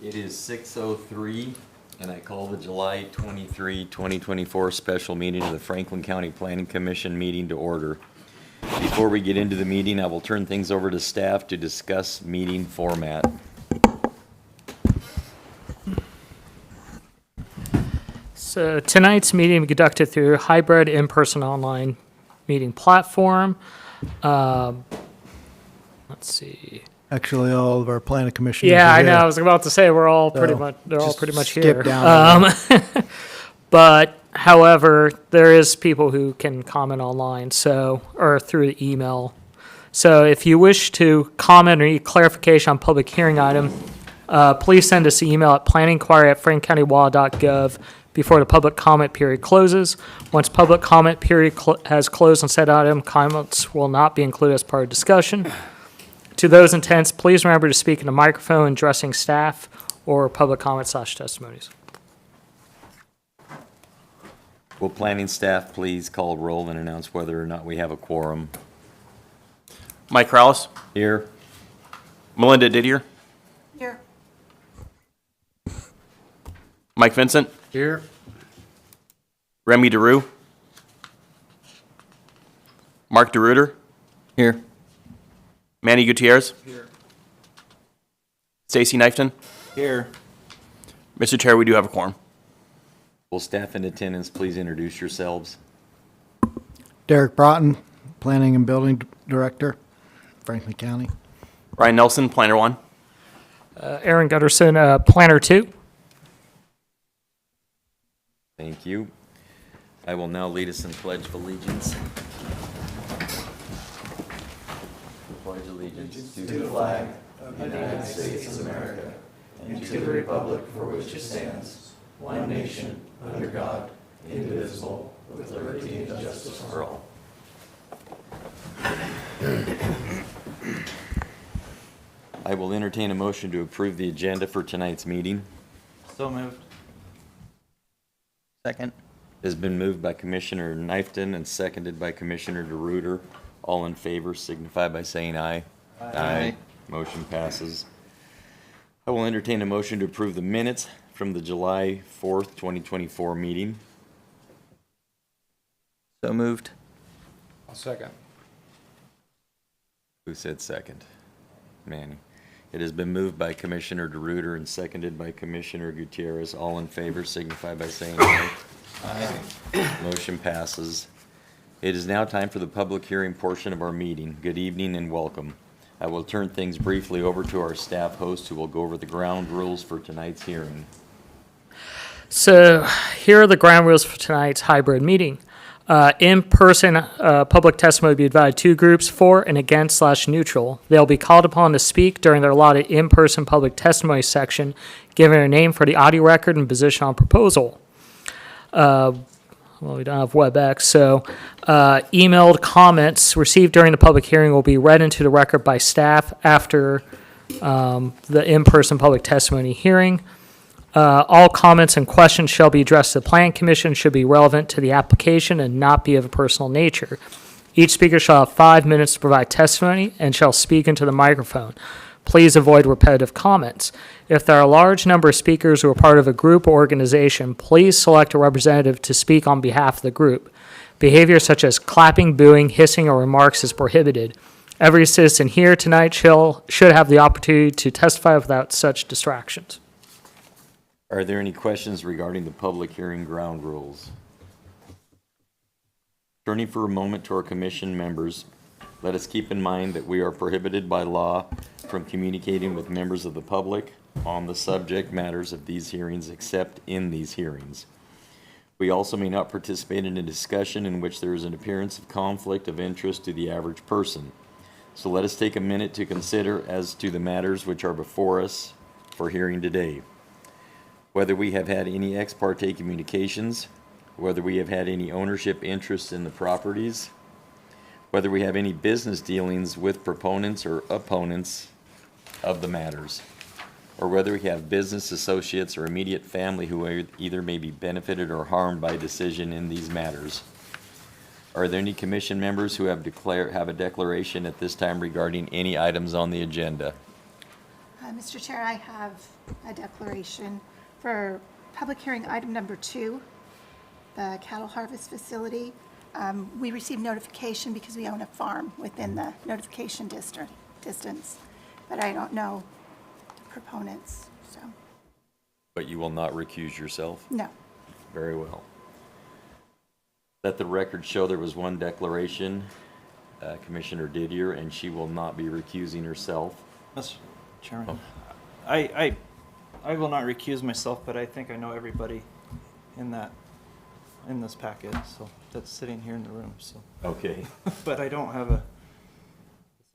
It is 6:03, and I call the July 23, 2024 special meeting of the Franklin County Planning Commission meeting to order. Before we get into the meeting, I will turn things over to staff to discuss meeting format. So tonight's meeting will be conducted through hybrid in-person online meeting platform. Let's see. Actually, all of our planning commissioners Yeah, are I know. here. I was about to say we're all pretty So, much they're all just pretty much skip here. down. But however, there is people who can comment online, so or through the email. So if you wish to comment or need clarification on public hearing item, please send us an email at planningquery@frankcountylaw.gov before the public comment period closes. Once public comment period has closed on said item, comments will not be included as part of discussion. To those intents, please remember to speak in the microphone addressing staff or public comment/testimonies. Will planning staff please call roll and announce whether or not we have a quorum? Mike Krause, Here. Melinda Didier, Here. Mike Vincent, Here. Remy DeRue, Mark DeRuiter, Here. Manny Gutierrez, Stacy Knifton. Here. Mr. Chair, we do have a quorum. Will staff in attendance please introduce yourselves? Derek Broughton, Planning and Building Director, Franklin County. Ryan Nelson, Planner 1. Aaron Gutterson, Planner 2. Thank you. I will now lead us in Pledge of Allegiance. Pledge allegiance to the flag of the United States of America and to the republic for which it stands, one nation, under God, indivisible, with liberty and justice for all. I will entertain a motion to approve the agenda for tonight's meeting. So moved. Second. It has been moved by Commissioner Knifton and seconded by Commissioner DeRuiter. All in favor signify by saying aye. Aye. Motion passes. I will entertain a motion to approve the minutes from the July 4th, 2024 meeting. So moved. Second. Who said second? Manny. It has been moved by Commissioner DeRuiter and seconded by Commissioner Gutierrez. All in favor signify by saying aye. Aye. Motion passes. It is now time for the public hearing portion of our meeting. Good evening and welcome. I will turn things briefly over to our staff host who will go over the ground rules for tonight's hearing. So here are the ground rules for tonight's hybrid meeting. In-person public testimony will be divided in two groups, for and against/neutral. They'll be called upon to speak during their allotted in-person public testimony section, giving their name for the audio record and position on proposal. Well, we don't have WebEx, so emailed comments received during the public hearing will be read into the record by staff after the in-person public testimony hearing. All comments and questions shall be addressed to the Planning Commission, should be relevant to the application and not be of a personal nature. Each speaker shall have 5 minutes to provide testimony and shall speak into the microphone. Please avoid repetitive comments. If there are a large number of speakers who are part of a group or organization, please select a representative to speak on behalf of the group. Behavior such as clapping, booing, hissing, or remarks is prohibited. Every citizen here tonight should have the opportunity to testify without such distractions. Are there any questions regarding the public hearing ground rules? Turning for a moment to our commission members, let us keep in mind that we are prohibited by law from communicating with members of the public on the subject matters of these hearings except in these hearings. We also may not participate in a discussion in which there is an appearance of conflict of interest to the average person. So let us take a minute to consider as to the matters which are before us for hearing today. Whether we have had any ex parte communications, whether we have had any ownership interest in the properties, whether we have any business dealings with proponents or opponents of the matters, or whether we have business associates or immediate family who either may be benefited or harmed by decision in these matters. Are there any commission members who have a declaration at this time regarding any items on the agenda? Mr. Chair, I have a declaration for public hearing item number 2, the cattle harvest facility. We received notification because we own a farm within the notification distance, but I don't know the proponents, so, But you will not recuse yourself? no. Very well. Let the record show there was one declaration, Commissioner Didier, and she will not be recusing herself. Mr. Chairman, I will not recuse myself, but I think I know everybody in this packet, so that's sitting here in the room, so. Okay. But I don't have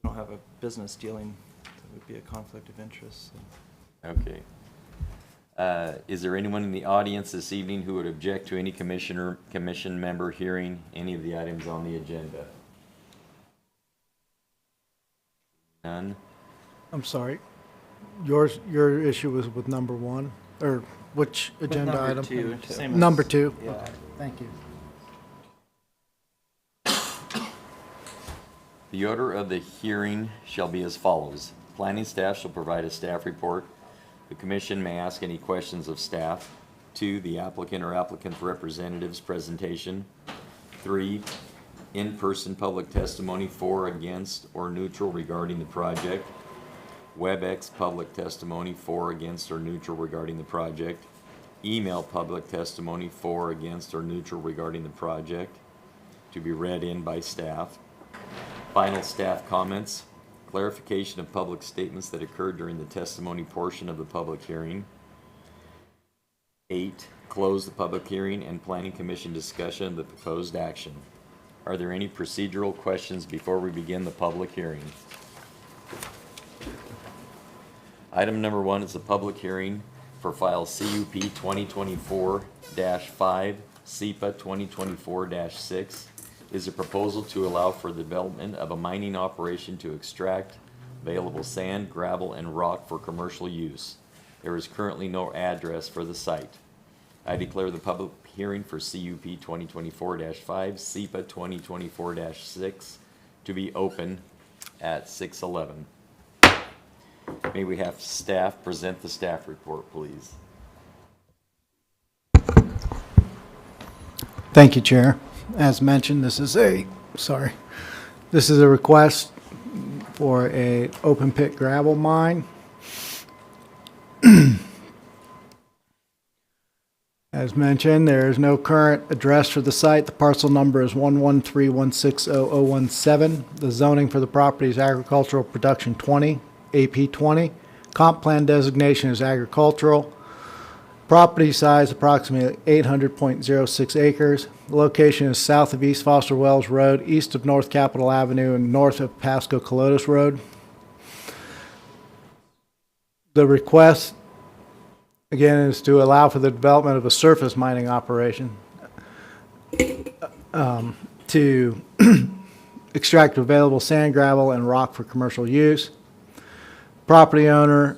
a business dealing that would be a conflict of interest, so. Okay. Is there anyone in the audience this evening who would object to any commission member hearing any of the items on the agenda? None? I'm sorry. Your issue was with number 1, or which agenda Number item? 2, same as- Number 2? Yeah. Okay, thank you. The order of the hearing shall be as follows. Planning staff shall provide a staff report. The commission may ask any questions of staff. 2, the applicant or applicant's representative's presentation. 3, in-person public testimony for, against, or neutral regarding the project. WebEx public testimony for, against, or neutral regarding the project. Email public testimony for, against, or neutral regarding the project, to be read in by staff. Final staff comments, clarification of public statements that occurred during the testimony portion of the public hearing. 8, close the public hearing and planning commission discussion of the proposed action. Are there any procedural questions before we begin the public hearing? Item number 1 is a public hearing for file CUP 2024-5, SEPA 2024-6. Is a proposal to allow for the development of a mining operation to extract available sand, gravel, and rock for commercial use. There is currently no address for the site. I declare the public hearing for CUP 2024-5, SEPA 2024-6 to be open at 6:11. May we have staff present the staff report, please? Thank you, Chair. As mentioned, this is a request for a open pit gravel mine. As mentioned, there is no current address for the site. The parcel number is 113160017. The zoning for the property is agricultural production 20, AP 20. Comp plan designation is agricultural. Property size approximately 800.06 acres. The location is south of East Foster Wells Road, east of North Capitol Avenue, and north of Pasco Colotus Road. The request, again, is to allow for the development of a surface mining operation to extract available sand, gravel, and rock for commercial use. Property owner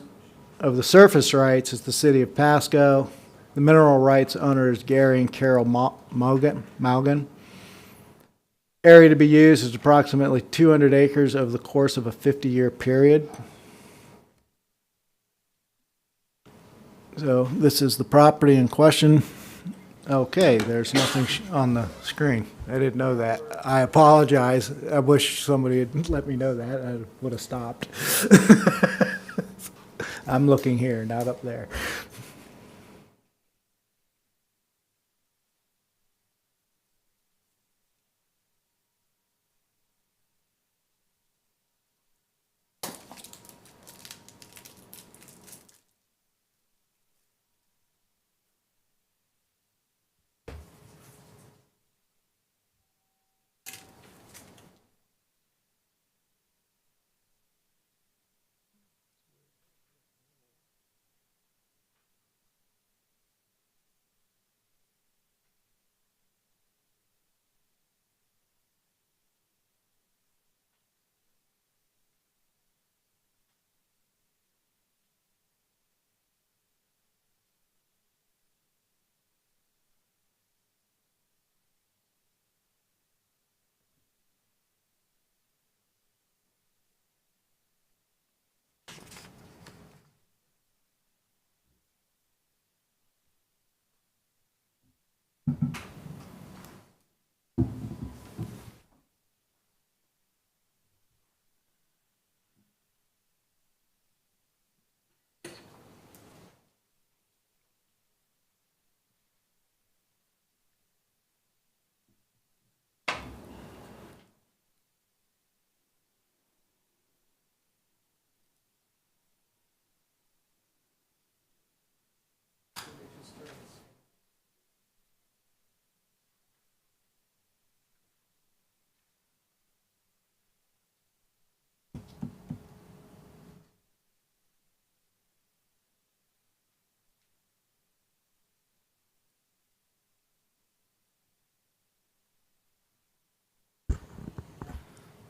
of the surface rights is the city of Pasco. The mineral rights owner is Gary and Carol Maugan. Area to be used is approximately 200 acres over the course of a 50-year period. So this is the property in question. Okay, there's nothing on the screen. I didn't know that. I apologize. I wish somebody had let me know that. I would have stopped. I'm looking here, not up there.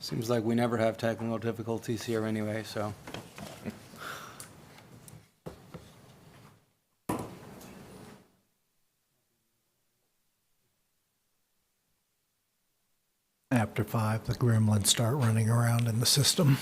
Seems like we never have technical difficulties here anyway, so. After 5, the gremlins start running around in the system.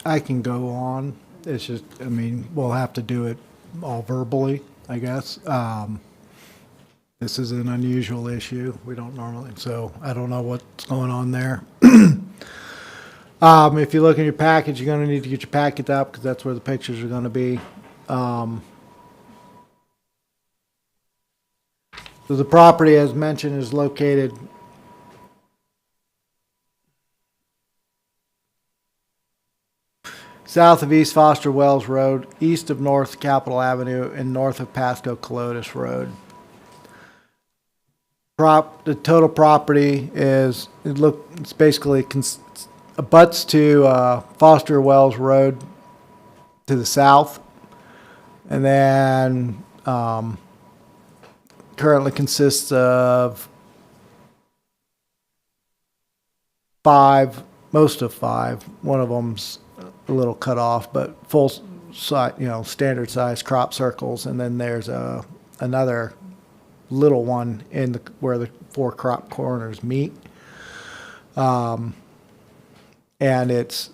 I can go on. It's just, I mean, we'll have to do it all verbally, I guess. This is an unusual issue. We don't normally, so I don't know what's going on there. If you look in your package, you're going to need to get your packet up because that's where the pictures are going to be. So the property, as mentioned, is located south of East Foster Wells Road, east of North Capitol Avenue, and north of Pasco Colotis Road. The total property is, it's basically abuts to Foster Wells Road to the south, and then currently consists of 5, most of 5. One of them's a little cut off, but full size, standard size crop circles, and then there's another little one in where the 4 crop corners meet. And it's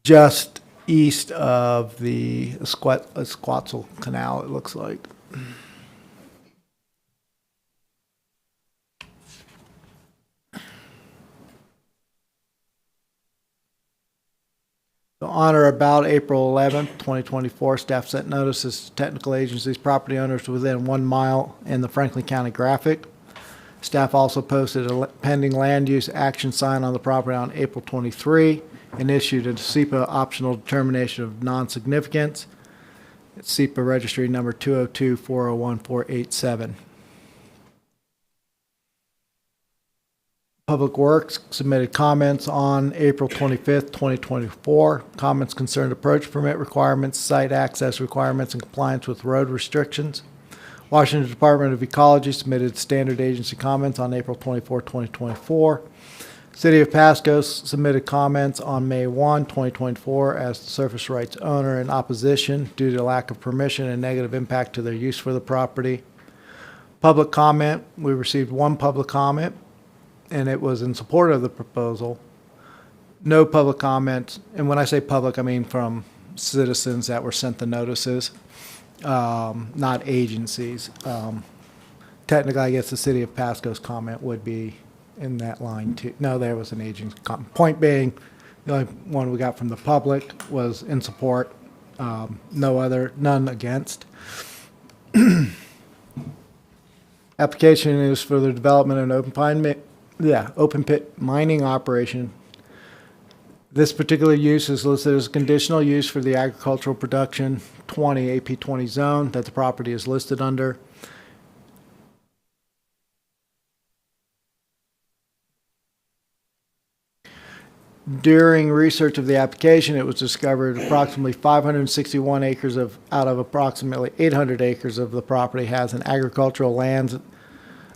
just east of the Esquatzel Canal, it looks like. So on or about April 11th, 2024, staff sent notices to technical agencies, property owners within 1 mile in the Franklin County Graphic. Staff also posted a pending land use action sign on the property on April 23 and issued a SEPA optional determination of non-significance. It's SEPA registry number 202-401-487. Public Works submitted comments on April 25th, 2024. Comments concerned approach permit requirements, site access requirements, and compliance with road restrictions. Washington Department of Ecology submitted standard agency comments on April 24, 2024. City of Pasco submitted comments on May 1, 2024 as the surface rights owner in opposition due to lack of permission and negative impact to their use for the property. Public comment, we received one public comment, and it was in support of the proposal. No public comments, and when I say public, I mean from citizens that were sent the notices, not agencies. Technically, I guess the City of Pasco's comment would be in that line too. No, there was an agency comment. Point being, the only one we got from the public was in support, none against. Application is for the development of an open pit mining operation. This particular use is listed as conditional use for the agricultural production 20 AP20 zone that the property is listed under. During research of the application, it was discovered approximately 561 acres out of approximately 800 acres of the property has an agricultural land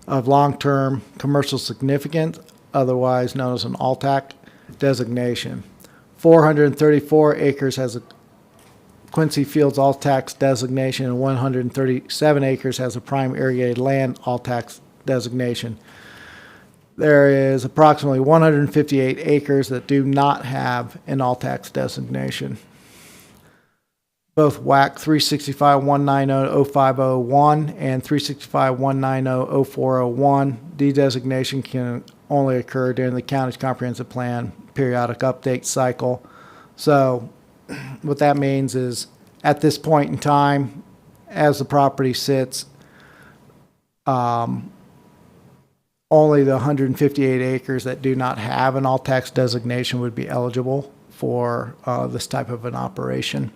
of long-term commercial significance, otherwise known as an ALTAC designation. 434 acres has a Quincy Fields ALTAC designation, and 137 acres has a prime irrigated land ALTAC designation. There is approximately 158 acres that do not have an ALTAC designation. Both WAC 365-190-0501 and 365-190-0401 de-designation can only occur during the county's comprehensive plan periodic update cycle. So what that means is at this point in time, as the property sits, only the 158 acres that do not have an ALTAC designation would be eligible for this type of an operation.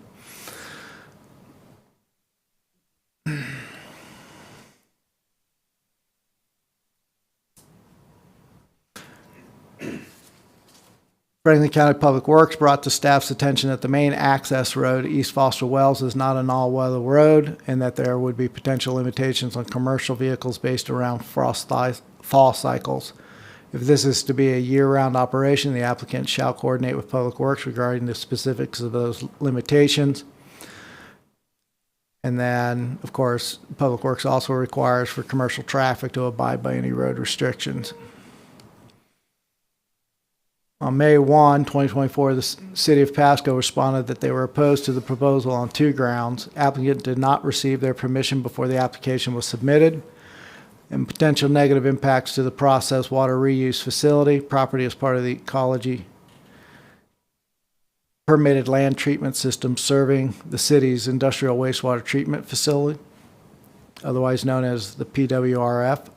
Franklin County Public Works brought to staff's attention that the main access road, East Foster Wells, is not an all-weather road and that there would be potential limitations on commercial vehicles based around fall cycles. If this is to be a year-round operation, the applicant shall coordinate with Public Works regarding the specifics of those limitations. And then, of course, Public Works also requires for commercial traffic to abide by any road restrictions. On May 1, 2024, the City of Pasco responded that they were opposed to the proposal on 2 grounds. Applicant did not receive their permission before the application was submitted, and potential negative impacts to the process water reuse facility, property as part of the ecology permitted land treatment system serving the city's industrial wastewater treatment facility, otherwise known as the PWRF.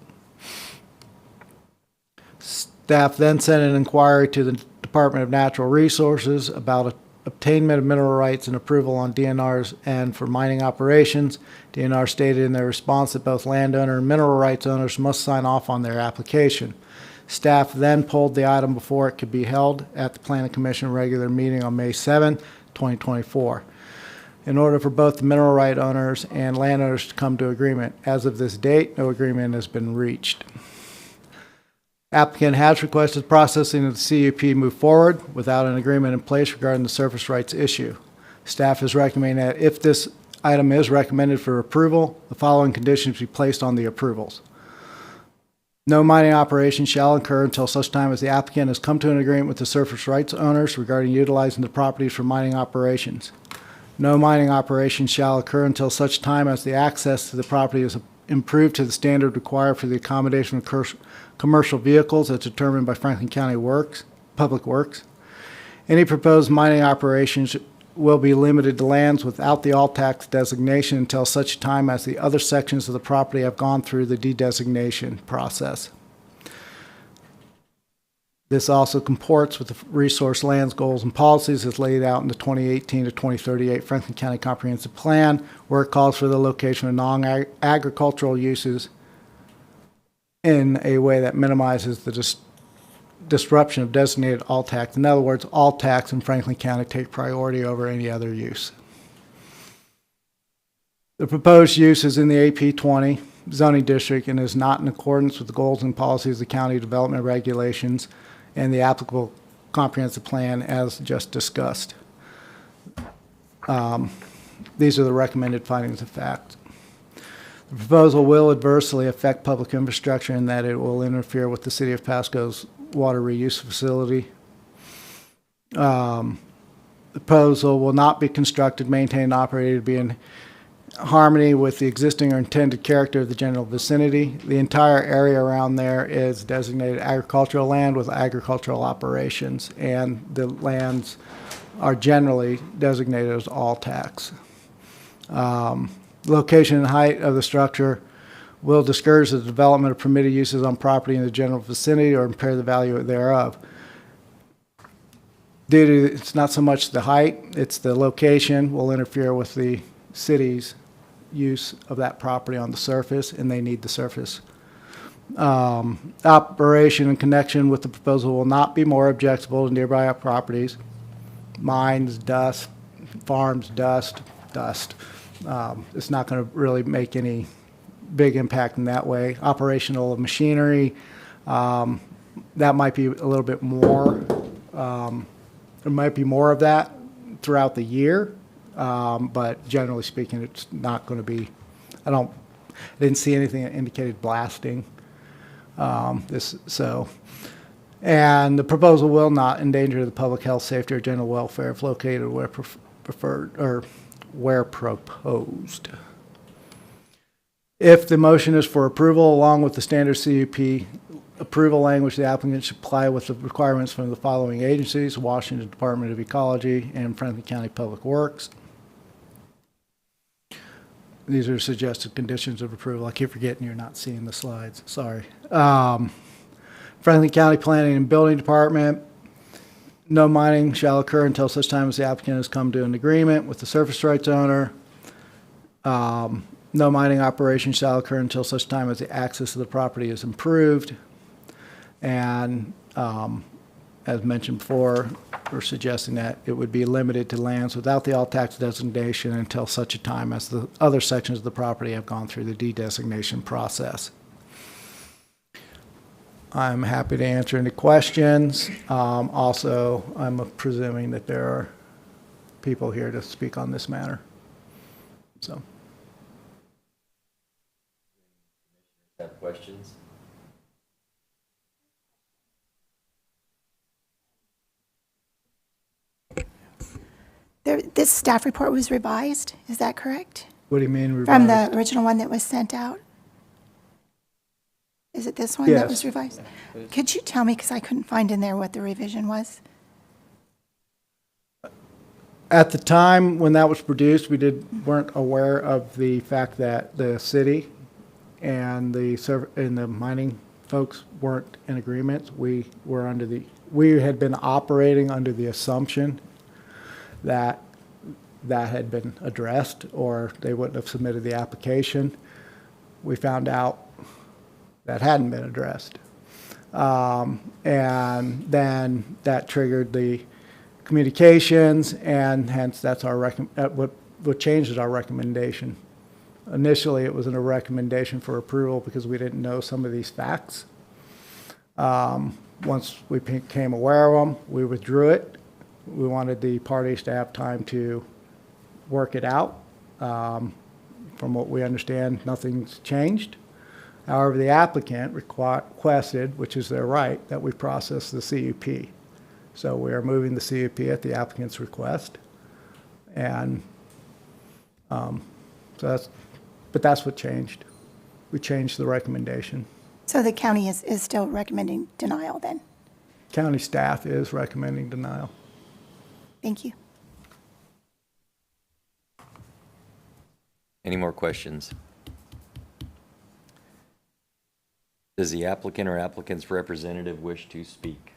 Staff then sent an inquiry to the Department of Natural Resources about obtainment of mineral rights and approval on DNR's and for mining operations. DNR stated in their response that both landowner and mineral rights owners must sign off on their application. Staff then pulled the item before it could be held at the Planning Commission regular meeting on May 7, 2024. In order for both the mineral right owners and landowners to come to agreement. As of this date, no agreement has been reached. Applicant has requested processing of the CUP move forward without an agreement in place regarding the surface rights issue. Staff is recommending that if this item is recommended for approval, the following conditions be placed on the approvals. No mining operation shall occur until such time as the applicant has come to an agreement with the surface rights owners regarding utilizing the properties for mining operations. No mining operation shall occur until such time as the access to the property is improved to the standard required for the accommodation of commercial vehicles as determined by Franklin County Public Works. Any proposed mining operations will be limited to lands without the all tax designation until such time as the other sections of the property have gone through the de-designation process. This also comports with the resource lands goals and policies as laid out in the 2018 to 2038 Franklin County Comprehensive Plan, where it calls for the location of non-agricultural uses in a way that minimizes the disruption of designated alt tax. In other words, alt tax in Franklin County take priority over any other use. The proposed use is in the AP 20 zoning district and is not in accordance with the goals and policies of the county development regulations and the applicable comprehensive plan as just discussed. These are the recommended findings of fact. The proposal will adversely affect public infrastructure in that it will interfere with the City of Pasco's water reuse facility. The proposal will not be constructed, maintained, and operated to be in harmony with the existing or intended character of the general vicinity. The entire area around there is designated agricultural land with agricultural operations, and the lands are generally designated as all tax. Location and height of the structure will discourage the development of permitted uses on property in the general vicinity or impair the value thereof. Due to, it's not so much the height, it's the location will interfere with the city's use of that property on the surface, and they need the surface. Operation in connection with the proposal will not be more objectionable to nearby properties. Mines, dust, farms, dust. It's not going to really make any big impact in that way. Operational machinery, that might be a little bit more. There might be more of that throughout the year, but generally speaking, it's not going to be. I didn't see anything that indicated blasting. And the proposal will not endanger the public health, safety, or general welfare if located where preferred or where proposed. If the motion is for approval, along with the standard CUP approval language, the applicant should comply with the requirements from the following agencies: Washington Department of Ecology and Franklin County Public Works. These are suggested conditions of approval. I keep forgetting you're not seeing the slides. Sorry. Franklin County Planning and Building Department. No mining shall occur until such time as the applicant has come to an agreement with the surface rights owner. No mining operation shall occur until such time as the access to the property is improved. And as mentioned before, we're suggesting that it would be limited to lands without the all tax designation until such a time as the other sections of the property have gone through the de-designation process. I'm happy to answer any questions. Also, I'm presuming that there are people here to speak on this matter. So. Have questions? This staff report was revised, is that correct? What do you mean From revised? the original one that was sent out? Is it this one that was Yes. revised? Could you tell me, because I couldn't find in there what the revision was? At the time when that was produced, we weren't aware of the fact that the city and the mining folks weren't in agreement. We had been operating under the assumption that that had been addressed, or they wouldn't have submitted the application. We found out that hadn't been addressed. And then that triggered the communications, and hence that's what changes our recommendation. Initially, it was a recommendation for approval because we didn't know some of these facts. Once we became aware of them, we withdrew it. We wanted the parties to have time to work it out. From what we understand, nothing's changed. However, the applicant requested, which is their right, that we process the CUP. So we are moving the CUP at the applicant's request. And but that's what changed. We changed the recommendation. So the county is still recommending denial then? County staff is recommending denial. Thank you. Any more questions? Does the applicant or applicant's representative wish to speak?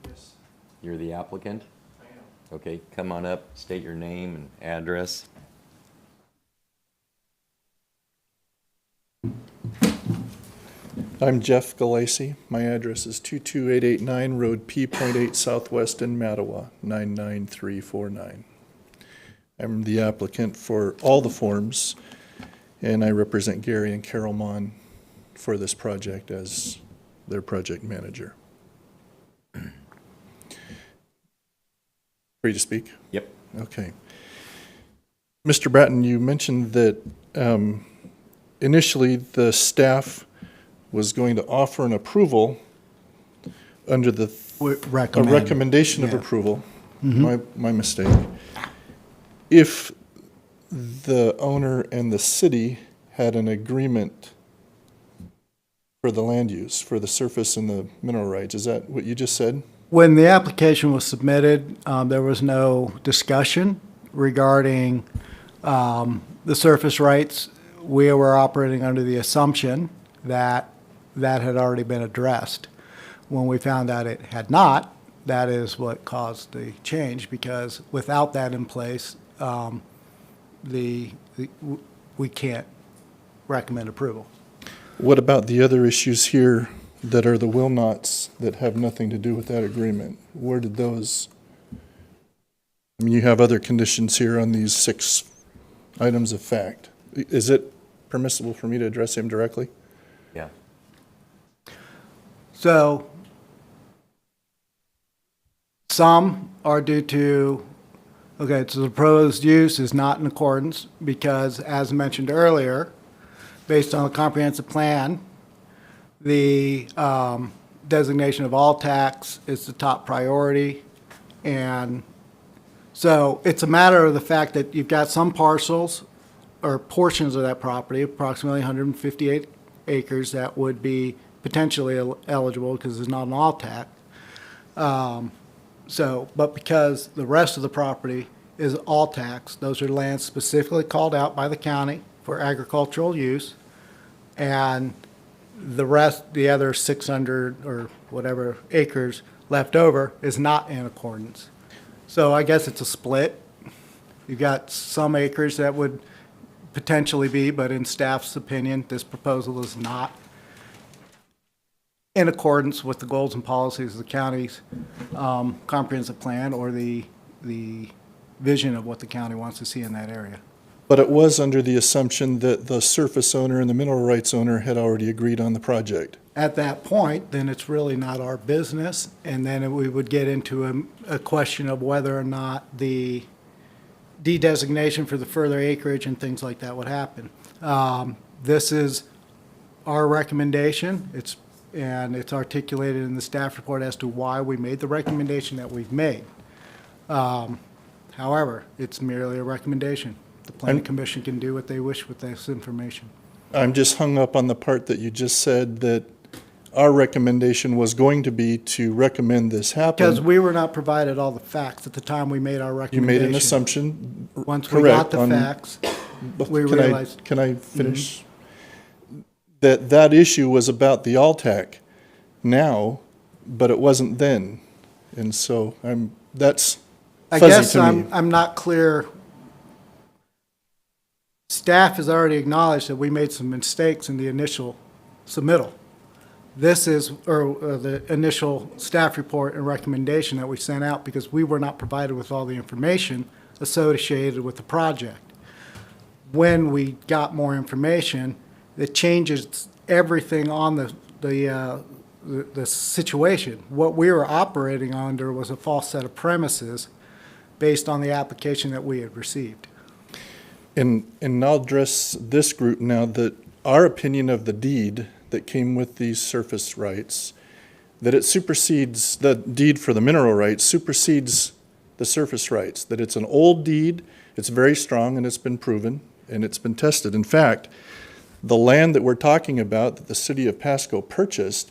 Yes, You're the applicant? I am. Okay, come on up, state your name and address. I'm Jeff Galacy. My address is 22889 Road P.8 Southwest in Mattawa, 99349. I'm the applicant for all the forms, and I represent Gary and Carol Mon for this project as their project manager. Free to speak? Yep. Okay. Mr. Bratton, you mentioned that initially the staff was going to offer an approval under the, a Recommend. recommendation of Yeah. approval. My mistake. If the owner and the city had an agreement for the land use, for the surface and the mineral rights, is that what you just said? When the application was submitted, there was no discussion regarding the surface rights. We were operating under the assumption that that had already been addressed. When we found out it had not, that is what caused the change, because without that in place, we can't recommend approval. What about the other issues here that are the will nots that have nothing to do with that agreement? Where did those, I mean, you have other conditions here on these 6 items of fact. Is it permissible for me to address him directly? Yeah. So some are due to, okay, so the proposed use is not in accordance because, as mentioned earlier, based on the comprehensive plan, the designation of all tax is the top priority. And so it's a matter of the fact that you've got some parcels or portions of that property, approximately 158 acres, that would be potentially eligible because it's not an all tax. But because the rest of the property is all tax, those are lands specifically called out by the county for agricultural use, and the rest, the other 600 or whatever acres left over, is not in accordance. So I guess it's a split. You've got some acres that would potentially be, but in staff's opinion, this proposal is not in accordance with the goals and policies of the county's comprehensive plan or the vision of what the county wants to see in that area. But it was under the assumption that the surface owner and the mineral rights owner had already agreed on the project. At that point, then it's really not our business, and then we would get into a question of whether or not the de-designation for the further acreage and things like that would happen. This is our recommendation. And it's articulated in the staff report as to why we made the recommendation that we've made. However, it's merely a recommendation. The planning commission can do what they wish with this information. I'm just hung up on the part that you just said that our recommendation was going to be to recommend this happen. Because we were not provided all the facts at the time we made our You recommendation. made an assumption. Once we got correct, the on- facts, we Can I- realized. Can I finish? That issue was about the Alltech now, but it wasn't then. And so that's I fuzzy guess to me. I'm not clear. Staff has already acknowledged that we made some mistakes in the initial submittal. This is, or the initial staff report and recommendation that we sent out because we were not provided with all the information associated with the project. When we got more information, it changes everything on the situation. What we were operating under was a false set of premises based on the application that we had received. And I'll address this group now that our opinion of the deed that came with these surface rights, that it supersedes, the deed for the mineral rights supersedes the surface rights, that it's an old deed, it's very strong, and it's been proven, and it's been tested. In fact, the land that we're talking about that the city of Pasco purchased,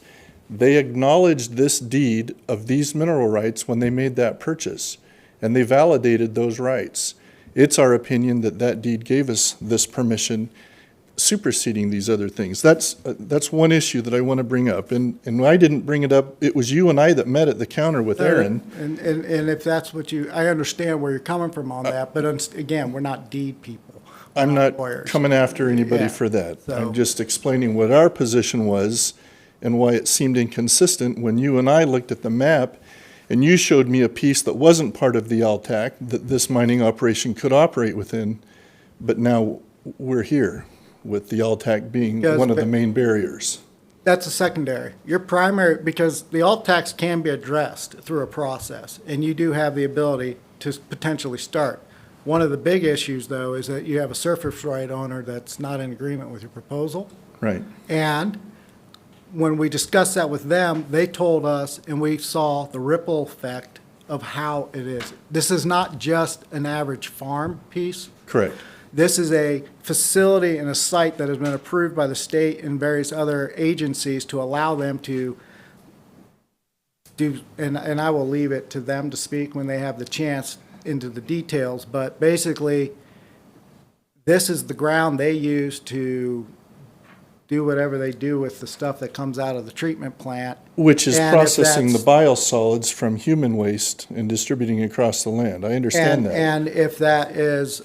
they acknowledged this deed of these mineral rights when they made that purchase, and they validated those rights. It's our opinion that that deed gave us this permission, superseding these other things. That's one issue that I want to bring up, and I didn't bring it up. It was you and I that met at the counter with Aaron. And if that's what I understand where you're coming from on that, but again, we're not deed people. We're I'm not lawyers. coming after anybody Yeah, for that. so- I'm just explaining what our position was and why it seemed inconsistent when you and I looked at the map and you showed me a piece that wasn't part of the LTAC that this mining operation could operate within, but now we're here with the LTAC being Because- one of the main barriers. That's a secondary. Your primary, because the alt tax can be addressed through a process, and you do have the ability to potentially start. One of the big issues, though, is that you have a surface right owner that's not in agreement with your proposal. Right. And when we discussed that with them, they told us, and we saw the ripple effect of how it is. This is not just an average farm piece. Correct. This is a facility and a site that has been approved by the state and various other agencies to allow them to do, and I will leave it to them to speak when they have the chance into the details, but basically, this is the ground they use to do whatever they do with the stuff that comes out of the treatment plant. Which is And if processing the that's- biosolids from human waste and distributing across the land. I understand that. And if that is,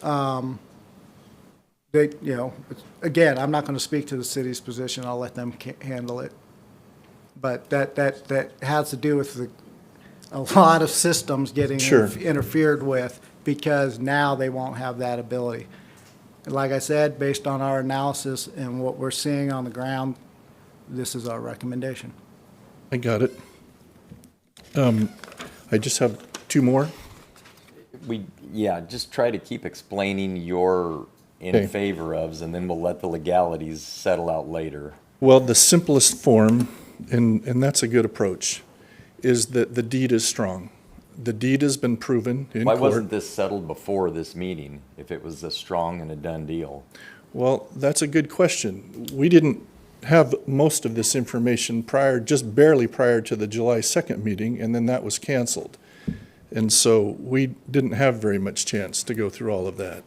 they, you know, again, I'm not going to speak to the city's position, I'll let them handle it. But that has to do with a lot of systems getting Sure. interfered with, because now they won't have that ability. And like I said, based on our analysis and what we're seeing on the ground, this is our recommendation. I got it. I just have two more. Just try to keep explaining your in Okay. favor ofs, and then we'll let the legalities settle out later. Well, the simplest form, and that's a good approach, is that the deed is strong. The deed has been proven in Why court. wasn't this settled before this meeting, if it was a strong and a done deal? Well, that's a good question. We didn't have most of this information just barely prior to the July 2nd meeting, and then that was canceled. And so we didn't have very much chance to go through all of that.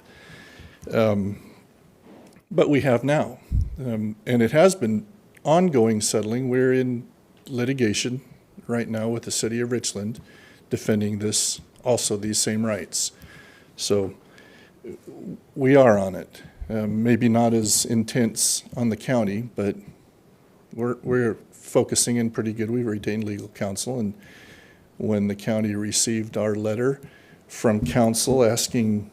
But we have now. And it has been ongoing settling. We're in litigation right now with the city of Richland, defending these same rights. So we are on it. Maybe not as intense on the county, but we're focusing in pretty good. We retained legal counsel, and when the county received our letter from council asking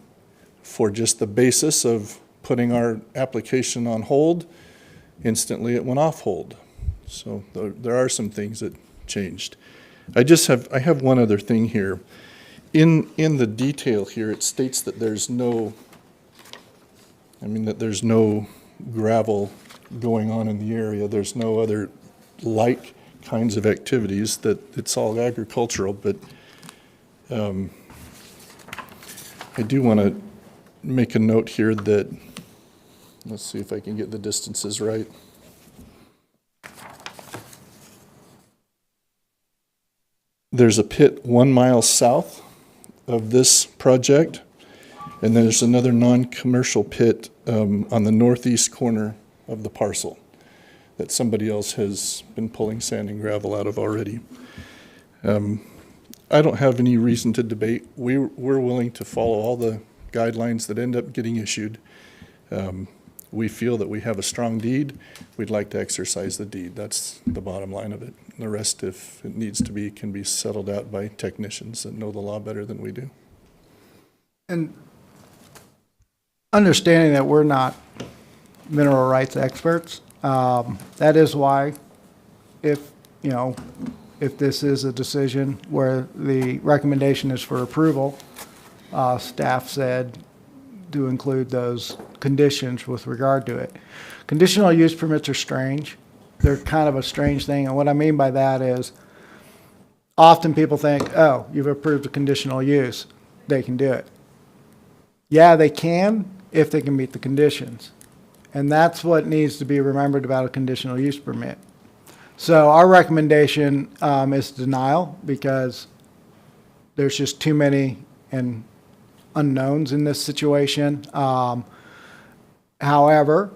for just the basis of putting our application on hold, instantly it went off hold. So there are some things that changed. I have one other thing here. In the detail here, it states that there's no gravel going on in the area. There's no other like kinds of activities, that it's all agricultural, but I do want to make a note here that, let's see if I can get the distances right. There's a pit 1 mile south of this project, and there's another non-commercial pit on the northeast corner of the parcel that somebody else has been pulling sand and gravel out of already. I don't have any reason to debate. We're willing to follow all the guidelines that end up getting issued. We feel that we have a strong deed. We'd like to exercise the deed. That's the bottom line of it. The rest, if it needs to be, can be settled out by technicians that know the law better than we do. And understanding that we're not mineral rights experts, that is why if this is a decision where the recommendation is for approval, staff said to include those conditions with regard to it. Conditional use permits are strange. They're kind of a strange thing, and what I mean by that is often people think, oh, you've approved a conditional use, they can do it. Yeah, they can if they can meet the conditions. And that's what needs to be remembered about a conditional use permit. So our recommendation is denial because there's just too many unknowns in this situation. However,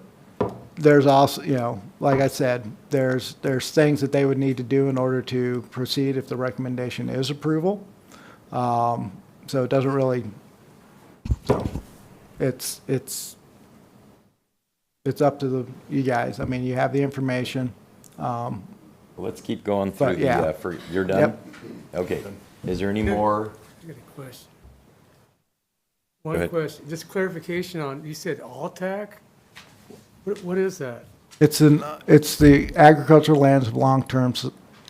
there's also, like I said, there's things that they would need to do in order to proceed if the recommendation is approval. So it doesn't really, so it's up to you guys. I mean, you have the information. Let's keep going through But, yeah. you're done? Yep. Okay. Is there any more? I got a question. Go One ahead. question, just clarification on, you said Altac? What is that? It's the agricultural lands of long-term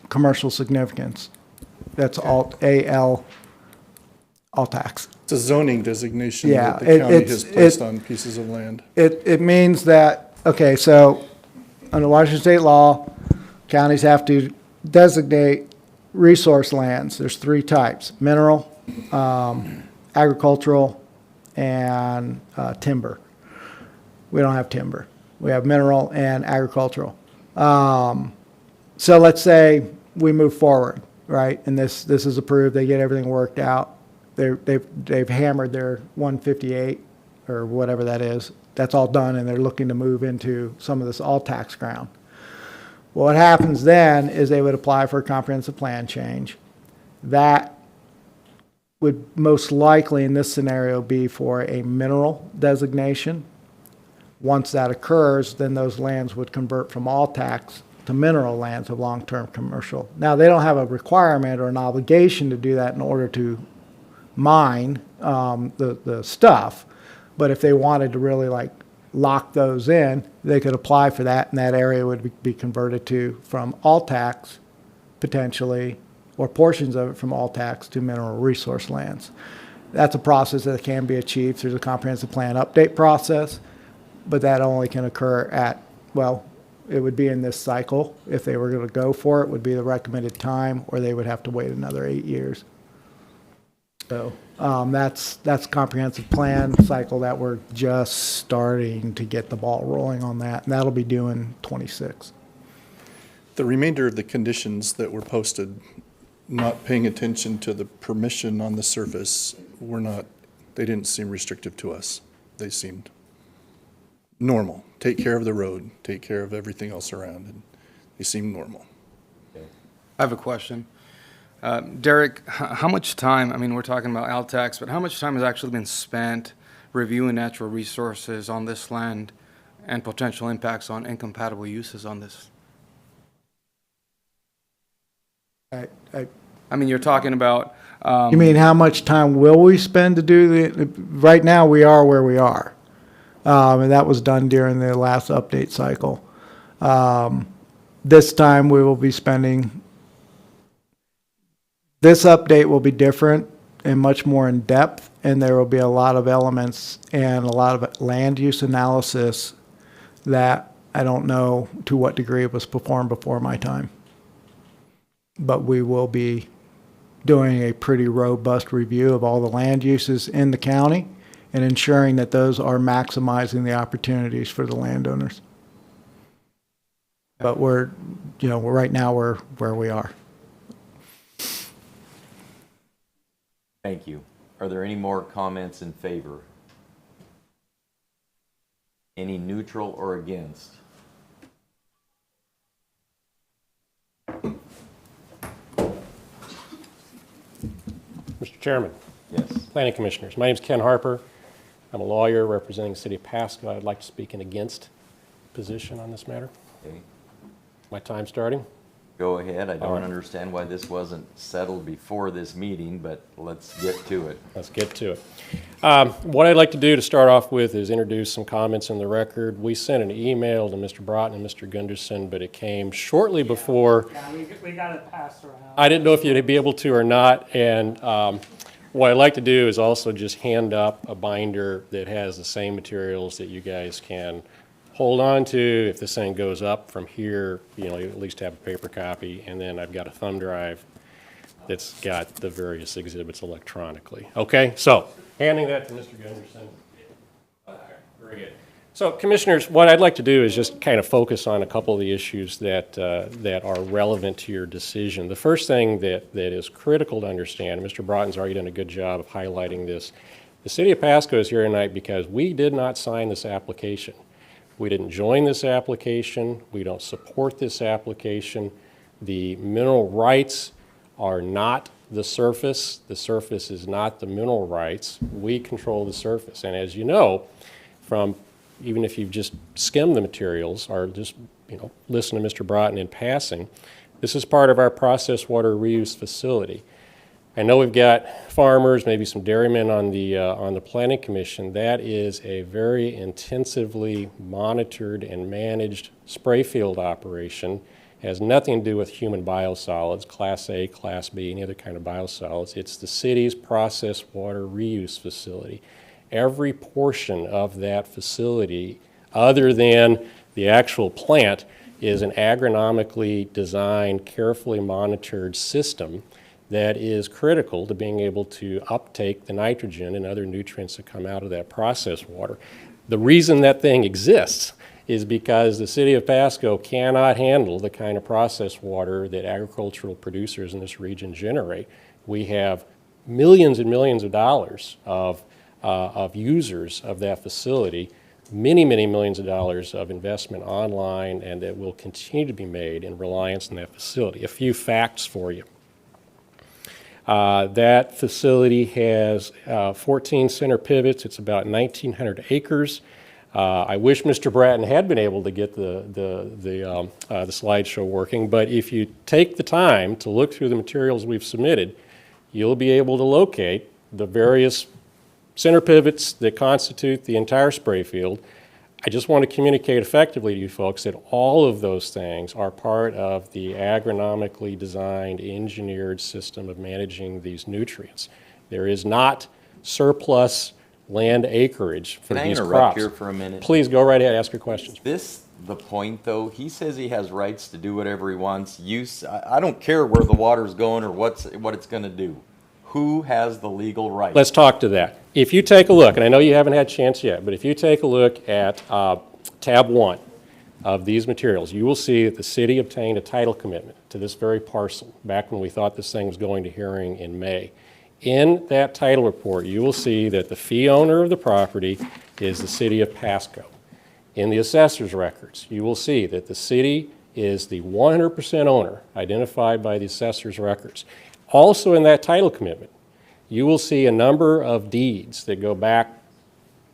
commercial significance. That's AL tax. It's a zoning designation Yeah, that the county it's- has placed it- on pieces of land. It means that, okay, so under Washington state law, counties have to designate resource lands. There's three types: mineral, agricultural, and timber. We don't have timber. We have mineral and agricultural. So let's say we move forward, right? And this is approved. They get everything worked out. They've hammered their 158 or whatever that is. That's all done, and they're looking to move into some of this all tax ground. Well, what happens then is they would apply for a comprehensive plan change. That would most likely in this scenario be for a mineral designation. Once that occurs, then those lands would convert from all tax to mineral lands of long-term commercial. Now, they don't have a requirement or an obligation to do that in order to mine the stuff, but if they wanted to really like lock those in, they could apply for that, and that area would be converted to from all tax potentially, or portions of it from all tax to mineral resource lands. That's a process that can be achieved through the comprehensive plan update process, but that only can occur at, well, it would be in this cycle. If they were going to go for it, would be the recommended time, or they would have to wait another 8 years. So that's comprehensive plan cycle that we're just starting to get the ball rolling on that, and that'll be due in '26. The remainder of the conditions that were posted, not paying attention to the permission on the surface, they didn't seem restrictive to us. They seemed normal. Take care of the road, take care of everything else around, and they seemed normal. I have a question. Derek, how much time, I mean, we're talking about Altax, but how much time has actually been spent reviewing natural resources on this land and potential impacts on incompatible uses on this? I mean, you're talking about. You mean how much time will we spend to do right now we are where we are. And that was done during the last update cycle. This time we will be spending, this update will be different and much more in depth, and there will be a lot of elements and a lot of land use analysis that I don't know to what degree it was performed before my time. But we will be doing a pretty robust review of all the land uses in the county and ensuring that those are maximizing the opportunities for the landowners. But right now we're where we are. Thank you. Are there any more comments in favor? Any neutral or against? Mr. Chairman, Yes. Planning Commissioners, my name is Ken Harper. I'm a lawyer representing the city of Pasco. I'd like to speak an against position on this matter. Okay. My time starting? Go ahead. I All don't right. understand why this wasn't settled before this meeting, but let's get to it. Let's get to it. What I'd like to do to start off with is introduce some comments in the record. We sent an email to Mr. Broughton and Mr. Gunderson, but it came shortly before. Yeah, we got it passed around. I didn't know if you'd be able to or not, and what I'd like to do is also just hand up a binder that has the same materials that you guys can hold on to. If this thing goes up from here, you at least have a paper copy. And then I've got a thumb drive that's got the various exhibits electronically. Okay, so handing that to Mr. Gunderson. Okay, very good. So, Commissioners, what I'd like to do is just kind of focus on a couple of the issues that are relevant to your decision. The first thing that is critical to understand, and Mr. Broughton's already done a good job of highlighting this, the City of Pasco is here tonight because we did not sign this application. We didn't join this application. We don't support this application. The mineral rights are not the surface. The surface is not the mineral rights. We control the surface. And as you know, even if you've just skimmed the materials or just, listen to Mr. Broughton in passing, this is part of our processed water reuse facility. I know we've got farmers, maybe some dairymen on the Planning Commission. That is a very intensively monitored and managed spray field operation. It has nothing to do with human biosolids, Class A, Class B, any other kind of biosolids. It's the city's processed water reuse facility. Every portion of that facility, other than the actual plant, is an agronomically designed, carefully monitored system that is critical to being able to uptake the nitrogen and other nutrients that come out of that processed water. The reason that thing exists is because the City of Pasco cannot handle the kind of processed water that agricultural producers in this region generate. We have millions and millions of dollars of users of that facility, many, many millions of dollars of investment online, and that will continue to be made in reliance on that facility. A few facts for you. That facility has 14 center pivots. It's about 1,900 acres. I wish Mr. Bratton had been able to get the slideshow working, but if you take the time to look through the materials we've submitted, you'll be able to locate the various center pivots that constitute the entire spray field. I just want to communicate effectively to you folks that all of those things are part of the agronomically designed, engineered system of managing these nutrients. There is not surplus land acreage for Can I these interrupt crops. here for a minute? Please go right ahead, ask your questions. Is this the point, though? He says he has rights to do whatever he wants. I don't care where the water's going or what it's going to do. Who has the legal right? Let's talk to that. If you take a look, and I know you haven't had a chance yet, but if you take a look at tab 1 of these materials, you will see that the city obtained a title commitment to this very parcel back when we thought this thing was going to hearing in May. In that title report, you will see that the fee owner of the property is the City of Pasco. In the assessor's records, you will see that the city is the 100% owner identified by the assessor's records. Also in that title commitment, you will see a number of deeds that go back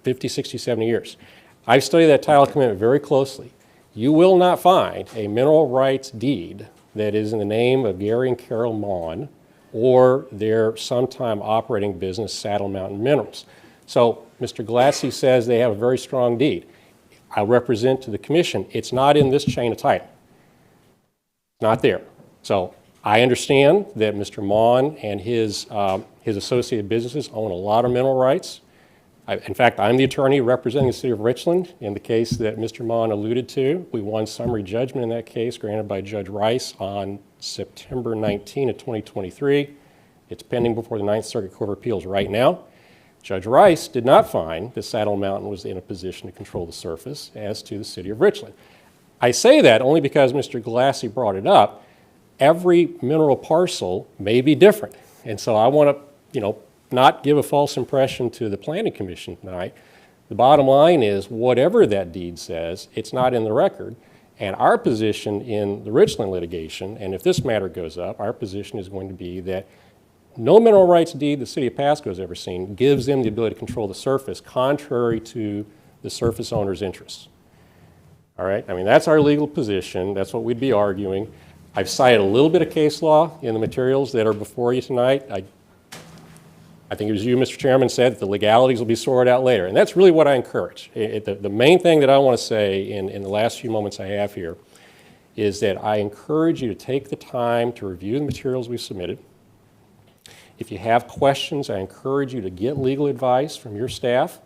50, 60, 70 years. I've studied that title commitment very closely. You will not find a mineral rights deed that is in the name of Gary and Carol Mon or their sometime operating business, Saddle Mountain Minerals. So Mr. Glassie says they have a very strong deed. I represent to the commission, it's not in this chain of title. Not there. So I understand that Mr. Mon and his associated businesses own a lot of mineral rights. In fact, I'm the attorney representing the City of Richland in the case that Mr. Mon alluded to. We won summary judgment in that case granted by Judge Rice on September 19 of 2023. It's pending before the Ninth Circuit Court of Appeals right now. Judge Rice did not find that Saddle Mountain was in a position to control the surface as to the City of Richland. I say that only because Mr. Glassie brought it up. Every mineral parcel may be different. And so I want to, not give a false impression to the Planning Commission tonight. The bottom line is whatever that deed says, it's not in the record. And our position in the Richland litigation, and if this matter goes up, our position is going to be that no mineral rights deed the City of Pasco has ever seen gives them the ability to control the surface contrary to the surface owner's interests. All right? I mean, that's our legal position. That's what we'd be arguing. I've cited a little bit of case law in the materials that are before you tonight. I think it was you, Mr. Chairman, said that the legalities will be sorted out later. And that's really what I encourage. The main thing that I want to say in the last few moments I have here is that I encourage you to take the time to review the materials we've submitted If you have questions, I encourage you to get legal advice from your staff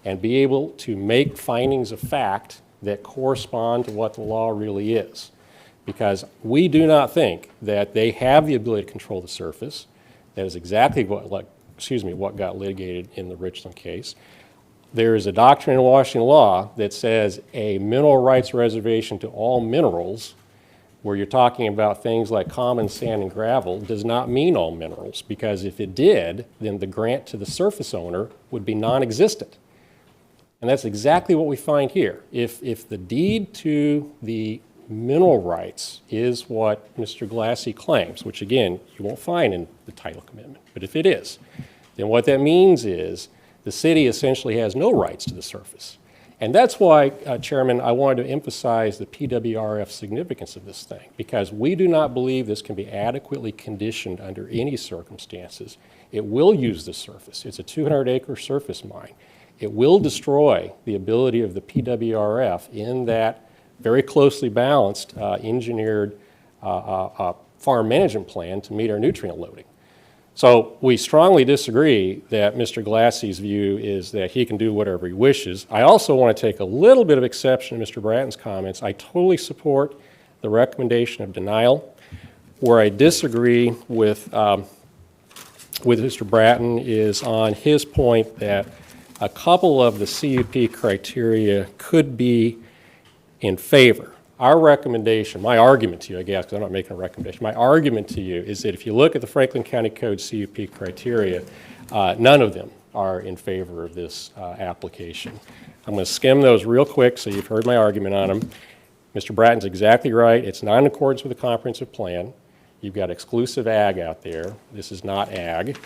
and be able to make findings of fact that correspond to what the law really is. Because we do not think that they have the ability to control the surface. That is exactly what got litigated in the Richland case. There is a doctrine in Washington law that says a mineral rights reservation to all minerals, where you're talking about things like common sand and gravel, does not mean all minerals, because if it did, then the grant to the surface owner would be non-existent. And that's exactly what we find here. If the deed to the mineral rights is what Mr. Glassy claims, which again, you won't find in the title commitment, but if it is, then what that means is the city essentially has no rights to the surface. And that's why, Chairman, I wanted to emphasize the PWRF significance of this thing, because we do not believe this can be adequately conditioned under any circumstances. It will use the surface. It's a 200-acre surface mine. It will destroy the ability of the PWRF in that very closely balanced, engineered farm management plan to meet our nutrient loading. So we strongly disagree that Mr. Glassy's view is that he can do whatever he wishes. I also want to take a little bit of exception to Mr. Bratton's comments. I totally support the recommendation of denial. Where I disagree with Mr. Bratton is on his point that a couple of the CUP criteria could be in favor. Our recommendation, my argument to you, I guess, because I'm not making a recommendation, my argument to you is that if you look at the Franklin County Code CUP criteria, none of them are in favor of this application. I'm going to skim those real quick so you've heard my argument on them. Mr. Bratton's exactly right. It's not in accordance with the comprehensive plan. You've got exclusive ag out there. This is not ag.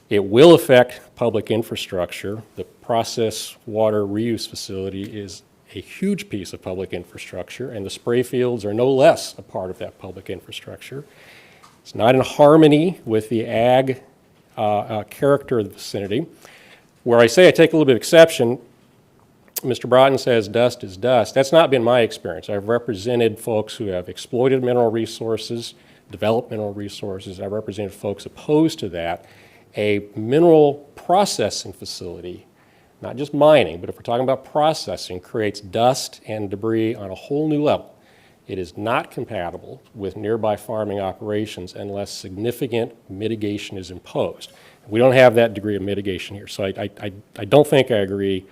It will affect public infrastructure. The process water reuse facility is a huge piece of public infrastructure, and the spray fields are no less a part of that public infrastructure. It's not in harmony with the ag character of the vicinity. Where I say I take a little bit of exception, Mr. Bratton says dust is dust. That's not been my experience. I've represented folks who have exploited mineral resources, developed mineral resources. I've represented folks opposed to that. A mineral processing facility, not just mining, but if we're talking about processing, creates dust and debris on a whole new level. It is not compatible with nearby farming operations unless significant mitigation is imposed. We don't have that degree of mitigation here, so I don't think I agree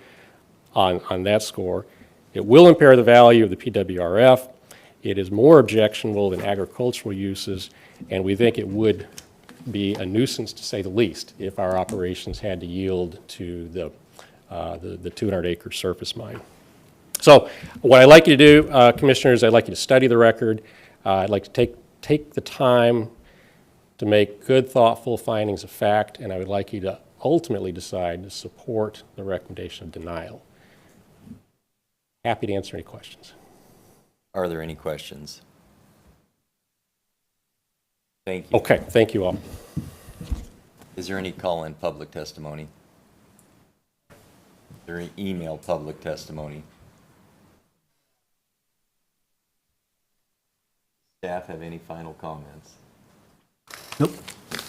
on that score. It will impair the value of the PWRF. It is more objectionable than agricultural uses, and we think it would be a nuisance, to say the least, if our operations had to yield to the 200-acre surface mine. So what I'd like you to do, Commissioners, I'd like you to study the record. I'd like to take the time to make good, thoughtful findings of fact, and I would like you to ultimately decide to support the recommendation of denial. Happy to answer any questions. Are there any questions? Thank you. Okay, thank you all. Is there any call-in public testimony? Is there any email public testimony? Staff have any final comments? Nope. Is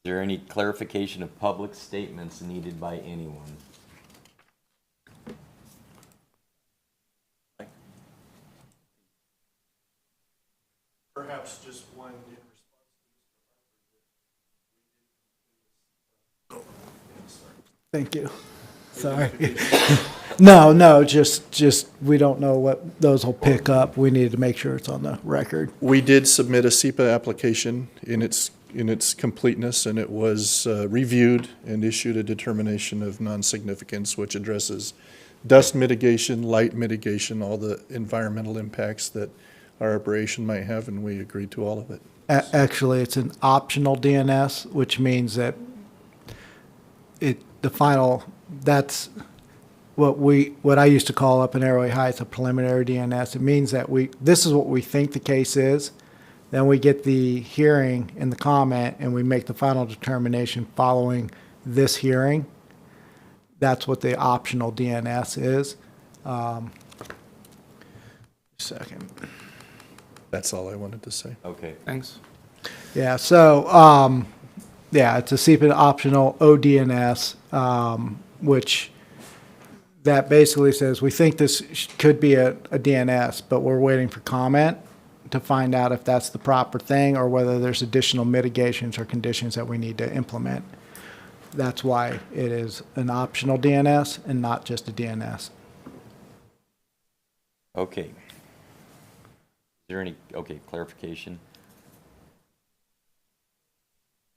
there any clarification of public statements needed by anyone? Perhaps just one in response. Thank you. Sorry. No, just we don't know what those will pick up. We needed to make sure it's on the record. We did submit a SEPA application in its completeness, and it was reviewed and issued a determination of non-significance, which addresses dust mitigation, light mitigation, all the environmental impacts that our operation might have, and we agreed to all of it. Actually, it's an optional DNS, which means that that's what I used to call up in Arrowhead Heights a preliminary DNS. It means that this is what we think the case is. Then we get the hearing and the comment, and we make the final determination following this hearing. That's what the optional DNS is. Second. That's all I wanted to say. Okay. Thanks. Yeah, so, yeah, it's a SEPA optional ODNS, which that basically says, we think this could be a DNS, but we're waiting for comment to find out if that's the proper thing or whether there's additional mitigations or conditions that we need to implement. That's why it is an optional DNS and not just a DNS. Okay. Is there any, okay, clarification?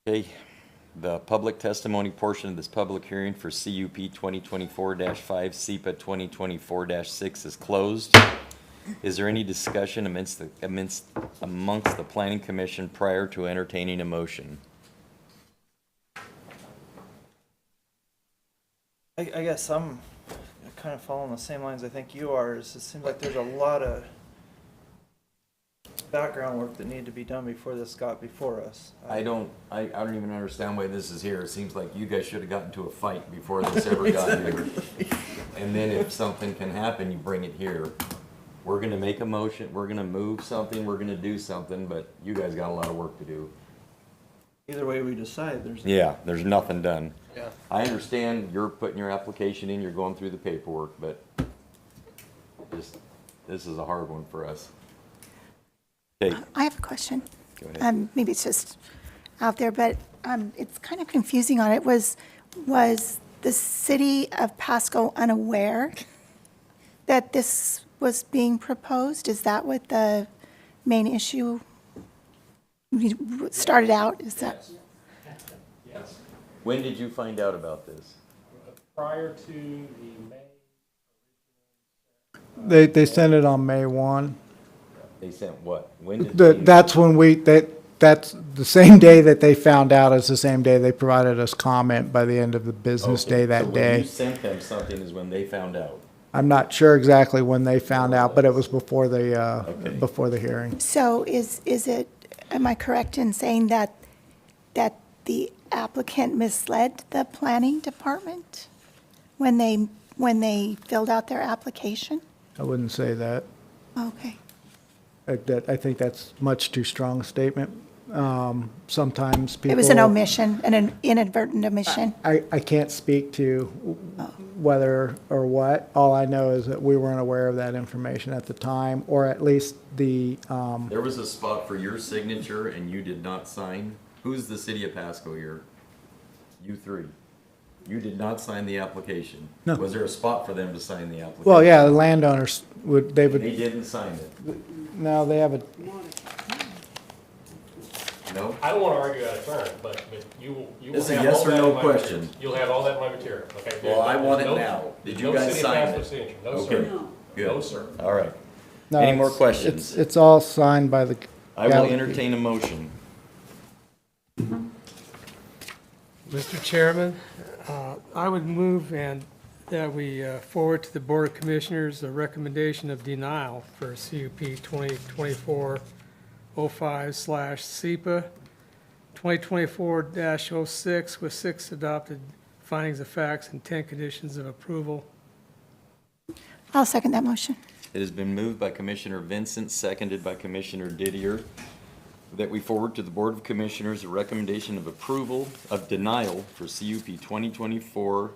Okay, the public testimony portion of this public hearing for CUP 2024-5, SEPA 2024-6 is closed. Is there any discussion amongst the planning commission prior to entertaining a motion? I guess I'm kind of following the same lines I think you are. It seems like there's a lot of background work that needed to be done before this got before us. I don't even understand why this is here. It seems like you guys should have gotten to a fight before this ever got here. And then if something can happen, you bring it here. We're gonna make a motion, we're gonna move something, we're gonna do something, but you guys got a lot of work to do. Either way we decide, Yeah, there's nothing done. Yeah. I understand you're putting your application in, you're going through the paperwork, but this is a hard one for us. Okay, I have a question. go ahead. Maybe it's just out there, but it's kind of confusing on it. Was the city of Pasco unaware that this was being proposed? Is that what the main issue started out? Is that? Yes. When did you find out about this? Prior to the May. They sent it on May 1. They sent what? When did they? That's when that's the same day that they found out is the same day they provided us comment by the end of the business Okay, day so that when day. you sent them something is when they found out. I'm not sure exactly when they found out, but it was before the, Okay. before the hearing. So is it, am I correct in saying that the applicant misled the planning department when they filled out their application? I wouldn't say that. Okay. I think that's much too strong a statement. Sometimes people. It was an omission, an inadvertent omission. I can't speak to whether or what. All I know is that we weren't aware of that information at the time, or at least the, There was a spot for your signature and you did not sign. Who's the city of Pasco here? You three. You did not sign the application. No. Was there a spot for them to sign the application? well, yeah, the landowners they would, They didn't sign it. no, they have a, No? I don't want to argue out of turn, but you will It's a have yes all or that no in my question. material. You'll have all that in my material, okay? Well, I want it There's now. Did there's you no guys city sign passport it? signature. No, Okay, sir. good. No, sir. All right. no. Any more it's- questions? It's all signed by the. I will Gallagher. entertain a motion. Mr. Chairman, I would move that we forward to the Board of Commissioners a recommendation of denial for CUP 2024-05/SEPA 2024-06 with 6 adopted findings of facts and 10 conditions of approval. I'll second that motion. It has been moved by Commissioner Vincent, seconded by Commissioner Didier, that we forward to the Board of Commissioners a recommendation of approval of denial for CUP 2024-05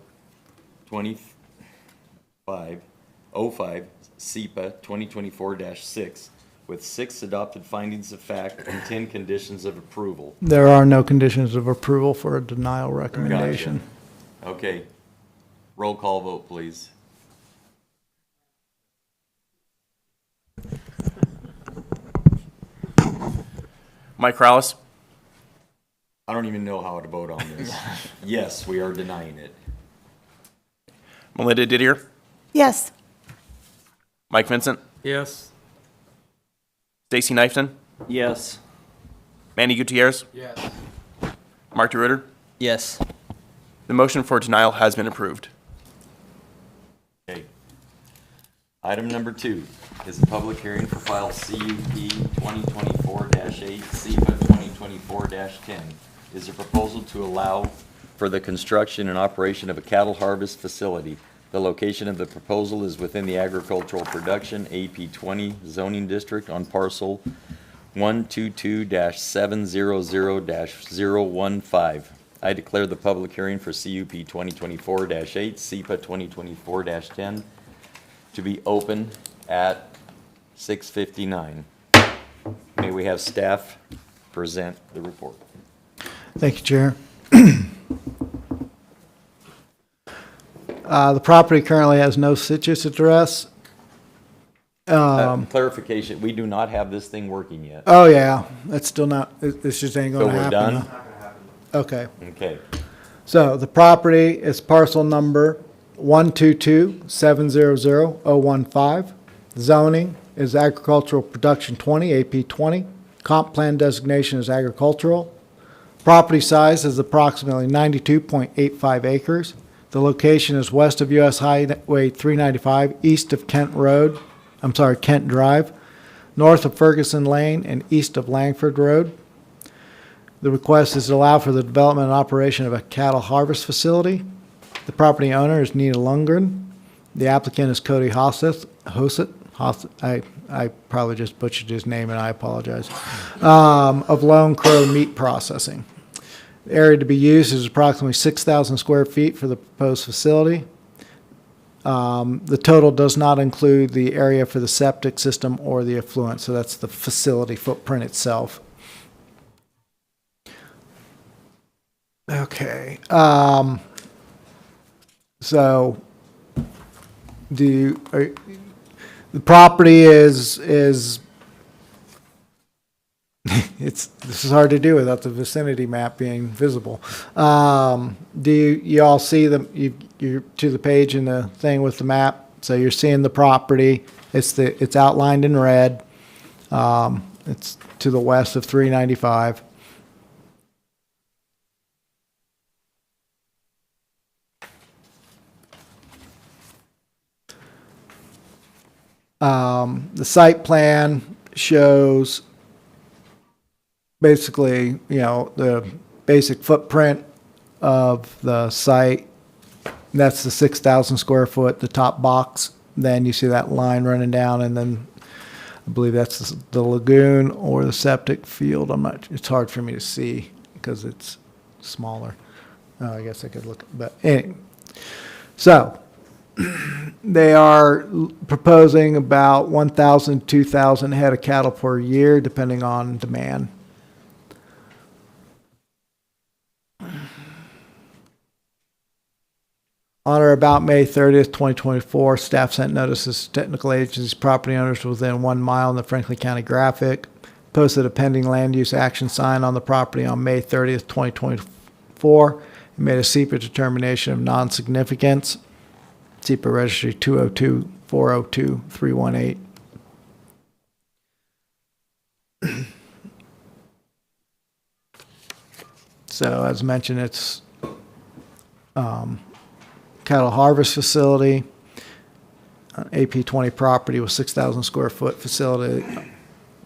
SEPA 2024-6 with 6 adopted findings of fact and 10 conditions of approval. There are no conditions of approval for a denial recommendation. Gotcha. Okay. Roll call vote, please. Mike Crowlis, I don't even know how to vote on this. Yes, we are denying it. Melinda Didier, Yes. Mike Vincent, Yes. Stacy Knifton, Yes. Manny Gutierrez, Yes. Mark DeRuiter. Yes. The motion for denial has been approved. Okay. Item number 2 is a public hearing for file CUP 2024-8, SEPA 2024-10. Is a proposal to allow for the construction and operation of a cattle harvest facility. The location of the proposal is within the agricultural production AP 20 zoning district on parcel 122-700-015. I declare the public hearing for CUP 2024-8, SEPA 2024-10 to be open at 6:59. May we have staff present the report? Thank you, Chair. The property currently has no citrus address. Clarification, we do not have this thing working yet. Oh, yeah, that's still not, this just ain't So gonna we're happen. done? huh? Okay. Okay. So the property is parcel number 122-700-015. Zoning is agricultural production 20, AP 20. Comp plan designation is agricultural. Property size is approximately 92.85 acres. The location is west of US Highway 395, east of Kent Drive, north of Ferguson Lane, and east of Langford Road. The request is to allow for the development and operation of a cattle harvest facility. The property owner is Nina Lundgren. The applicant is Cody Hossett. I probably just butchered his name, and I apologize. Of Lone Crow Meat Processing. The area to be used is approximately 6,000 square feet for the proposed facility. The total does not include the area for the septic system or the effluent, so that's the facility footprint itself. Okay. So, the property is this is hard to do without the vicinity map being visible. Do you all see you're to the page in the thing with the map? So you're seeing the property. It's outlined in red. It's to the west of 395. The site plan shows basically, the basic footprint of the site. That's the 6,000 square foot, the top box. Then you see that line running down, and then I believe that's the lagoon or the septic field. It's hard for me to see because it's smaller. I guess I could look, but anyway. So, they are proposing about 1,000, 2,000 head of cattle per year, depending on demand. On or about May 30th, 2024, staff sent notices to technical agencies, property owners within 1 mile in the Franklin County Graphic, posted a pending land use action sign on the property on May 30th, 2024, and made a SEPA determination of non-significance. SEPA registry 202-402-318. So as mentioned, it's cattle harvest facility, an AP 20 property with 6,000 square foot facility,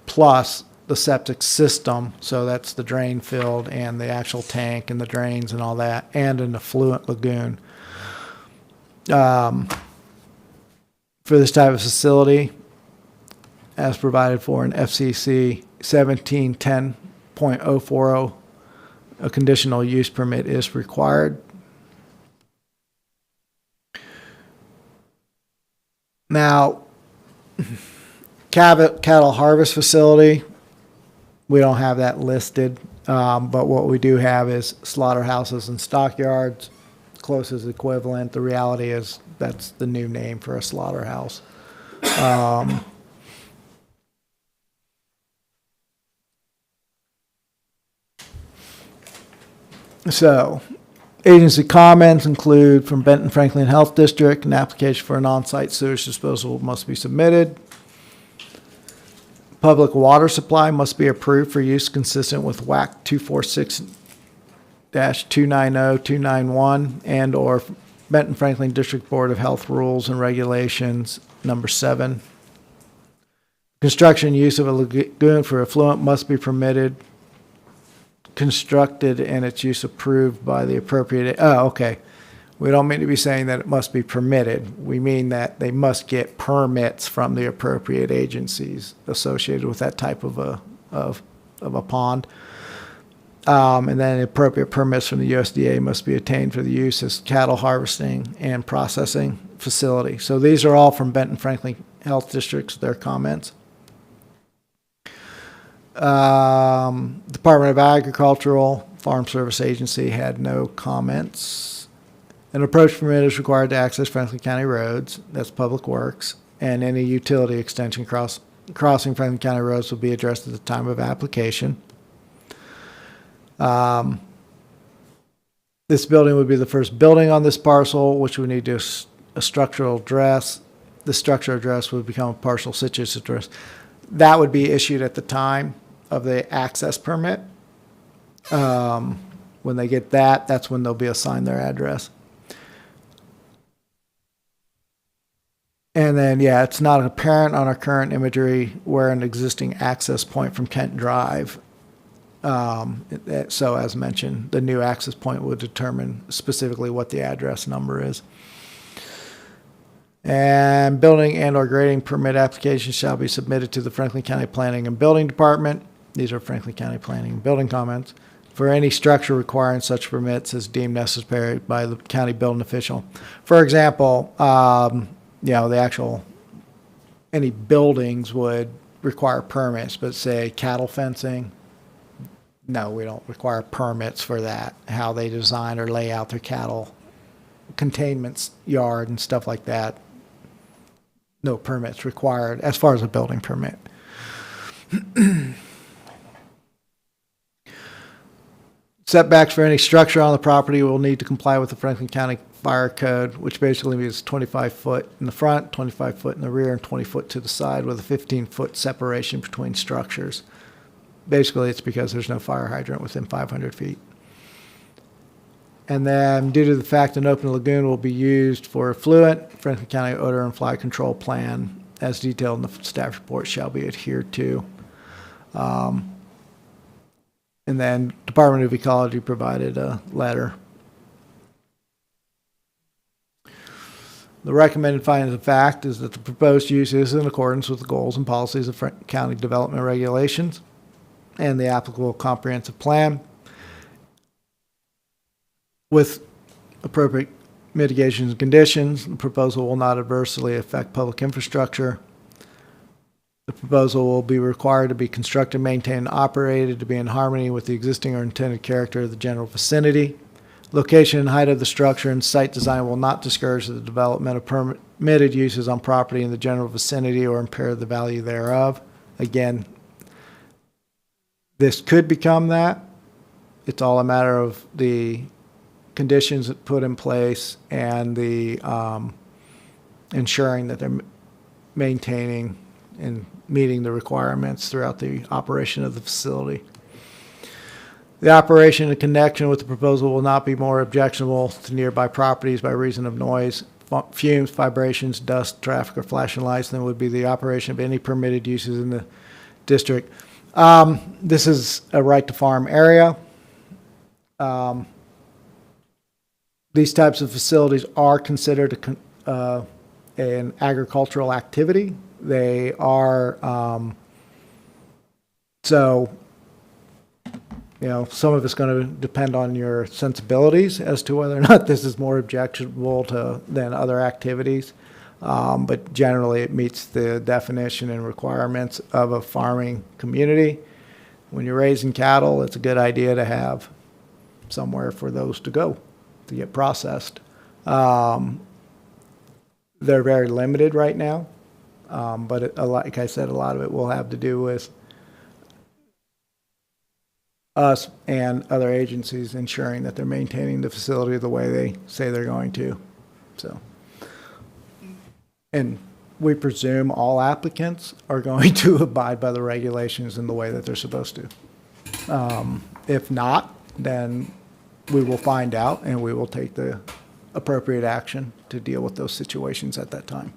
plus the septic system. So that's the drain field and the actual tank and the drains and all that, and an effluent lagoon. For this type of facility, as provided for in FCC 1710.040, a conditional use permit is required. Now, cattle harvest facility, we don't have that listed, but what we do have is slaughterhouses and stockyards. Closest equivalent. The reality is that's the new name for a slaughterhouse. So, agency comments include from Benton Franklin Health District, an application for an on-site sewage disposal must be submitted. Public water supply must be approved for use consistent with WAC 246-290-291 and or Benton Franklin District Board of Health Rules and Regulations number 7. Construction use of a lagoon for effluent must be permitted, constructed, and its use approved by the appropriate. Oh, okay. We don't mean to be saying that it must be permitted. We mean that they must get permits from the appropriate agencies associated with that type of a of a pond. And then appropriate permits from the USDA must be obtained for the use as cattle harvesting and processing facility. So these are all from Benton Franklin Health Districts, their comments. Department of Agricultural Farm Service Agency had no comments. An approach permit is required to access Franklin County roads, that's Public Works, and any utility extension crossing Franklin County roads will be addressed at the time of application. This building would be the first building on this parcel, which would need a structural address. The structural address would become a partial citrus address. That would be issued at the time of the access permit. When they get that, that's when they'll be assigned their address. And then, yeah, it's not apparent on our current imagery where an existing access point from Kent Drive. So as mentioned, the new access point will determine specifically what the address number is. And building and or grading permit applications shall be submitted to the Franklin County Planning and Building Department. These are Franklin County Planning and Building comments. For any structure requiring such permits as deemed necessary by the county building official. For example, any buildings would require permits, but say cattle fencing, no, we don't require permits for that. How they design or lay out their cattle containment yard and stuff like that, no permits required as far as a building permit. Setbacks for any structure on the property will need to comply with the Franklin County Fire Code, which basically means 25 foot in the front, 25 foot in the rear, and 20 foot to the side with a 15-foot separation between structures. Basically, it's because there's no fire hydrant within 500 feet. And then due to the fact an open lagoon will be used for effluent, Franklin County Odor and Fly Control Plan, as detailed in the staff report, shall be adhered to. And then Department of Ecology provided a letter. The recommended findings of fact is that the proposed use is in accordance with the goals and policies of Franklin County development regulations and the applicable comprehensive plan with appropriate mitigations and conditions. The proposal will not adversely affect public infrastructure. The proposal will be required to be constructed, maintained, and operated to be in harmony with the existing or intended character of the general vicinity. Location and height of the structure and site design will not discourage the development of permitted uses on property in the general vicinity or impair the value thereof. Again, this could become that. It's all a matter of the conditions that put in place and the ensuring that they're maintaining and meeting the requirements throughout the operation of the facility. The operation in connection with the proposal will not be more objectionable to nearby properties by reason of noise, fumes, vibrations, dust, traffic, or flashing lights than would be the operation of any permitted uses in the district. This is a right to farm area. These types of facilities are considered an agricultural activity. They are, some of it's going to depend on your sensibilities as to whether or not this is more objectionable than other activities. But generally, it meets the definition and requirements of a farming community. When you're raising cattle, it's a good idea to have somewhere for those to go to get processed. They're very limited right now. But like I said, a lot of it will have to do with us and other agencies ensuring that they're maintaining the facility the way they say they're going to. So, and we presume all applicants are going to abide by the regulations in the way that they're supposed to. If not, then we will find out and we will take the appropriate action to deal with those situations at that time.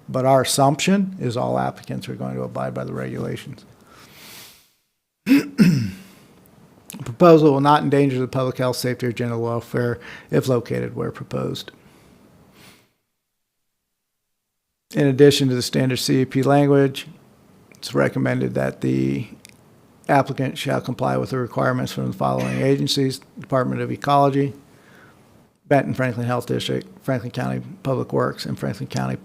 But our assumption is all applicants are going to abide by the regulations. The proposal will not endanger the public health, safety, or general welfare if located where proposed. In addition to the standard CUP language, it's recommended that the applicant shall comply with the requirements from the following agencies: Department of Ecology, Benton Franklin Health District, Franklin County Public Works, and Franklin County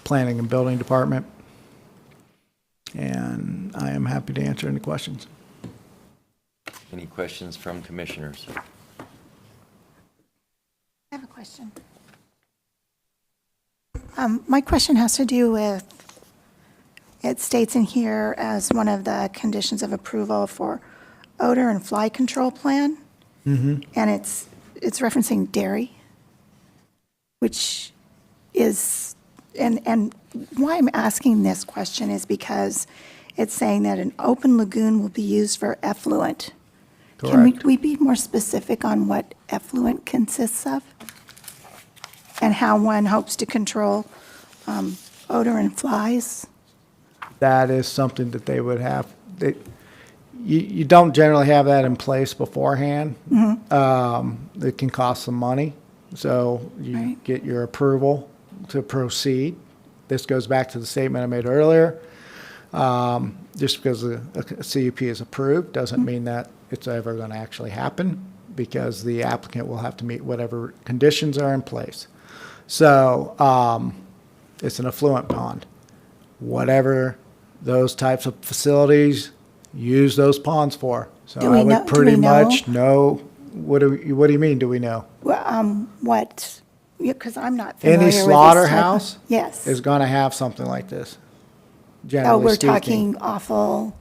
Planning and Building Department. And I am happy to answer any questions. Any questions from commissioners? I have a question. My question has to do with, it states in here as one of the conditions of approval for odor and fly control plan. And it's referencing dairy, which is, and why I'm asking this question is because it's saying that an open lagoon will be used for effluent. Can we be more specific on what effluent consists of? And how one hopes to control odor and flies? That is something that they would have. You don't generally have that in place beforehand. It can cost some money. So you Right. get your approval to proceed. This goes back to the statement I made earlier. Just because a CUP is approved doesn't mean that it's ever going to actually happen, because the applicant will have to meet whatever conditions are in place. So it's an affluent pond. Whatever those types of facilities use those ponds for. So Do we I know- would do pretty we know? much know, what do you mean, do we know? Well, what, because I'm not familiar Any with this type of- slaughterhouse Yes. is going to have something like this, Oh, generally we're speaking. talking offal,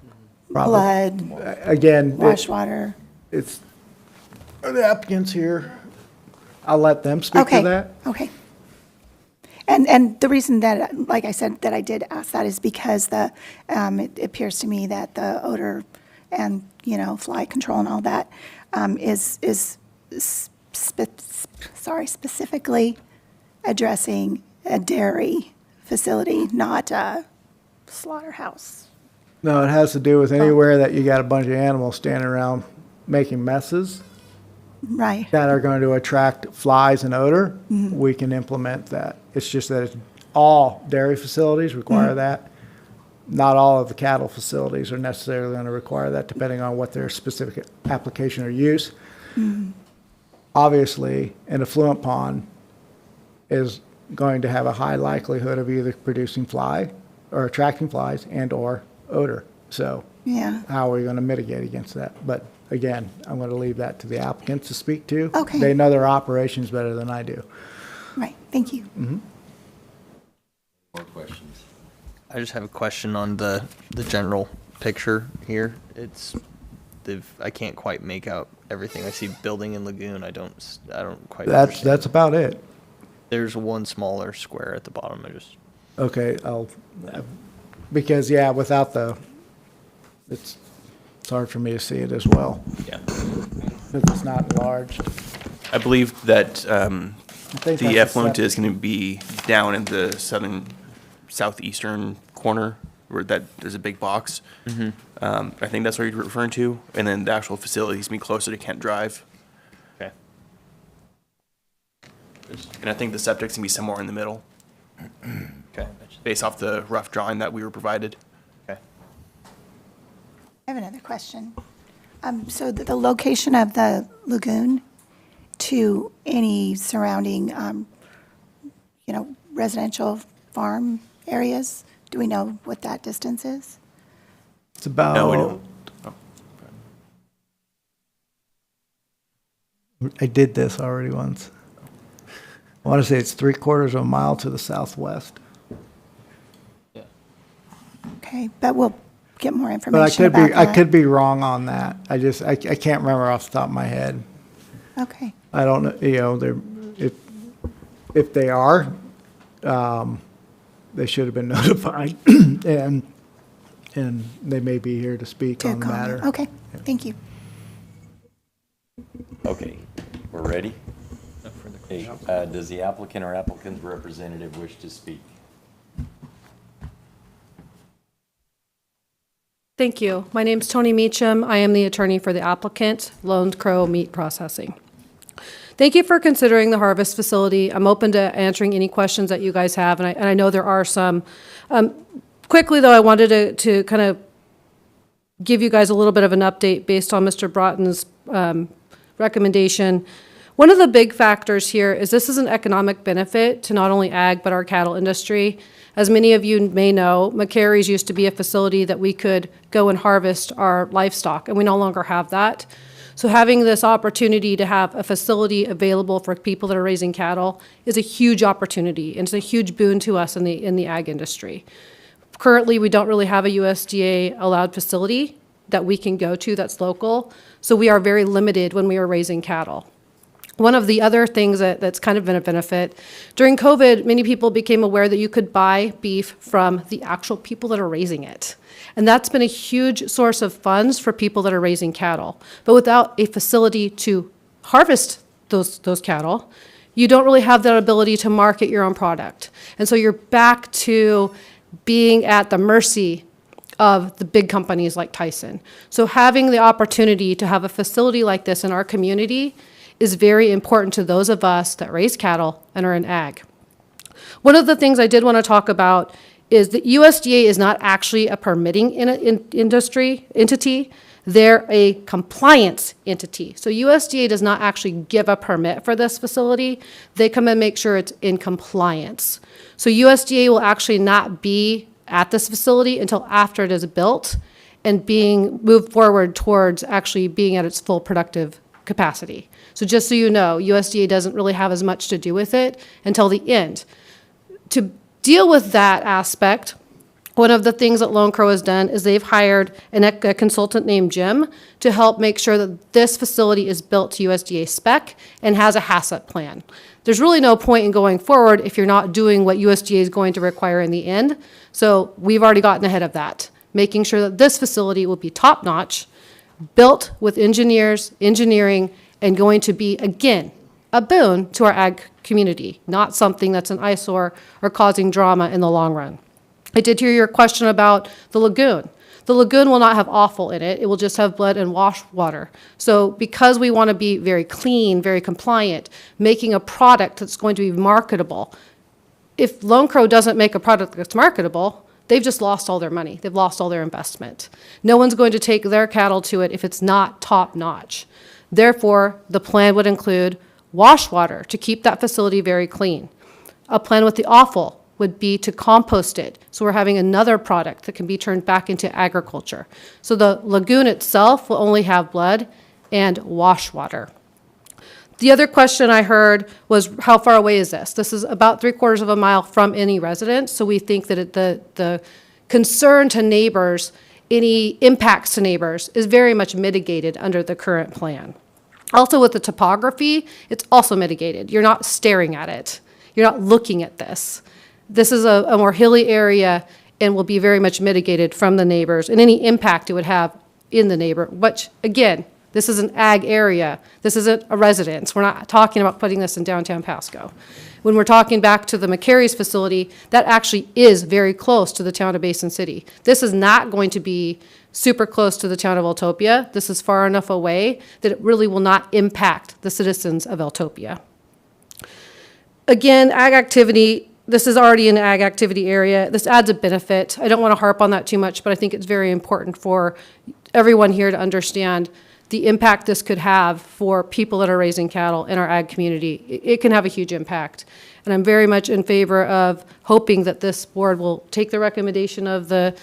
Probably. blood, Again, wash water. it's, are the applicants here? I'll let them speak to Okay, that. okay. And the reason that, like I said, that I did ask that is because it appears to me that the odor and, fly control and all that is specifically addressing a dairy facility, not a slaughterhouse. No, it has to do with anywhere that you got a bunch of animals standing around making messes Right. that are going to attract flies and odor. We can implement that. It's just that all dairy facilities require that. Not all of the cattle facilities are necessarily going to require that, depending on what their specific application or use. Obviously, an affluent pond is going to have a high likelihood of either producing fly or attracting flies and or odor. So Yeah. how are we going to mitigate against that? But again, I'm going to leave that to the applicants to speak to. Okay. They know their operations better than I do. Right. Thank you. More questions? I just have a question on the general picture here. I can't quite make out everything. I see building and lagoon. I don't quite understand. That's about it. There's one smaller square at the bottom. Okay, because yeah, without it's hard for me to see it as well, Yeah. because it's not enlarged. I believe that think that's the a effluent septic. is going to be down in the southeastern corner where there's a big box. I think that's what you're referring to. And then the actual facility is going to be closer to Kent Drive. Okay. And I think the septic's going to be somewhere in the middle, Okay. based off the rough drawing that we were provided. Okay. I have another question. So the location of the lagoon to any surrounding, residential farm areas, do we know what that distance is? It's about. No, we don't. I did this already once. I want to say it's 3/4 of a mile to the southwest. Okay, but we'll get more But information about that. I could be wrong on that. I can't remember off the top of my head. Okay, I don't know, if they are, they should have been notified, and they may be here to speak to on the matter. comment. Okay, thank you. Okay, we're ready? Hey, does the applicant or applicant's representative wish to speak? Thank you. My name's Tony Meacham. I am the attorney for the applicant, Lone Crow Meat Processing. Thank you for considering the harvest facility. I'm open to answering any questions that you guys have, and I know there are some. Quickly, though, I wanted to kind of give you guys a little bit of an update based on Mr. Broughton's recommendation. One of the big factors here is this is an economic benefit to not only ag, but our cattle industry. As many of you may know, McCary's used to be a facility that we could go and harvest our livestock, and we no longer have that. So having this opportunity to have a facility available for people that are raising cattle is a huge opportunity, and it's a huge boon to us in the ag industry. Currently, we don't really have a USDA-allowed facility that we can go to that's local, so we are very limited when we are raising cattle. One of the other things that's kind of been a benefit, during COVID, many people became aware that you could buy beef from the actual people that are raising it. And that's been a huge source of funds for people that are raising cattle. But without a facility to harvest those cattle, you don't really have that ability to market your own product. And so you're back to being at the mercy of the big companies like Tyson. So having the opportunity to have a facility like this in our community is very important to those of us that raise cattle and are in ag. One of the things I did want to talk about is that USDA is not actually a permitting entity. They're a compliance entity. So USDA does not actually give a permit for this facility. They come and make sure it's in compliance. So USDA will actually not be at this facility until after it is built and being moved forward towards actually being at its full productive capacity. So just so you know, USDA doesn't really have as much to do with it until the end. To deal with that aspect, one of the things that Lone Crow has done is they've hired a consultant named Jim to help make sure that this facility is built to USDA spec and has a HACCP plan. There's really no point in going forward if you're not doing what USDA is going to require in the end. So we've already gotten ahead of that, making sure that this facility will be top-notch, built with engineers, engineering, and going to be, again, a boon to our ag community, not something that's an eyesore or causing drama in the long run. I did hear your question about the lagoon. The lagoon will not have offal in it. It will just have blood and wash water. So because we want to be very clean, very compliant, making a product that's going to be marketable, if Lone Crow doesn't make a product that's marketable, they've just lost all their money. They've lost all their investment. No one's going to take their cattle to it if it's not top-notch. Therefore, the plan would include wash water to keep that facility very clean. A plan with the offal would be to compost it. So we're having another product that can be turned back into agriculture. So the lagoon itself will only have blood and wash water. The other question I heard was, how far away is this? This is about 3/4 of a mile from any residence. So we think that the concern to neighbors, any impacts to neighbors, is very much mitigated under the current plan. Also with the topography, it's also mitigated. You're not staring at it. You're not looking at this. This is a more hilly area and will be very much mitigated from the neighbors and any impact it would have in the neighbor, which, again, this is an ag area. This isn't a residence. We're not talking about putting this in downtown Pasco. When we're talking back to the McCary's facility, that actually is very close to the town of Basin City. This is not going to be super close to the town of Eltopia. This is far enough away that it really will not impact the citizens of Eltopia. Again, ag activity, this is already an ag activity area. This adds a benefit. I don't want to harp on that too much, but I think it's very important for everyone here to understand the impact this could have for people that are raising cattle in our ag community. It can have a huge impact. And I'm very much in favor of hoping that this board will take the recommendation of the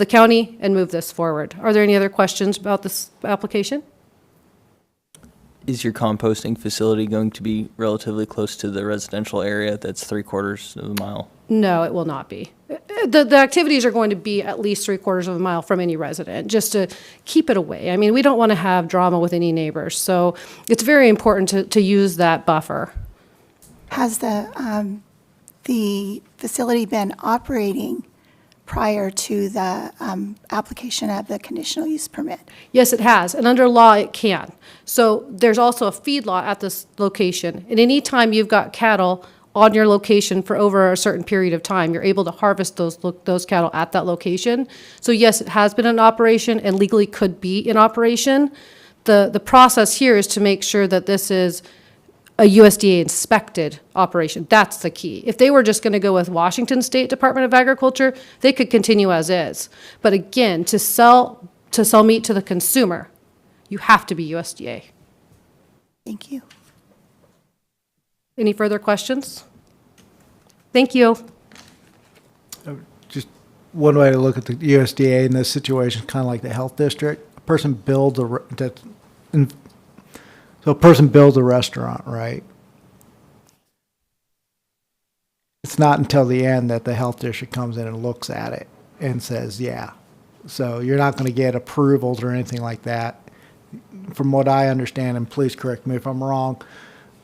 county and move this forward. Are there any other questions about this application? Is your composting facility going to be relatively close to the residential area that's 3/4 of a mile? No, it will not be. The activities are going to be at least 3/4 of a mile from any resident, just to keep it away. I mean, we don't want to have drama with any neighbors, so it's very important to use that buffer. Has the facility been operating prior to the application of the conditional use permit? Yes, it has, and under law, it can. So there's also a feedlot at this location, and any time you've got cattle on your location for over a certain period of time, you're able to harvest those cattle at that location. So yes, it has been in operation and legally could be in operation. The process here is to make sure that this is a USDA inspected operation. That's the key. If they were just going to go with Washington State Department of Agriculture, they could continue as is. But again, to to sell meat to the consumer, you have to be USDA. Thank you. Any further questions? Thank you. Just one way to look at the USDA in this situation, kind of like the health district. A person builds so a person builds a restaurant, right? It's not until the end that the health district comes in and looks at it and says, yeah. So you're not going to get approvals or anything like that. From what I understand, and please correct me if I'm wrong,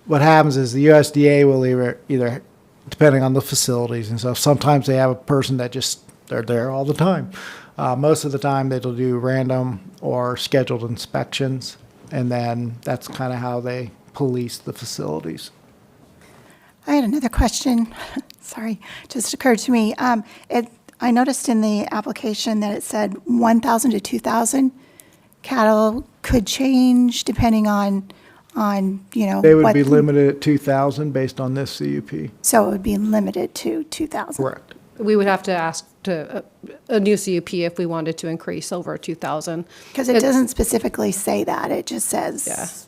what happens is the USDA will either depending on the facilities and stuff, sometimes they have a person that they're there all the time. Most of the time, they'll do random or scheduled inspections, and then that's kind of how they police the facilities. I had another question. Sorry, just occurred to me. I noticed in the application that it said 1,000 to 2,000 cattle could change depending on They would be limited at 2,000 based on this CUP. So it would be limited to 2,000. Correct. We would have to ask to a new CUP if we wanted to increase over 2,000. Because it doesn't specifically say that. It just says,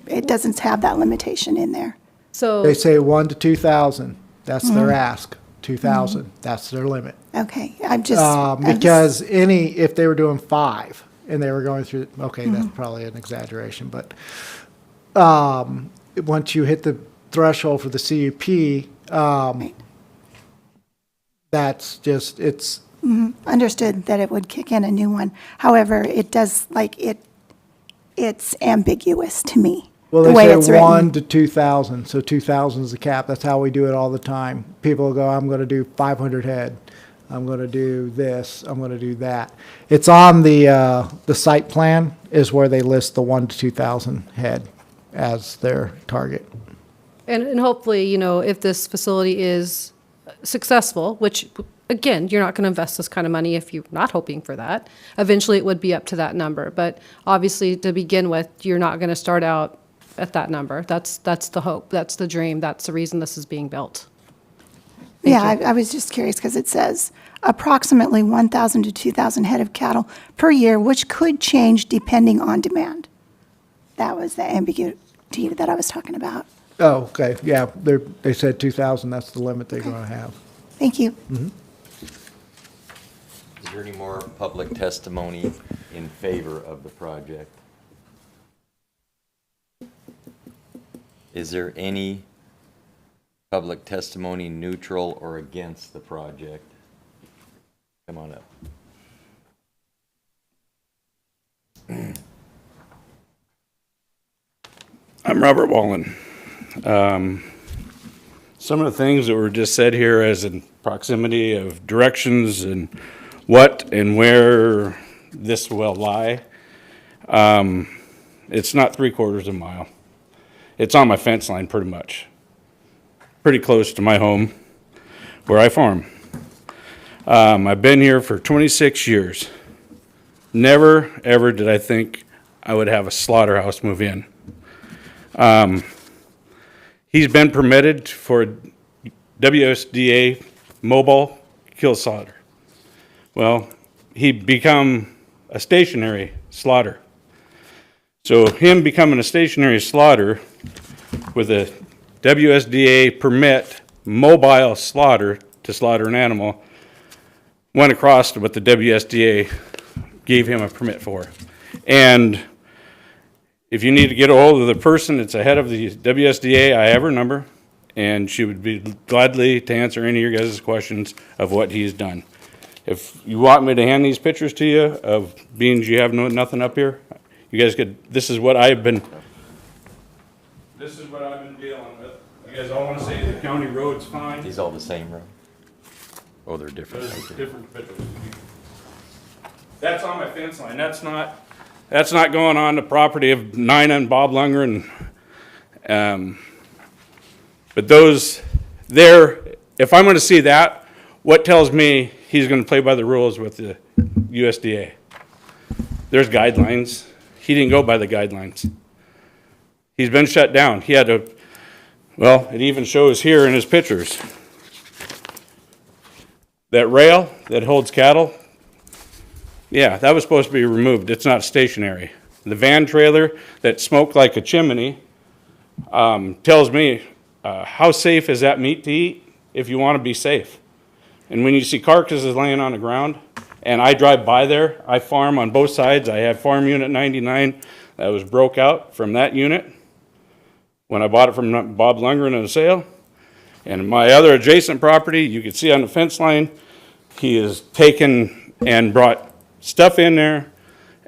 it doesn't have that limitation in there. So They say 1 to 2,000. That's their ask. 2,000. That's their limit. Okay, because Because if they were doing 5 and they were going through, okay, that's probably an exaggeration, but once you hit the threshold for the CUP, Right. that's just, it's, understood that it would kick in a new one. However, it does, it's ambiguous to me. well, the they way say it's 1 written. to 2,000, so 2,000 is the cap. That's how we do it all the time. People go, I'm going to do 500 head. I'm going to do this. I'm going to do that. It's on the site plan is where they list the 1 to 2,000 head as their target. And hopefully, if this facility is successful, which, again, you're not going to invest this kind of money if you're not hoping for that. Eventually, it would be up to that number. But obviously, to begin with, you're not going to start out at that number. That's the hope. That's the dream. That's the reason this is being built. Yeah, I was just curious because it says approximately 1,000 to 2,000 head of cattle per year, which could change depending on demand. That was the ambiguity that I was talking about. Oh, okay. Yeah, they said 2,000. That's the limit they're going to have. Thank you. Is there any more public testimony in favor of the project? Is there any public testimony neutral or against the project? Come on up. I'm Robert Wallen. Some of the things that were just said here as in proximity of directions and what and where this will lie, it's not 3/4 of a mile. It's on my fence line pretty much. Pretty close to my home where I farm. I've been here for 26 years. Never, ever did I think I would have a slaughterhouse move in. He's been permitted for WSDA mobile kill slaughter. Well, he become a stationary slaughter. So him becoming a stationary slaughter with a WSDA permit mobile slaughter to slaughter an animal went across to what the WSDA gave him a permit for. And if you need to get a hold of the person that's ahead of the WSDA, I have her number, and she would be gladly to answer any of your guys' questions of what he's done. If you want me to hand these pictures to you of beans you have nothing up here, you guys could, this is what I've been dealing with. You guys all want to say the county road's fine? These all the same road? Oh, they're different. Those Okay. different pictures. That's on my fence line. That's not going on the property of Nina and Bob Lunger and, but those there, if I'm going to see that, what tells me he's going to play by the rules with the USDA? There's guidelines. He didn't go by the guidelines. He's been shut down. He had to, well, it even shows here in his pictures. That rail that holds cattle, Yeah, that was supposed to be removed. It's not stationary. The van trailer that smoked like a chimney tells me, how safe is that meat to eat if you want to be safe? And when you see carcasses laying on the ground, and I drive by there, I farm on both sides. I have farm unit 99 that was broke out from that unit when I bought it from Bob Lundgren in a sale. And my other adjacent property, you can see on the fence line, he has taken and brought stuff in there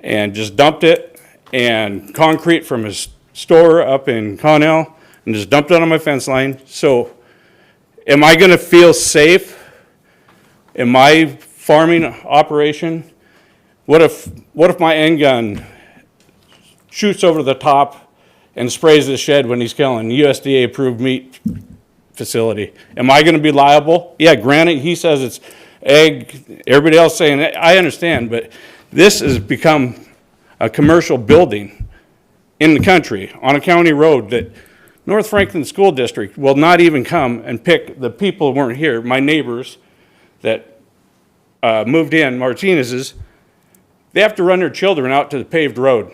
and just dumped it, and concrete from his store up in Connell, and just dumped it on my fence line. So am I gonna feel safe in my farming operation? What if my end gun shoots over the top and sprays the shed when he's killing USDA approved meat facility? Am I gonna be liable? Yeah, granted, he says it's egg, everybody else saying, I understand, but this has become a commercial building in the country on a county road that North Franklin School District will not even come and pick the people who weren't here, my neighbors that moved in, Martinez's. They have to run their children out to the paved road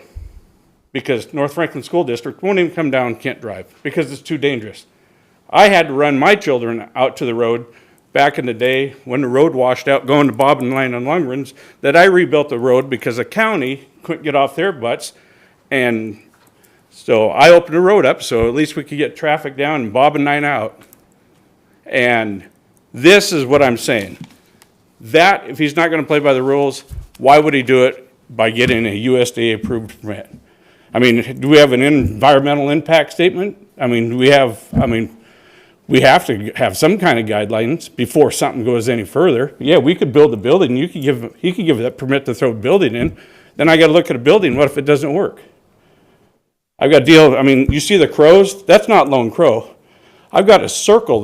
because North Franklin School District won't even come down Kent Drive because it's too dangerous. I had to run my children out to the road back in the day when the road washed out going to Bob and Lane and Lundgren's, that I rebuilt the road because the county couldn't get off their butts. And so I opened the road up so at least we could get traffic down and Bob and Nine out. And this is what I'm saying. That, if he's not gonna play by the rules, why would he do it by getting a USDA approved permit? I mean, do we have an environmental impact statement? I mean, we have to have some kind of guidelines before something goes any further. Yeah, we could build a building, he could give that permit to throw a building in. Then I gotta look at a building, what if it doesn't work? I've got to deal, I mean, you see the crows? That's not Lone Crow. I've got a circle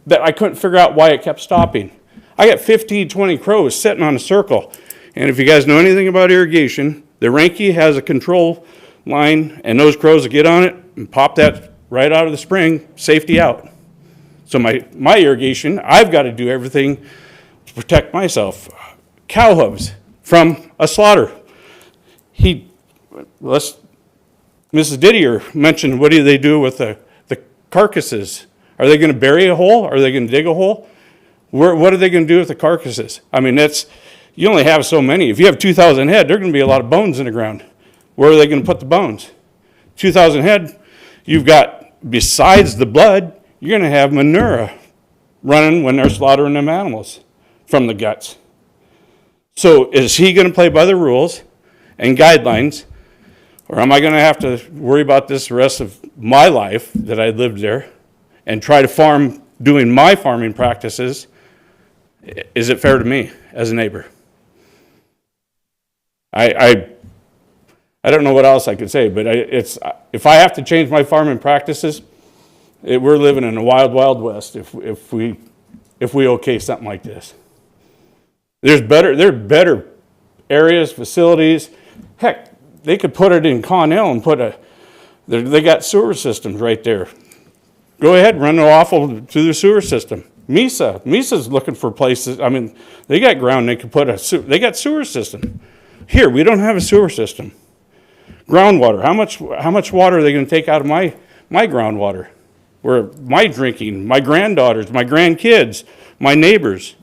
that I couldn't figure out why it kept stopping. I got 15, 20 crows sitting on a circle. And if you guys know anything about irrigation, the Ranke has a control line, and those crows will get on it and pop that right out of the spring, safety out. So my irrigation, I've got to do everything to protect myself. Cow hooves from a slaughter. Mrs. Didier mentioned, what do they do with the carcasses? Are they going to bury a hole? Are they going to dig a hole? What are they going to do with the carcasses? I mean, you only have so many. If you have 2,000 head, there are going to be a lot of bones in the ground. Where are they going to put the bones? 2,000 head, you've got, besides the blood, you're going to have manure running when they're slaughtering them animals from the guts. So is he going to play by the rules and guidelines, or am I going to have to worry about this the rest of my life that I lived there and try to farm doing my farming practices? Is it fair to me as a neighbor? I don't know what else I could say, but if I have to change my farming practices, we're living in a wild, wild west if we okay something like this. There are better areas, facilities. Heck, they could put it in Connell and they got sewer systems right there. Go ahead, run the offal through the sewer system. Mesa's looking for places. I mean, they got ground they could they got sewer system. Here, we don't have a sewer system. Groundwater, how much water are they going to take out of my groundwater? Where my drinking, my granddaughters, my grandkids, my neighbors.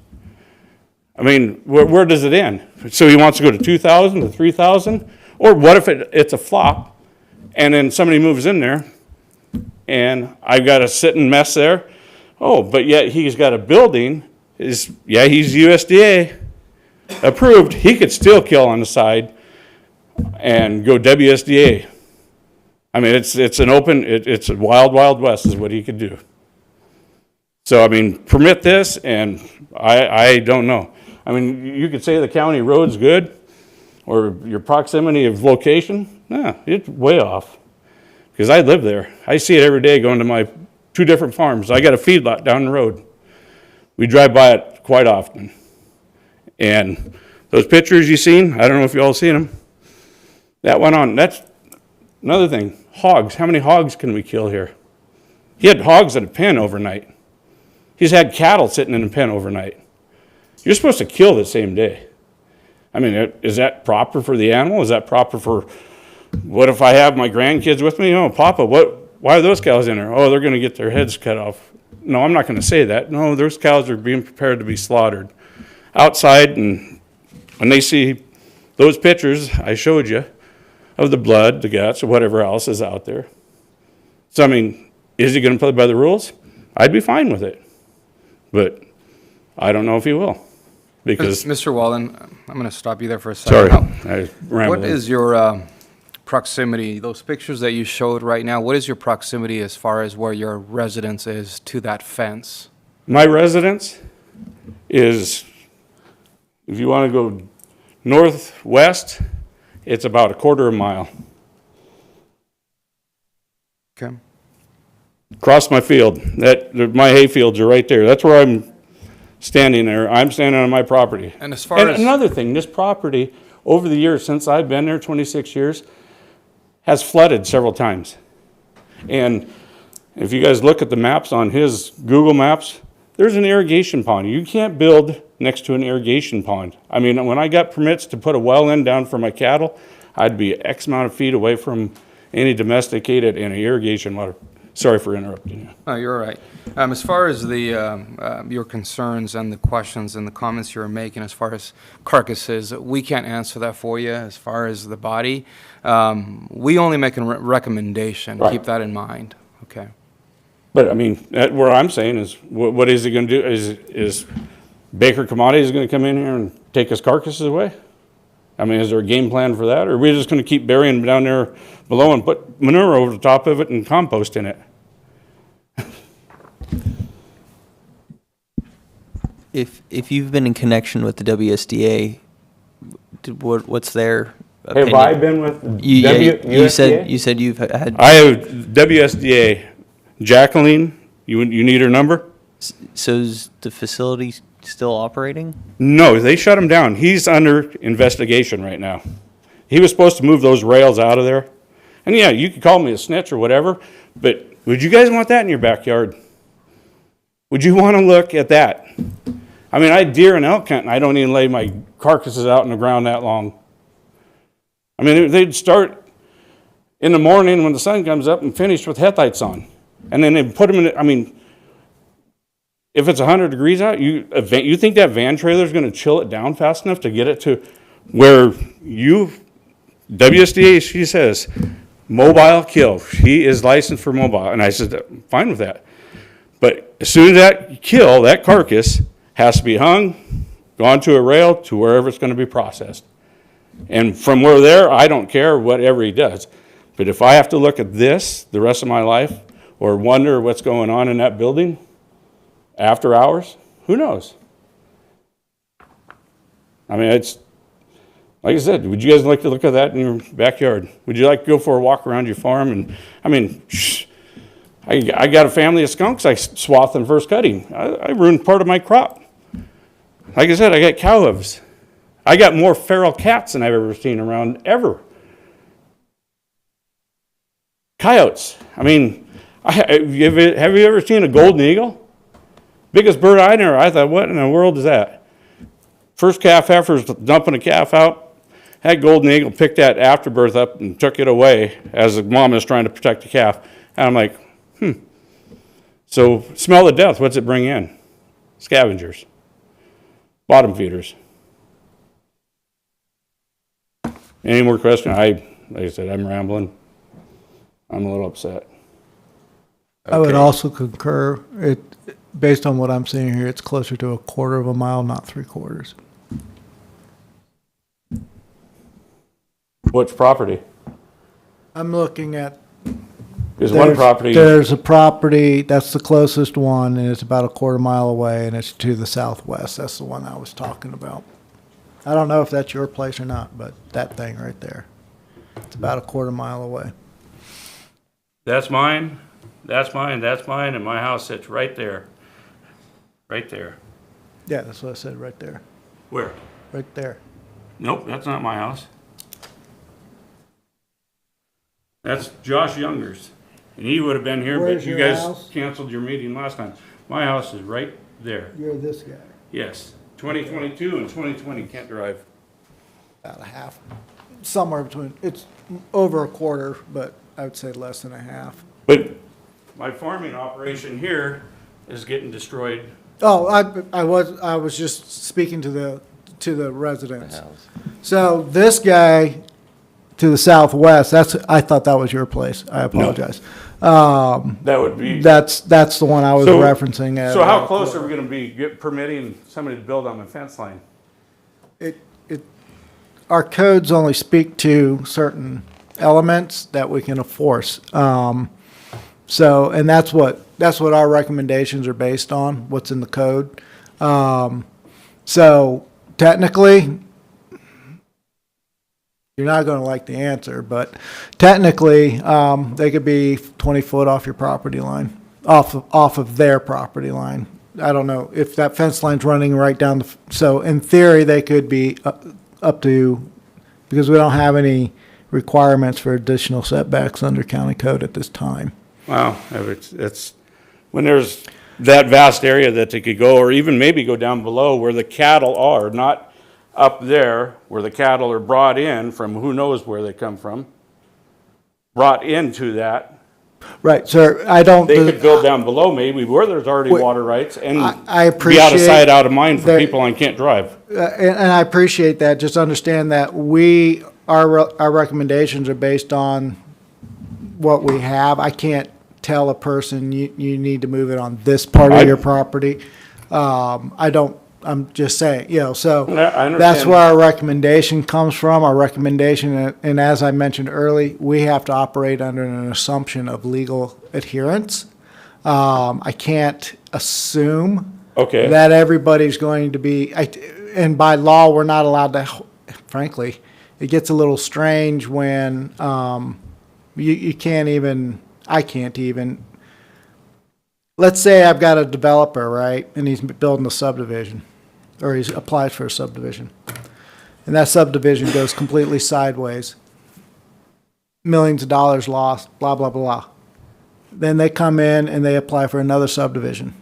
I mean, where does it end? So he wants to go to 2,000 to 3,000? Or what if it's a flop and then somebody moves in there and I've got a sitting mess there? Oh, but yet he's got a building, he's USDA approved, he could still kill on the side and go WSDA. I mean, it's a wild, wild west is what he could do. So, I mean, permit this, and I don't know. I mean, you could say the county road's good, or your proximity of location. Nah, it's way off. Because I live there. I see it every day going to my 2 different farms. I got a feedlot down the road. We drive by it quite often. And those pictures you seen, I don't know if you all seen them. That went on. That's another thing. Hogs. How many hogs can we kill here? He had hogs in a pen overnight. He's had cattle sitting in a pen overnight. You're supposed to kill the same day. I mean, is that proper for the animal? Is that proper for, what if I have my grandkids with me? Oh, Papa, why are those cows in there? Oh, they're gonna get their heads cut off. No, I'm not gonna say that. No, those cows are being prepared to be slaughtered outside, and when they see those pictures I showed you of the blood, the guts, or whatever else is out there. So, I mean, is he gonna play by the rules? I'd be fine with it, but I don't know if he will, because, Mr. Walden, I'm going to stop you there for a second. sorry, I rambled. What is your proximity, those pictures that you showed right now, what is your proximity as far as where your residence is to that fence? My residence is, if you want to go northwest, it's about a quarter of a mile. Okay. Across my field, my hay fields are right there. That's where I'm standing there. I'm standing on my property. And as far as... another thing, this property, over the years, since I've been there, 26 years, has flooded several times. And if you guys look at the maps on his Google Maps, there's an irrigation pond. You can't build next to an irrigation pond. I mean, when I got permits to put a well in down for my cattle, I'd be X amount of feet away from any domesticated and irrigation water. Sorry for interrupting you. No, you're all right. As far as your concerns and the questions and the comments you were making as far as carcasses, we can't answer that for you as far as the body. We only make a recommendation. Right. Keep that in mind. Okay. But I mean, where I'm saying is, what is he gonna do? Is Baker Commodities gonna come in here and take his carcasses away? I mean, is there a game plan for that? Or are we just gonna keep burying them down there below and put manure over the top of it and compost in it? If you've been in connection with the WSDA, what's their opinion? Have I been with You USDA? said you've had. I have WSDA. Jacqueline, you need her number? So is the facility still operating? No, they shut him down. He's under investigation right now. He was supposed to move those rails out of there. And yeah, you could call me a snitch or whatever, but would you guys want that in your backyard? Would you want to look at that? I mean, I deer and elk hunt, and I don't even lay my carcasses out in the ground that long. I mean, they'd start in the morning when the sun comes up and finish with headlights on. And then they'd put them in, I mean, if it's 100 degrees out, you think that van trailer is going to chill it down fast enough to get it to where WSDA, she says, mobile kill. She is licensed for mobile. And I said, I'm fine with that. But as soon as that kill, that carcass has to be hung, gone to a rail to wherever it's going to be processed. And from where there, I don't care whatever he does. But if I have to look at this the rest of my life or wonder what's going on in that building after hours, who knows? I mean, it's, like I said, would you guys like to look at that in your backyard? Would you like to go for a walk around your farm? And I mean, I got a family of skunks I swathed in first cutting. I ruined part of my crop. Like I said, I got cow hooves. I got more feral cats than I've ever seen around, ever. Coyotes. I mean, have you ever seen a golden eagle? Biggest bird I never, I thought, what in the world is that? First calf heifer's dumping a calf out. That golden eagle picked that afterbirth up and took it away as the mom is trying to protect the calf. And I'm like, So smell of death, what's it bring in? Scavengers. Bottom feeders. Any more questions? Like I said, I'm rambling. I'm a little upset. I would also concur, based on what I'm seeing here, it's closer to a quarter of a mile, not 3/4. Which property? I'm looking at. There's one property. There's a property, that's the closest one, and it's about a quarter mile away, and it's to the southwest. That's the one I was talking about. I don't know if that's your place or not, but that thing right there. It's about a quarter mile away. That's mine, that's mine, that's mine, and my house sits right there. Right there. Yeah, that's what I said, right there. Where? Right there. Nope, that's not my house. That's Josh Younger's. And he would have been here, Where's but you your guys house? canceled your meeting last time. My house is right there. You're this guy. Yes. 2022 and 2020 Kent Drive. about a half, somewhere between, it's over a quarter, but I would say less than a half. But my farming operation here is getting destroyed. Oh, I was just speaking to the residents. So this guy to the southwest, I thought that was your place. I apologize. That would be. That's the one I was So- referencing. So how close are we gonna be permitting somebody to build on the fence line? Our codes only speak to certain elements that we can enforce. So, and that's what our recommendations are based on, what's in the code. So technically, you're not going to like the answer, but technically, they could be 20 foot off your property line, off of their property line. I don't know if that fence line's running right down so in theory, they could be up to, because we don't have any requirements for additional setbacks under county code at this time. Wow, it's, when there's that vast area that they could go, or even maybe go down below where the cattle are, not up there where the cattle are brought in from who knows where they come from, brought into that. Right, sir, I don't. They could build down below maybe where there's already water rights and I be out of appreciate sight, out of mind for that- people on Kent Drive. And I appreciate that. Just understand that our recommendations are based on what we have. I can't tell a person you need to move it on this part of your property. I'm just saying, so I understand. that's where our recommendation comes from. Our recommendation, and as I mentioned early, we have to operate under an assumption of legal adherence. I can't assume Okay. that everybody's going to be, and by law, we're not allowed to, frankly, it gets a little strange when you can't even, I can't even, let's say I've got a developer, right, and he's building a subdivision, or he's applies for a subdivision, and that subdivision goes completely sideways, millions of dollars lost, blah, blah, blah. Then they come in and they apply for another subdivision.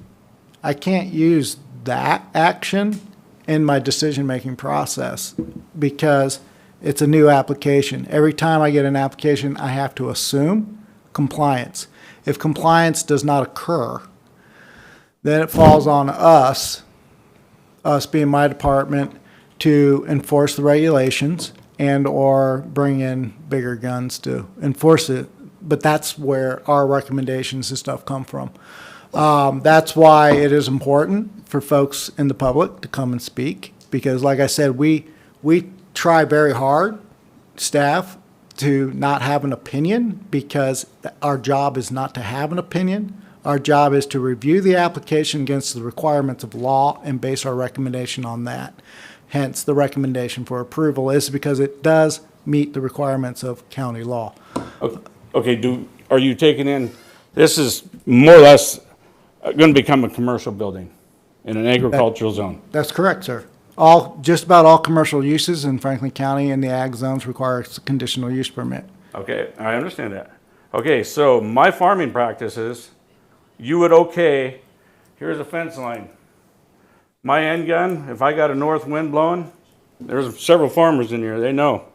I can't use that action in my decision-making process because it's a new application. Every time I get an application, I have to assume compliance. If compliance does not occur, then it falls on us being my department, to enforce the regulations and/or bring in bigger guns to enforce it. But that's where our recommendations and stuff come from. That's why it is important for folks in the public to come and speak, because like I said, we try very hard, staff, to not have an opinion, because our job is not to have an opinion. Our job is to review the application against the requirements of law and base our recommendation on that. Hence, the recommendation for approval is because it does meet the requirements of county law. Okay, are you taking in, this is more or less going to become a commercial building in an agricultural zone? That's correct, sir. Just about all commercial uses in Franklin County in the ag zones require a conditional use permit. Okay, I understand that. Okay, so my farming practices, you would okay, here's a fence line. My end gun, if I got a north wind blowing, there's several farmers in here, they know.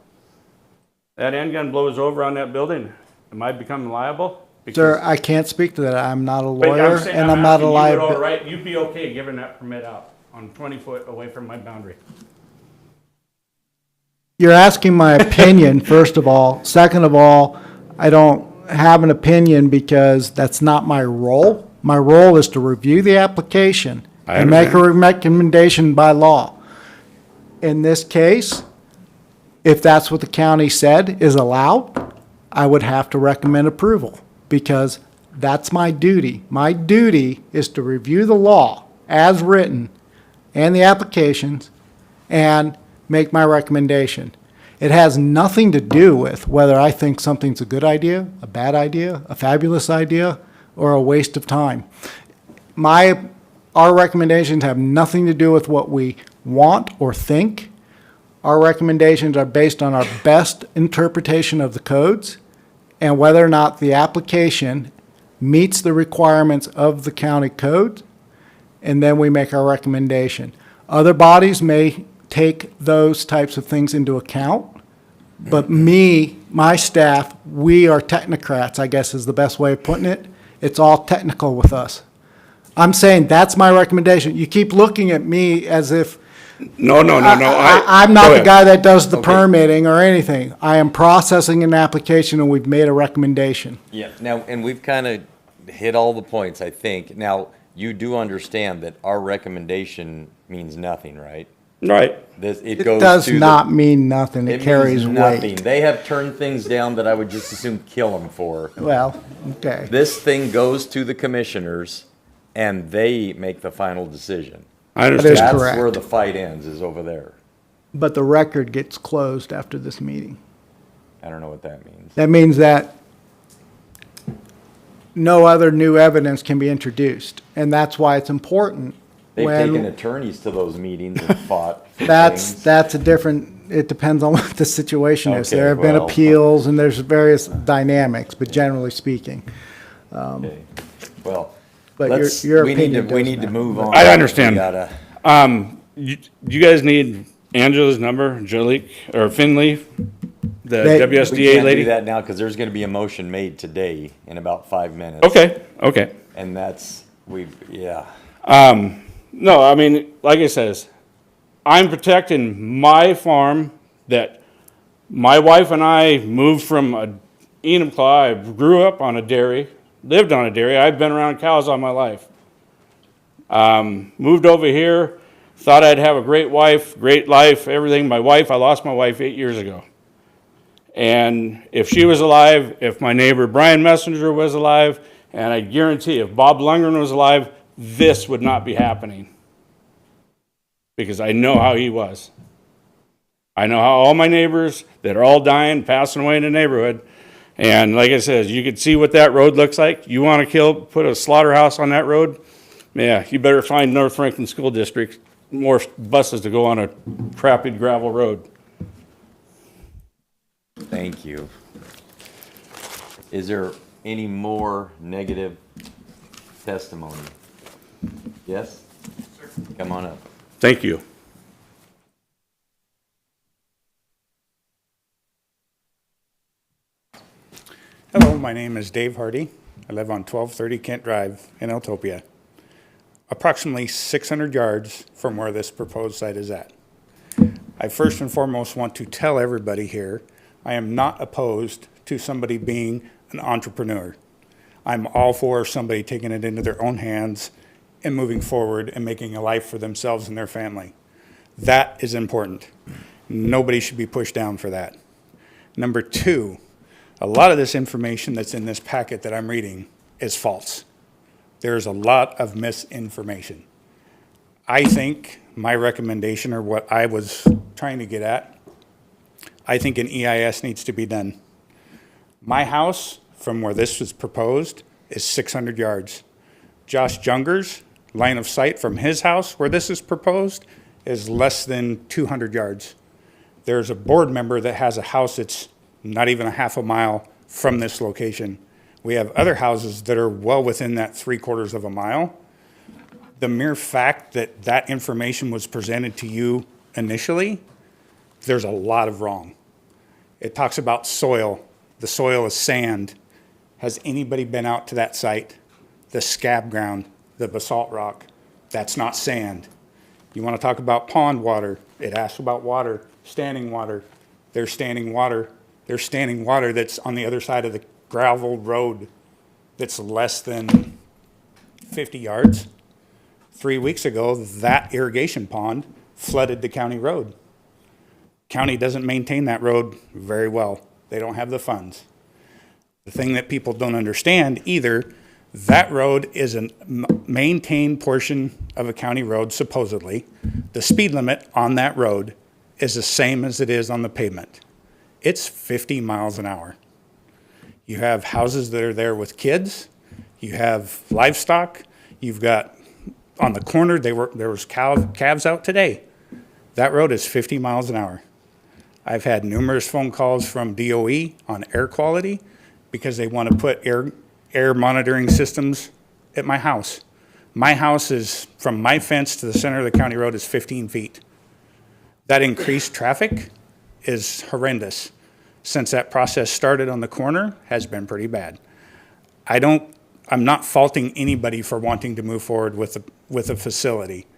That end gun blows over on that building, am I becoming liable? Sir, I can't speak to that. I'm not a Wait, lawyer, saying- and I'm not a asking you would liability. all right, you'd be okay giving that permit out on 20 foot away from my boundary? You're asking my opinion, first of all. Second of all, I don't have an opinion because that's not my role. My role is to review the application I and make a understand. recommendation by law. In this case, if that's what the county said is allowed, I would have to recommend approval because that's my duty. My duty is to review the law as written and the applications and make my recommendation. It has nothing to do with whether I think something's a good idea, a bad idea, a fabulous idea, or a waste of time. Our recommendations have nothing to do with what we want or think. Our recommendations are based on our best interpretation of the codes and whether or not the application meets the requirements of the county code, and then we make our recommendation. Other bodies may take those types of things into account. But my staff, we are technocrats, I guess is the best way of putting it. It's all technical with us. I'm saying that's my recommendation. You keep looking at me as if No. I'm not go the ahead. guy that does the Okay. permitting or anything. I am processing an application and we've made a recommendation. Yeah, now, and we've kind of hit all the points, I think. Now, you do understand that our recommendation means nothing, right? Right. It goes does to the- not mean nothing. It means carries nothing. weight. They have turned things down that I would just as soon kill them for. Well, okay. This thing goes to the commissioners, and they make the final decision. I That understand. is That's correct. where the fight ends, is over there. But the record gets closed after this meeting. I don't know what that means. That means that no other new evidence can be introduced. And that's why it's important They've taken when, attorneys to those meetings and fought for that's things. a different, it depends on what the situation is. Okay, There have been well. appeals and there's various dynamics, but generally speaking. Okay. Well, But let's, your we need to, opinion we does need to matter. move on. I understand. We gotta, You guys need Angela's number, Jalik, or Finley, the They- we WSDA can't do lady? that now, because there's gonna be a motion made today in about 5 minutes. Okay. And that's, yeah. No, I mean, like I says, I'm protecting my farm that my wife and I moved from Enumclaw. I grew up on a dairy, lived on a dairy. I've been around cows all my life. Moved over here, thought I'd have a great wife, great life, everything. I lost my wife 8 years ago. And if she was alive, if my neighbor Brian Messenger was alive, and I guarantee if Bob Lundgren was alive, this would not be happening. Because I know how he was. I know how all my neighbors that are all dying, passing away in the neighborhood. And like I said, you can see what that road looks like. You want to put a slaughterhouse on that road? Yeah, you better find North Franklin School District more buses to go on a crappy gravel road. Thank you. Is there any more negative testimony? Yes? Come on up. Thank you. Hello, my name is Dave Hardy. I live on 1230 Kent Drive in Eltopia, approximately 600 yards from where this proposed site is at. I first and foremost want to tell everybody here, I am not opposed to somebody being an entrepreneur. I'm all for somebody taking it into their own hands and moving forward and making a life for themselves and their family. That is important. Nobody should be pushed down for that. Number two, a lot of this information that's in this packet that I'm reading is false. There's a lot of misinformation. I think my recommendation, or what I was trying to get at, I think an EIS needs to be done. My house, from where this was proposed, is 600 yards. Josh Junger's line of sight from his house, where this is proposed, is less than 200 yards. There's a board member that has a house that's not even a half a mile from this location. We have other houses that are well within that 3/4 of a mile. The mere fact that that information was presented to you initially, there's a lot of wrong. It talks about soil. The soil is sand. Has anybody been out to that site? The scab ground, the basalt rock, that's not sand. You want to talk about pond water? It asks about water, standing water. There's standing water. There's standing water that's on the other side of the gravel road that's less than 50 yards. 3 weeks ago, that irrigation pond flooded the county road. County doesn't maintain that road very well. They don't have the funds. The thing that people don't understand either, that road is a maintained portion of a county road, supposedly. The speed limit on that road is the same as it is on the pavement. It's 50 miles an hour. You have houses that are there with kids. You have livestock. You've got, on the corner, there was calves out today. That road is 50 miles an hour. I've had numerous phone calls from DOE on air quality because they want to put air monitoring systems at my house. My house is, from my fence to the center of the county road, is 15 feet. That increased traffic is horrendous. Since that process started on the corner, has been pretty bad. I'm not faulting anybody for wanting to move forward with a facility,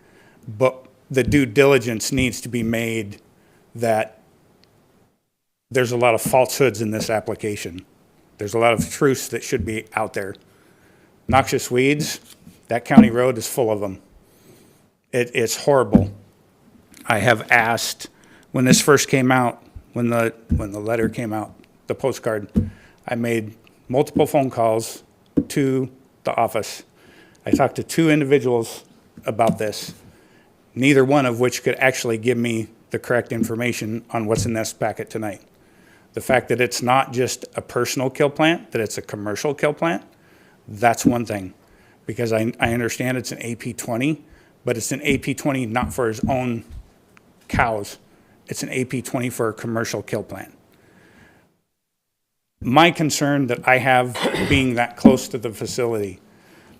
but the due diligence needs to be made that there's a lot of falsehoods in this application. There's a lot of truths that should be out there. Noxious weeds, that county road is full of them. It's horrible. I have asked, when this first came out, when the letter came out, the postcard, I made multiple phone calls to the office. I talked to 2 individuals about this, neither one of which could actually give me the correct information on what's in this packet tonight. The fact that it's not just a personal kill plant, that it's a commercial kill plant, that's one thing. Because I understand it's an AP20, but it's an AP20 not for his own cows. It's an AP20 for a commercial kill plant. My concern that I have being that close to the facility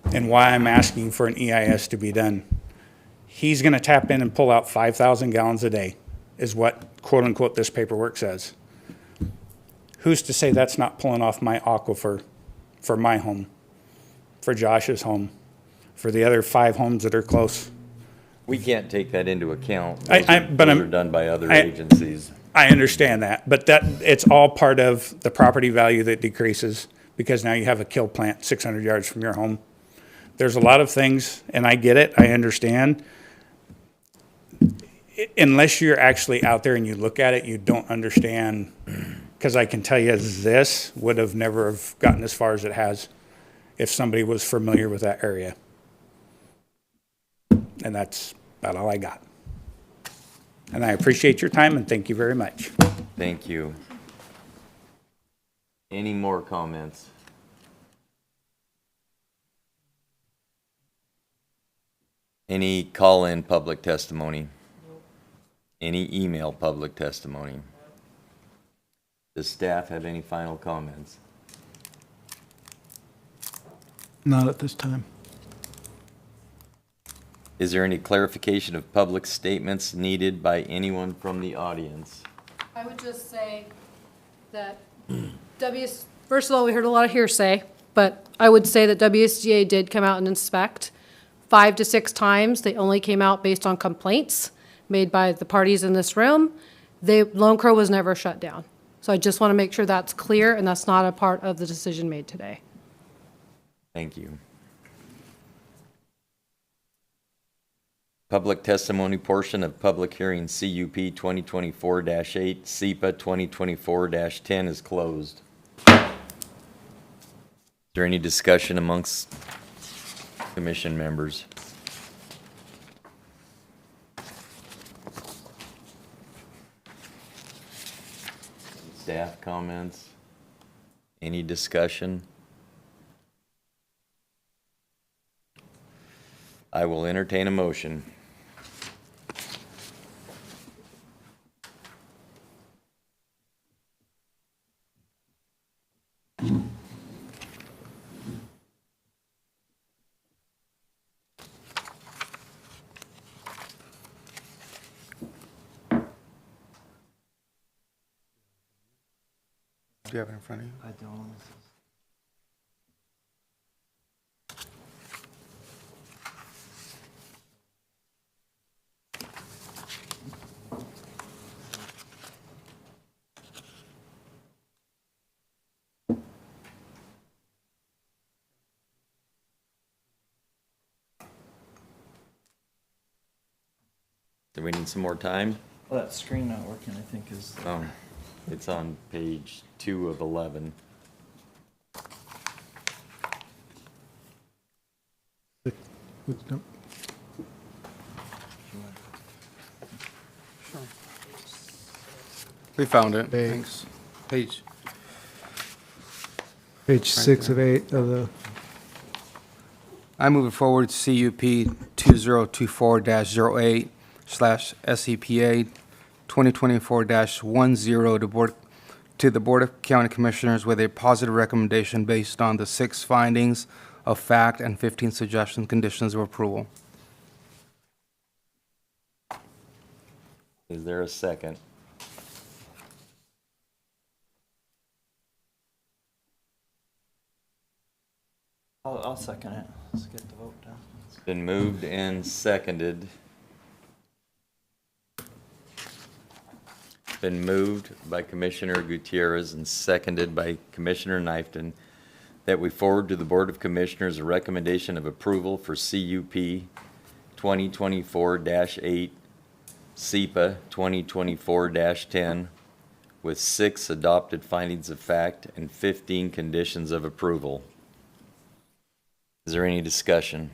and why I'm asking for an EIS to be done, he's going to tap in and pull out 5,000 gallons a day is what quote unquote this paperwork says. Who's to say that's not pulling off my aquifer for my home, for Josh's home, for the other 5 homes that are close? We can't take that into account. But Those are done by other agencies. I understand that, but it's all part of the property value that decreases because now you have a kill plant 600 yards from your home. There's a lot of things, and I get it, I understand. Unless you're actually out there and you look at it, you don't understand. Because I can tell you this would have never have gotten as far as it has if somebody was familiar with that area. And that's about all I got. And I appreciate your time and thank you very much. Thank you. Any more comments? Any call-in public testimony? Any email public testimony? Does staff have any final comments? Not at this time. Is there any clarification of public statements needed by anyone from the audience? I would just say that first of all, we heard a lot of hearsay, but I would say that WSDA did come out and inspect 5 to 6 times. They only came out based on complaints made by the parties in this room. Lone Crow was never shut down. So I just want to make sure that's clear and that's not a part of the decision made today. Thank you. Public testimony portion of public hearing CUP 2024-8, SEPA 2024-10 is closed. Is there any discussion amongst commission members? Staff comments? Any discussion? I will entertain a motion. Do you have it in front of you? I don't. Do we need some more time? Well, that screen not working, I think, is. It's on page 2 of 11. We found it. Page. Thanks. Page. Page 6 of 8 of the, I move it forward CUP 2024-08/SEPA 2024-10 to the Board of County Commissioners with a positive recommendation based on the 6 findings of fact and 15 suggestion conditions of approval. Is there a second? I'll second it. Let's get the vote down. It's been moved and seconded. Been moved by Commissioner Gutierrez and seconded by Commissioner Knifton that we forward to the Board of Commissioners a recommendation of approval for CUP 2024-8, SEPA 2024-10, with 6 adopted findings of fact and 15 conditions of approval. Is there any discussion?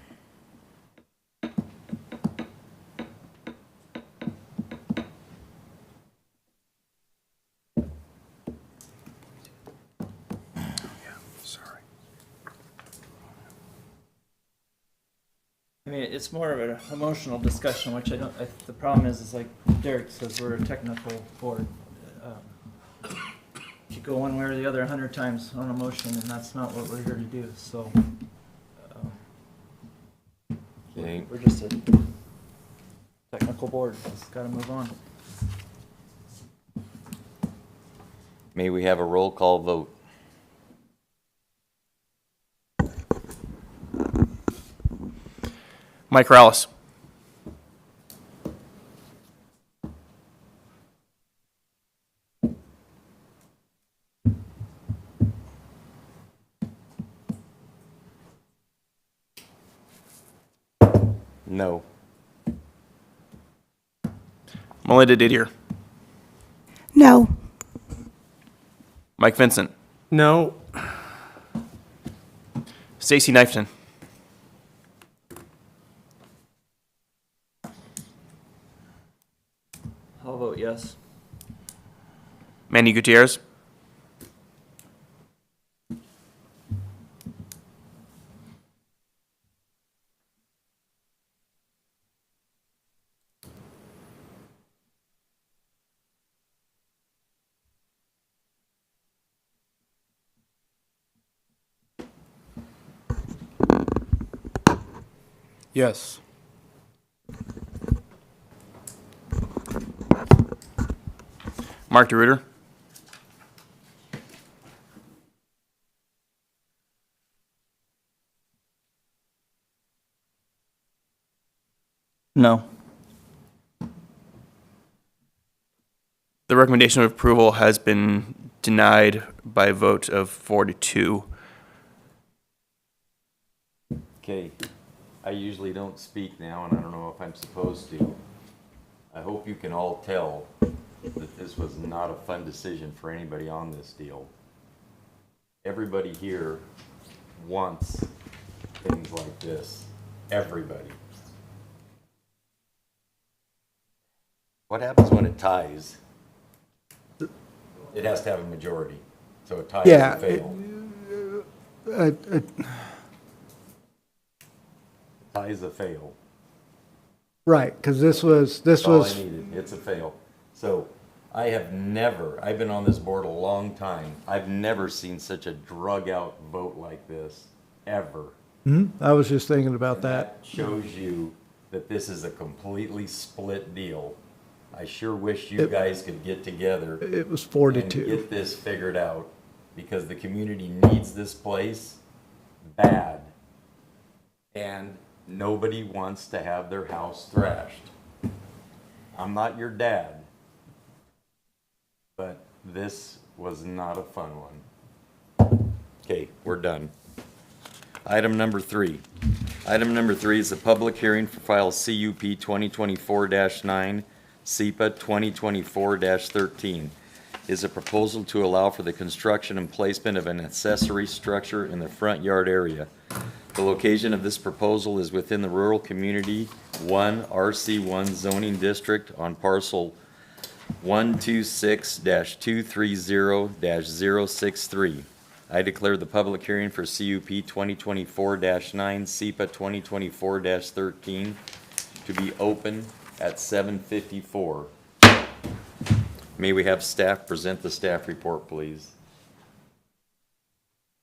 I mean, it's more of an emotional discussion, which the problem is like Derek says, we're a technical board. You could go one way or the other 100 times on emotion, and that's not what we're here to do, so. Okay. We're just a technical board, just gotta move on. May we have a roll call vote? Mike Morales. No. Melinda Didier. No. Mike Vincent. No. Stacy Knifton. I'll vote yes. Manny Gutierrez. Yes. Mark DeRuiter. No. The recommendation of approval has been denied by a vote of 4 to 2. Okay. I usually don't speak now, and I don't know if I'm supposed to. I hope you can all tell that this was not a fun decision for anybody on this deal. Everybody here wants things like this. Everybody. What happens when it ties? It has to have a majority, so it ties Yeah, to fail. Ties a fail. Right, because this was, That's all I needed. It's a fail. So I've been on this board a long time. I've never seen such a drug out vote like this, ever. I was just thinking about And that. shows you that this is a completely split deal. I sure wish you guys could get together. It was 4 to and 2. get this figured out, because the community needs this place bad. And nobody wants to have their house thrashed. I'm not your dad, but this was not a fun one. Okay, we're done. Item number 3. Item number 3 is a public hearing for file CUP 2024-9, SEPA 2024-13. Is a proposal to allow for the construction and placement of an accessory structure in the front yard area. The location of this proposal is within the Rural Community 1 RC1 zoning district on parcel 126-230-063. I declare the public hearing for CUP 2024-9, SEPA 2024-13 to be open at 7:54. May we have staff present the staff report, please?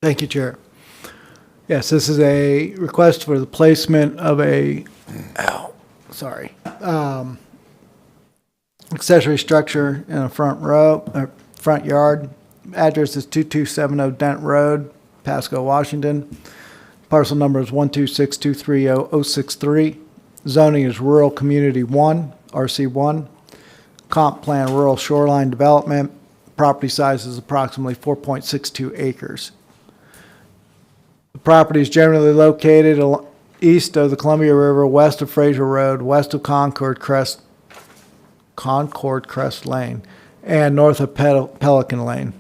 Thank you, Chair. Yes, this is a request for the placement of a accessory structure in a front yard. Address is 2270 Dent Road, Pasco, Washington. Parcel number is 126230063. Zoning is Rural Community 1, RC1. Comp plan rural shoreline development. Property size is approximately 4.62 acres. The property is generally located east of the Columbia River, west of Fraser Road, west of Concord Crest Lane, and north of Pelican Lane.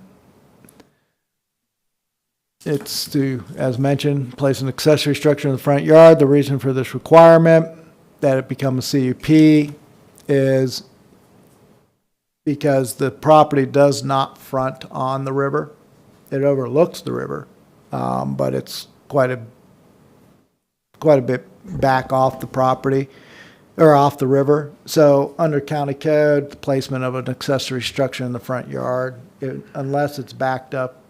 It's to, as mentioned, place an accessory structure in the front yard. The reason for this requirement that it become a CUP is because the property does not front on the river. It overlooks the river, but it's quite a bit back off the property or off the river. So under county code, the placement of an accessory structure in the front yard, unless it's backed up,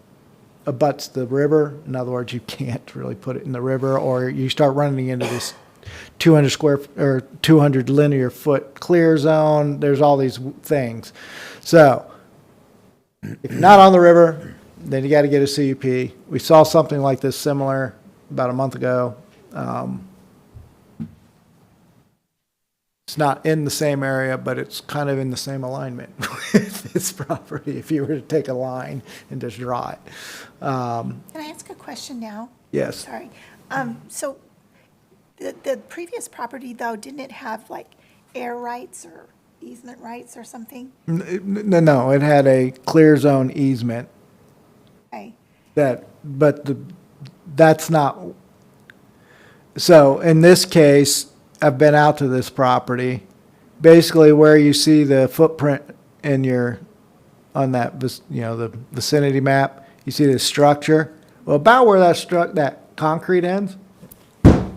abuts the river. In other words, you can't really put it in the river, or you start running into this 200 linear foot clear zone. There's all these things. So if you're not on the river, then you got to get a CUP. We saw something like this similar about a month ago. It's not in the same area, but it's kind of in the same alignment with this property if you were to take a line and just draw it. Can I ask a question now? Yes. Sorry. So the previous property, though, didn't it have like air rights or easement rights or something? No, it had a clear zone easement. Okay. That's not. So in this case, I've been out to this property. Basically, where you see the footprint in on that, the vicinity map, you see the structure. Well, about where that concrete ends, the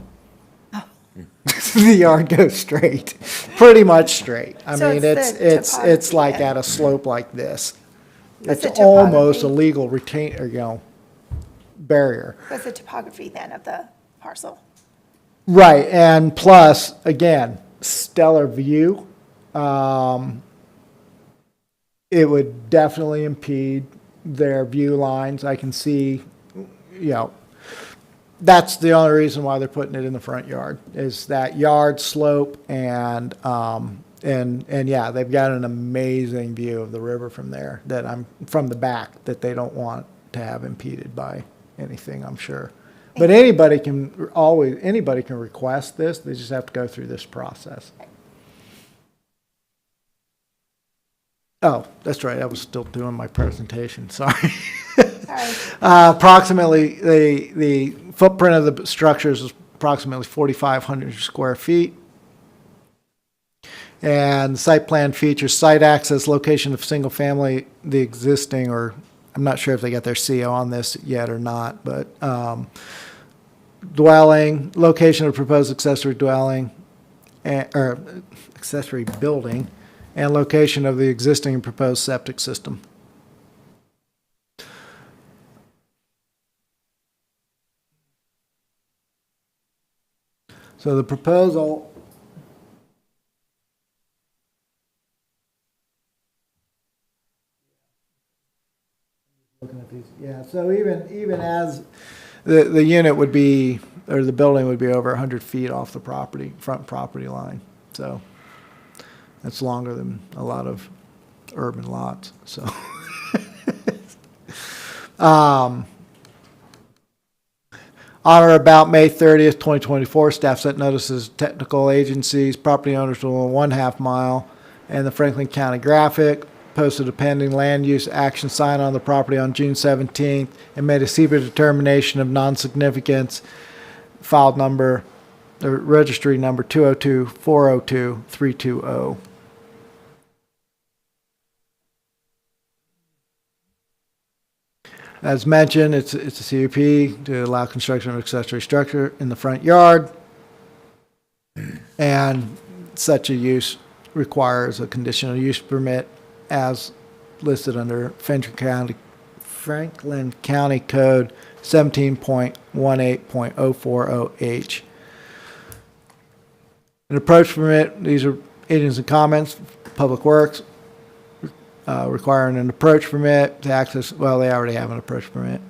yard goes straight, pretty much straight. I So mean, it's the it's like topography at a slope like this. It's It's the almost a topography. legal barrier. What's the topography then of the parcel? Right, and plus, again, stellar view. It would definitely impede their view lines. I can see, that's the only reason why they're putting it in the front yard, is that yard slope and yeah, they've got an amazing view of the river from there from the back that they don't want to have impeded by anything, I'm sure. But anybody can request this. They just have to go through this process. Oh, that's right. I was still doing my presentation. Sorry. Sorry. Approximately, the footprint of the structures is approximately 4,500 square feet. And site plan features site access, location of single family, the existing, or I'm not sure if they got their CO on this yet or not, but dwelling, location of proposed accessory dwelling, or accessory building, and location of the existing and proposed septic system. So the proposal looking at these, yeah, so even as the unit would be, or the building would be over 100 feet off the front property line. So that's longer than a lot of urban lots, so. On or about May 30th, 2024, staff sent notices to technical agencies, property owners within 1/2 mile, and the Franklin County Graphic, posted a pending land use action sign on the property on June 17th, and made a secret determination of non-significance, filed number, or registry number 202-402-320. As mentioned, it's a CUP to allow construction of accessory structure in the front yard, and such a use requires a conditional use permit as listed under Franklin County Code 17.18.040H. An approach permit, these are agents and comments. Public Works, requiring an approach permit to access, well, they already have an approach permit,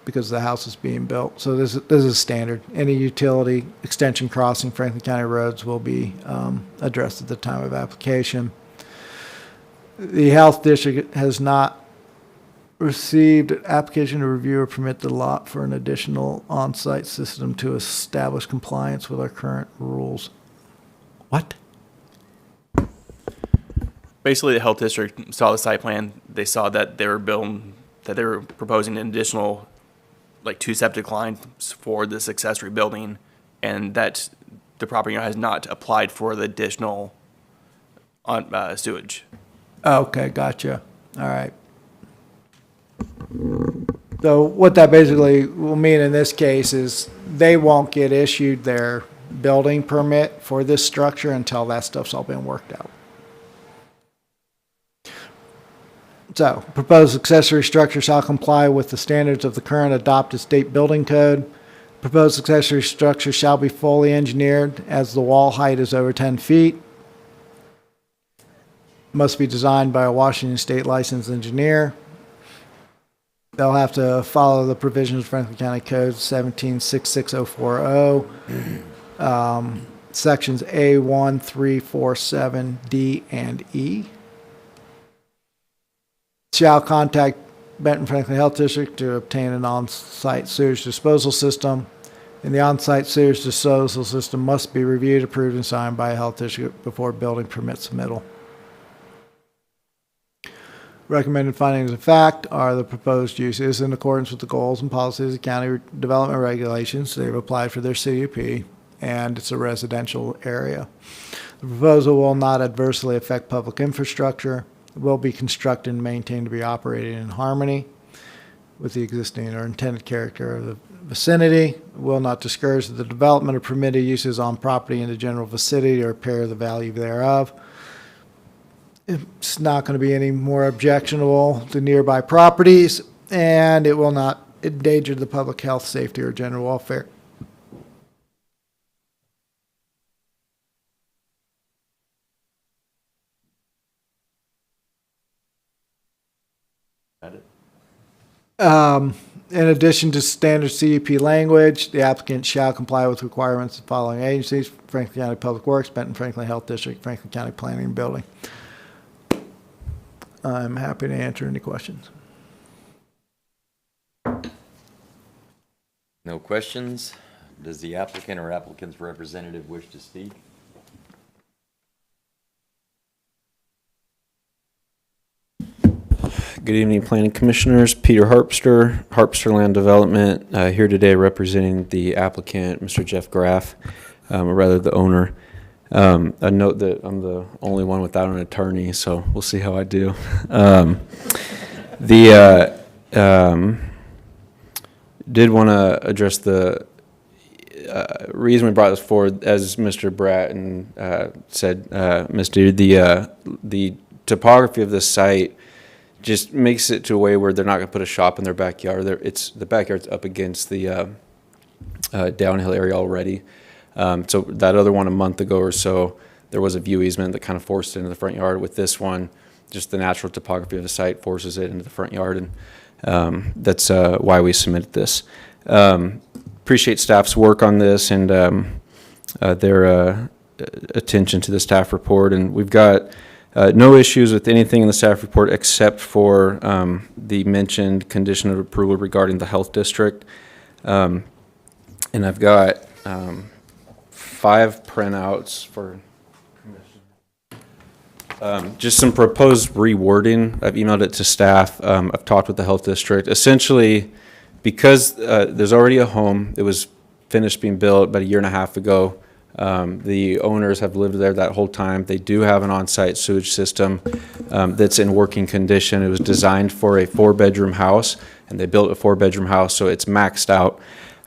because the house is being built. So this is standard. Any utility extension crossing Franklin County roads will be addressed at the time of application. The Health District has not received an application to review or permit the lot for an additional on-site system to establish compliance with our current rules. What? Basically, the health district saw the site plan. They saw that they were proposing an additional, like 2 septic lines for this accessory building, and that the property owner has not applied for the additional sewage. Okay, gotcha. All right. So what that basically will mean in this case is they won't get issued their building permit for this structure until that stuff's all been worked out. So, proposed accessory structure shall comply with the standards of the current adopted state building code. Proposed accessory structure shall be fully engineered as the wall height is over 10 feet. Must be designed by a Washington State licensed engineer. They'll have to follow the provisions of Franklin County Code 1766040, sections A1, 3, 4, 7, D, and E. Shall contact Benton Franklin Health District to obtain an on-site sewage disposal system. And the on-site sewage disposal system must be reviewed, approved, and signed by a health district before building permit submittal. Recommended findings of fact are the proposed use is in accordance with the goals and policies of county development regulations. They've applied for their CUP, and it's a residential area. The proposal will not adversely affect public infrastructure. It will be constructed and maintained to be operated in harmony with the existing or intended character of the vicinity. It will not discourage the development of permitted uses on property in the general vicinity or impair the value thereof. It's not going to be any more objectionable to nearby properties, and it will not endanger the public health, safety, or general welfare. Got it? In addition to standard CUP language, the applicant shall comply with requirements of the following agencies: Franklin County Public Works, Benton Franklin Health District, Franklin County Planning and Building. I'm happy to answer any questions. No questions? Does the applicant or applicant's representative wish to speak? Good evening, Planning Commissioners. Peter Harpster, Harpster Land Development, here today representing the applicant, Mr. Jeff Graff, or rather the owner. I note that I'm the only one without an attorney, so we'll see how I do. Did want to address the reason we brought this forward, as Mr. Bratton said, Mr. The topography of this site just makes it to a way where they're not going to put a shop in their backyard. The backyard's up against the downhill area already. So that other one a month ago or so, there was a view easement that kind of forced it into the front yard. With this one, just the natural topography of the site forces it into the front yard, and that's why we submitted this. Appreciate staff's work on this and their attention to the staff report, and we've got no issues with anything in the staff report except for the mentioned condition of approval regarding the health district. And I've got 5 printouts for just some proposed rewording. I've emailed it to staff. I've talked with the health district. Essentially, because there's already a home, it was finished being built about 1.5 years ago. The owners have lived there that whole time. They do have an on-site sewage system that's in working condition. It was designed for a 4-bedroom house, and they built a 4-bedroom house, so it's maxed out.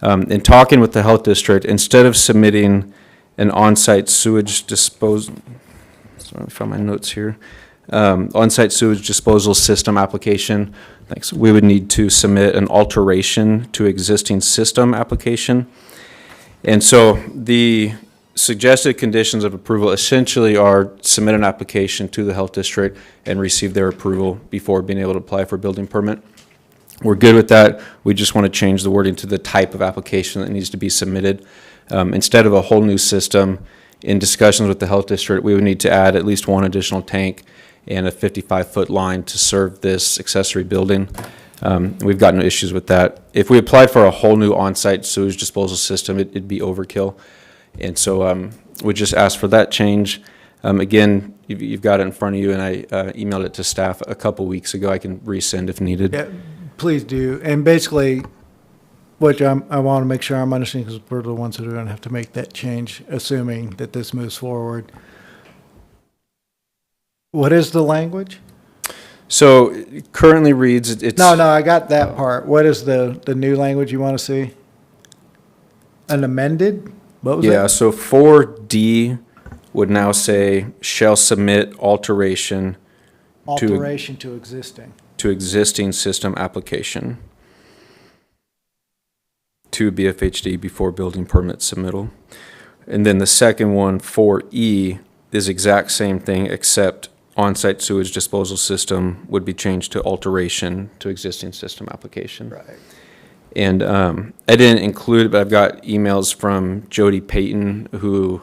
In talking with the health district, instead of submitting an on-site sewage disposal, sorry, I found my notes here, on-site sewage disposal system application, thanks, we would need to submit an alteration to existing system application. And so the suggested conditions of approval essentially are submit an application to the health district and receive their approval before being able to apply for a building permit. We're good with that. We just want to change the wording to the type of application that needs to be submitted. Instead of a whole new system, in discussions with the health district, we would need to add at least one additional tank and a 55-foot line to serve this accessory building. We've got no issues with that. If we applied for a whole new on-site sewage disposal system, it'd be overkill. And so we just ask for that change. Again, you've got it in front of you, and I emailed it to staff a couple weeks ago. I can resend if needed. Yeah, please do. And basically, which I want to make sure I'm understanding, because we're the ones that are going to have to make that change, assuming that this moves forward. What is the language? So it currently reads, it's... No, I got that part. What is the new language you want to see? An amended? What was it? Yeah, so 4D would now say, shall submit alteration Alteration to existing. to existing system application to BFHD before building permit submittal. And then the second one, 4E, is exact same thing, except on-site sewage disposal system would be changed to alteration to existing system application. Right. And I didn't include it, but I've got emails from Jody Payton, who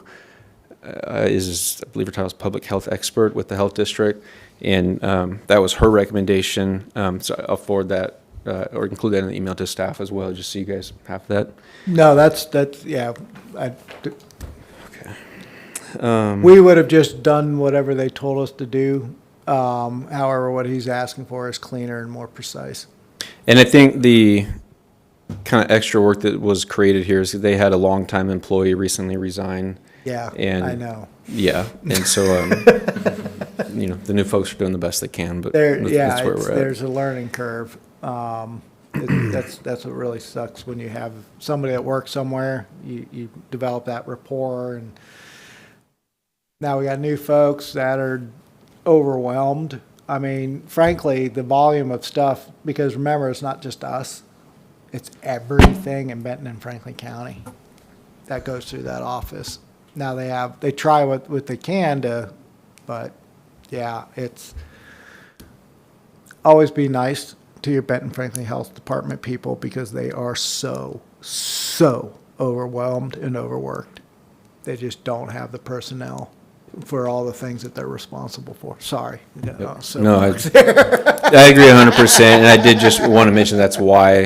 is, I believe her title is public health expert with the health district. And that was her recommendation. So I'll forward that or include that in the email to staff as well, just so you guys have that. No, that's, yeah. Okay. We would have just done whatever they told us to do. However, what he's asking for is cleaner and more precise. And I think the kind of extra work that was created here is that they had a longtime employee recently resign. Yeah, And I know. Yeah, and so, you know, the new folks are doing the best they can, but There, that's yeah, where we're at. there's a learning curve. That's what really sucks when you have somebody that works somewhere, you develop that rapport, and now we got new folks that are overwhelmed. I mean, frankly, the volume of stuff, because remember, it's not just us, it's everything in Benton and Franklin County that goes through that office. Now they try what they can to, but yeah, it's always be nice to your Benton Franklin Health Department people, because they are so overwhelmed and overworked. They just don't have the personnel for all the things that they're responsible for. Sorry. Yep. So No, I agree 100%, and I did just want to mention that's why,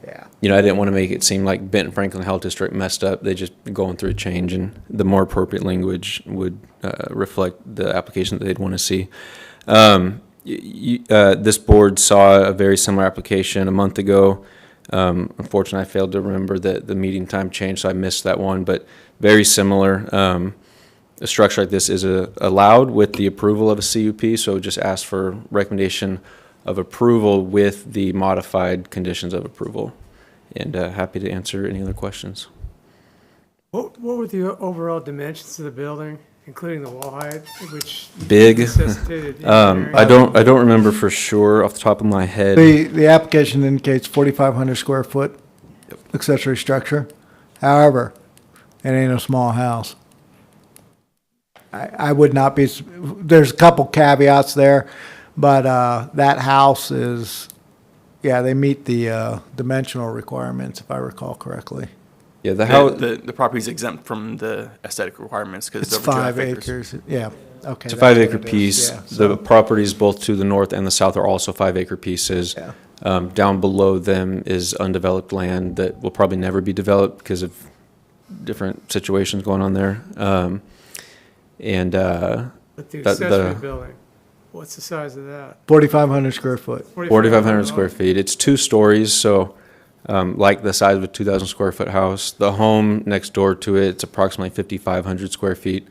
yeah. you know, I didn't want to make it seem like Benton Franklin Health District messed up. They just going through a change, and the more appropriate language would reflect the application that they'd want to see. This board saw a very similar application a month ago. Unfortunately, I failed to remember that the meeting time changed, so I missed that one, but very similar. A structure like this is allowed with the approval of a CUP, so just ask for recommendation of approval with the modified conditions of approval. And happy to answer any other questions. What were the overall dimensions of the building, including the wall height, which Big. necessitated I don't remember for sure off the top of my head. The application indicates 4,500 square foot accessory structure. However, it ain't a small house. I would not be, there's a couple caveats there, but that house is, yeah, they meet the dimensional requirements, if I recall correctly. Yeah, the house. The property's exempt from the aesthetic requirements because It's it's over 2.5 5 acres. Yeah, okay. It's a that's what 5-acre it is. piece. Yeah, The so- properties both to the north and the south are also 5-acre pieces. Yeah. Down below them is undeveloped land that will probably never be developed because of different situations going on there. But the accessory building, what's the size of that? 4,500 square foot. 4,500 square feet. It's 2 stories, so like the size of a 2,000 square foot house. The home next door to it, it's approximately 5,500 square feet.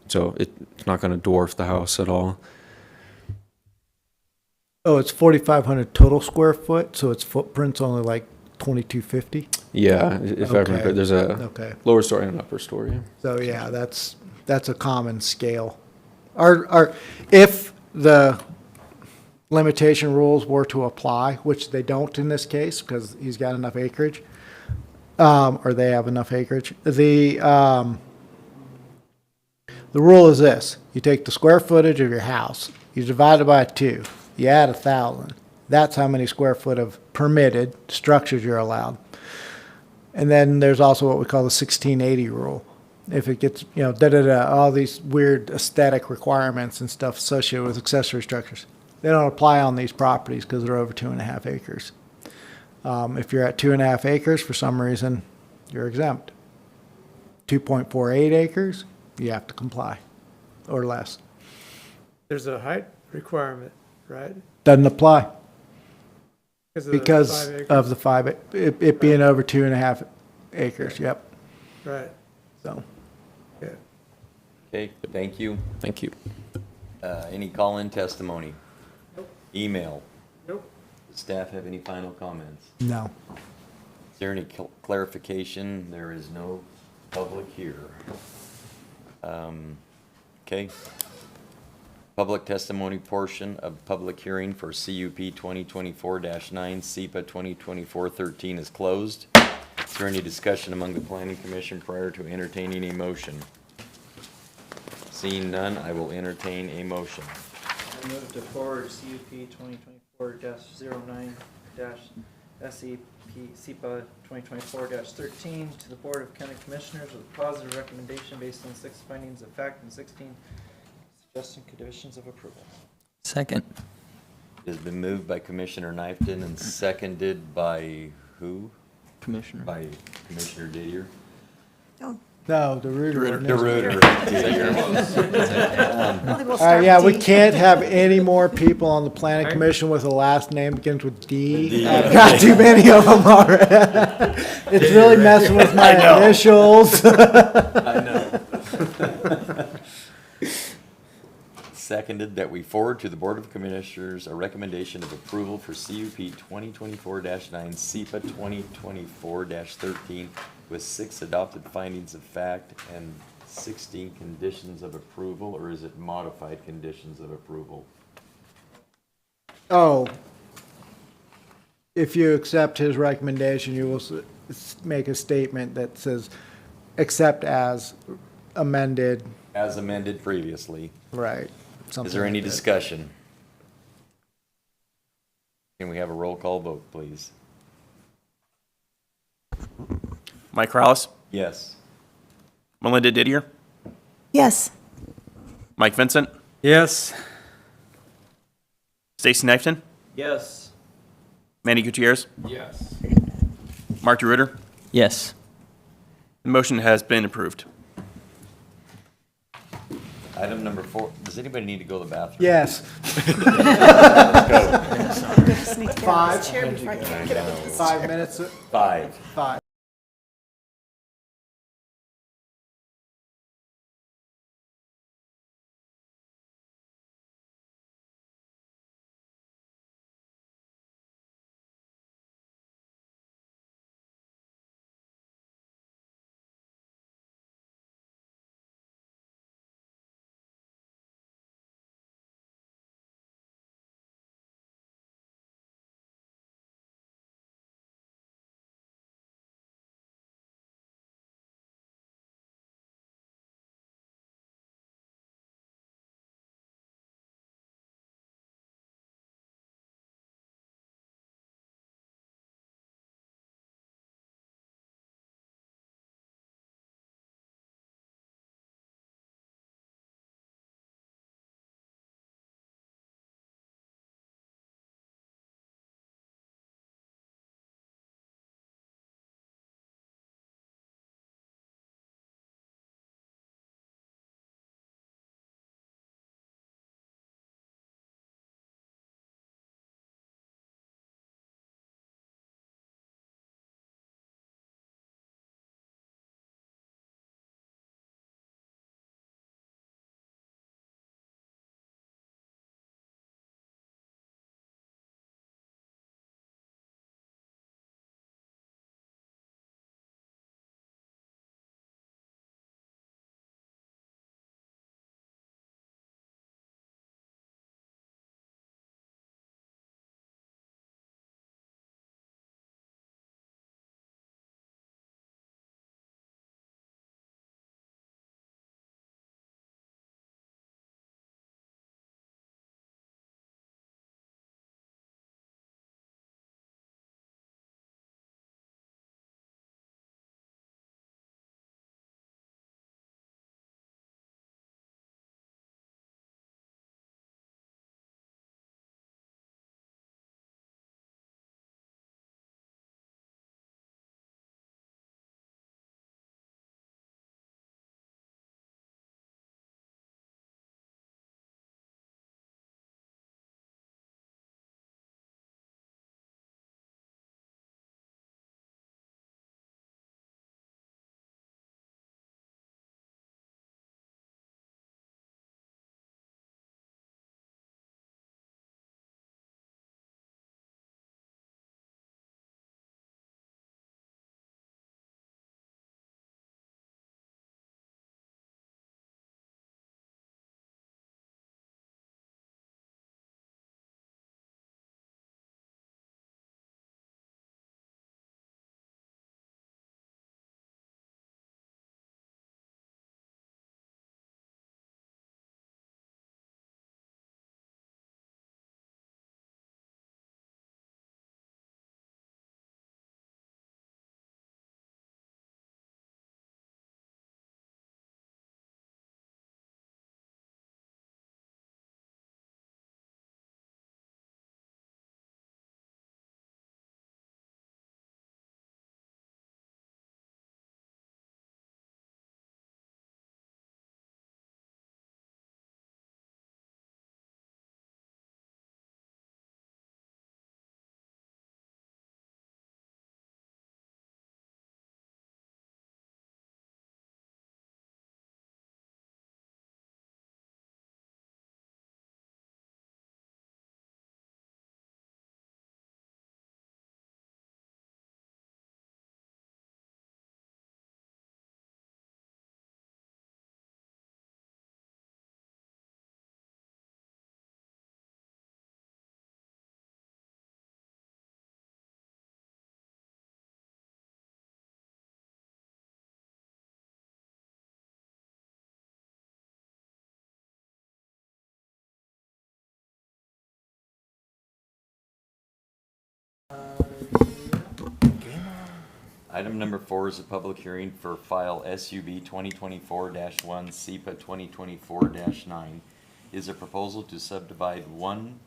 So it's not going to dwarf the house at all. Oh, it's 4,500 total square foot, so its footprint's only like 2,250? Yeah, if I remember, Okay. there's a Okay. lower story and an upper story. So yeah, that's a common scale. If the limitation rules were to apply, which they don't in this case because he's got enough acreage, or they have enough acreage. The rule is this: you take the square footage of your house, you divide it by 2, you add 1,000. That's how many square foot of permitted structures you're allowed. And then there's also what we call the 1680 rule. If it gets, all these weird aesthetic requirements and stuff associated with accessory structures, they don't apply on these properties because they're over 2.5 acres. If you're at 2.5 acres, for some reason, you're exempt. 2.48 acres, you have to comply, or less. There's a height requirement, right? Doesn't apply Because of the because 5 acres? of the 5, it being over 2.5 acres, yep. Right, So, yeah. Okay, thank you. Thank you. Any call-in testimony? Email? Nope. Does staff have any final comments? no. Is there any clarification? There is no public here. Okay. Public testimony portion of public hearing for CUP 2024-9, SEPA 2024-13 is closed. Is there any discussion among the planning commission prior to entertaining a motion? Seeing none, I will entertain a motion. I move to forward CUP 2024-09- SEP SEPA 2024-13 to the Board of County Commissioners with a positive recommendation based on 6 findings of fact and 16 suggested conditions of approval. Second. It has been moved by Commissioner Knifton and seconded by who? Commissioner. By Commissioner Didier. No, the Reuter ordinance. DeRuiter. Well, we'll All start right, yeah, with we D. can't have any more people on the planning commission with a last name begins with D. I've got too many of them already. It's really messing with my initials. I know. Seconded that we forward to the Board of Commissioners a recommendation of approval for CUP 2024-9, SEPA 2024-13 with 6 adopted findings of fact and 16 conditions of approval, or is it modified conditions of approval? Oh, if you accept his recommendation, you will make a statement that says, accept as amended. As amended previously. Right. Is something there any like that. discussion? Can we have a roll call vote, please? Mike Corrales, Yes. Melinda Didier, Yes. Mike Vincent, Yes. Stacy Knifton, Yes. Manny Gutierrez, Yes. Mark DeRuiter. Yes. The motion has been approved. Item number 4, does anybody need to go to the bathroom? Yes. I just need to get out of this chair before I can get out of this 5 minutes. 5. 5. Item number 4 is a public hearing for file SUB 2024-1, SEPA 2024-9. Is a proposal to subdivide one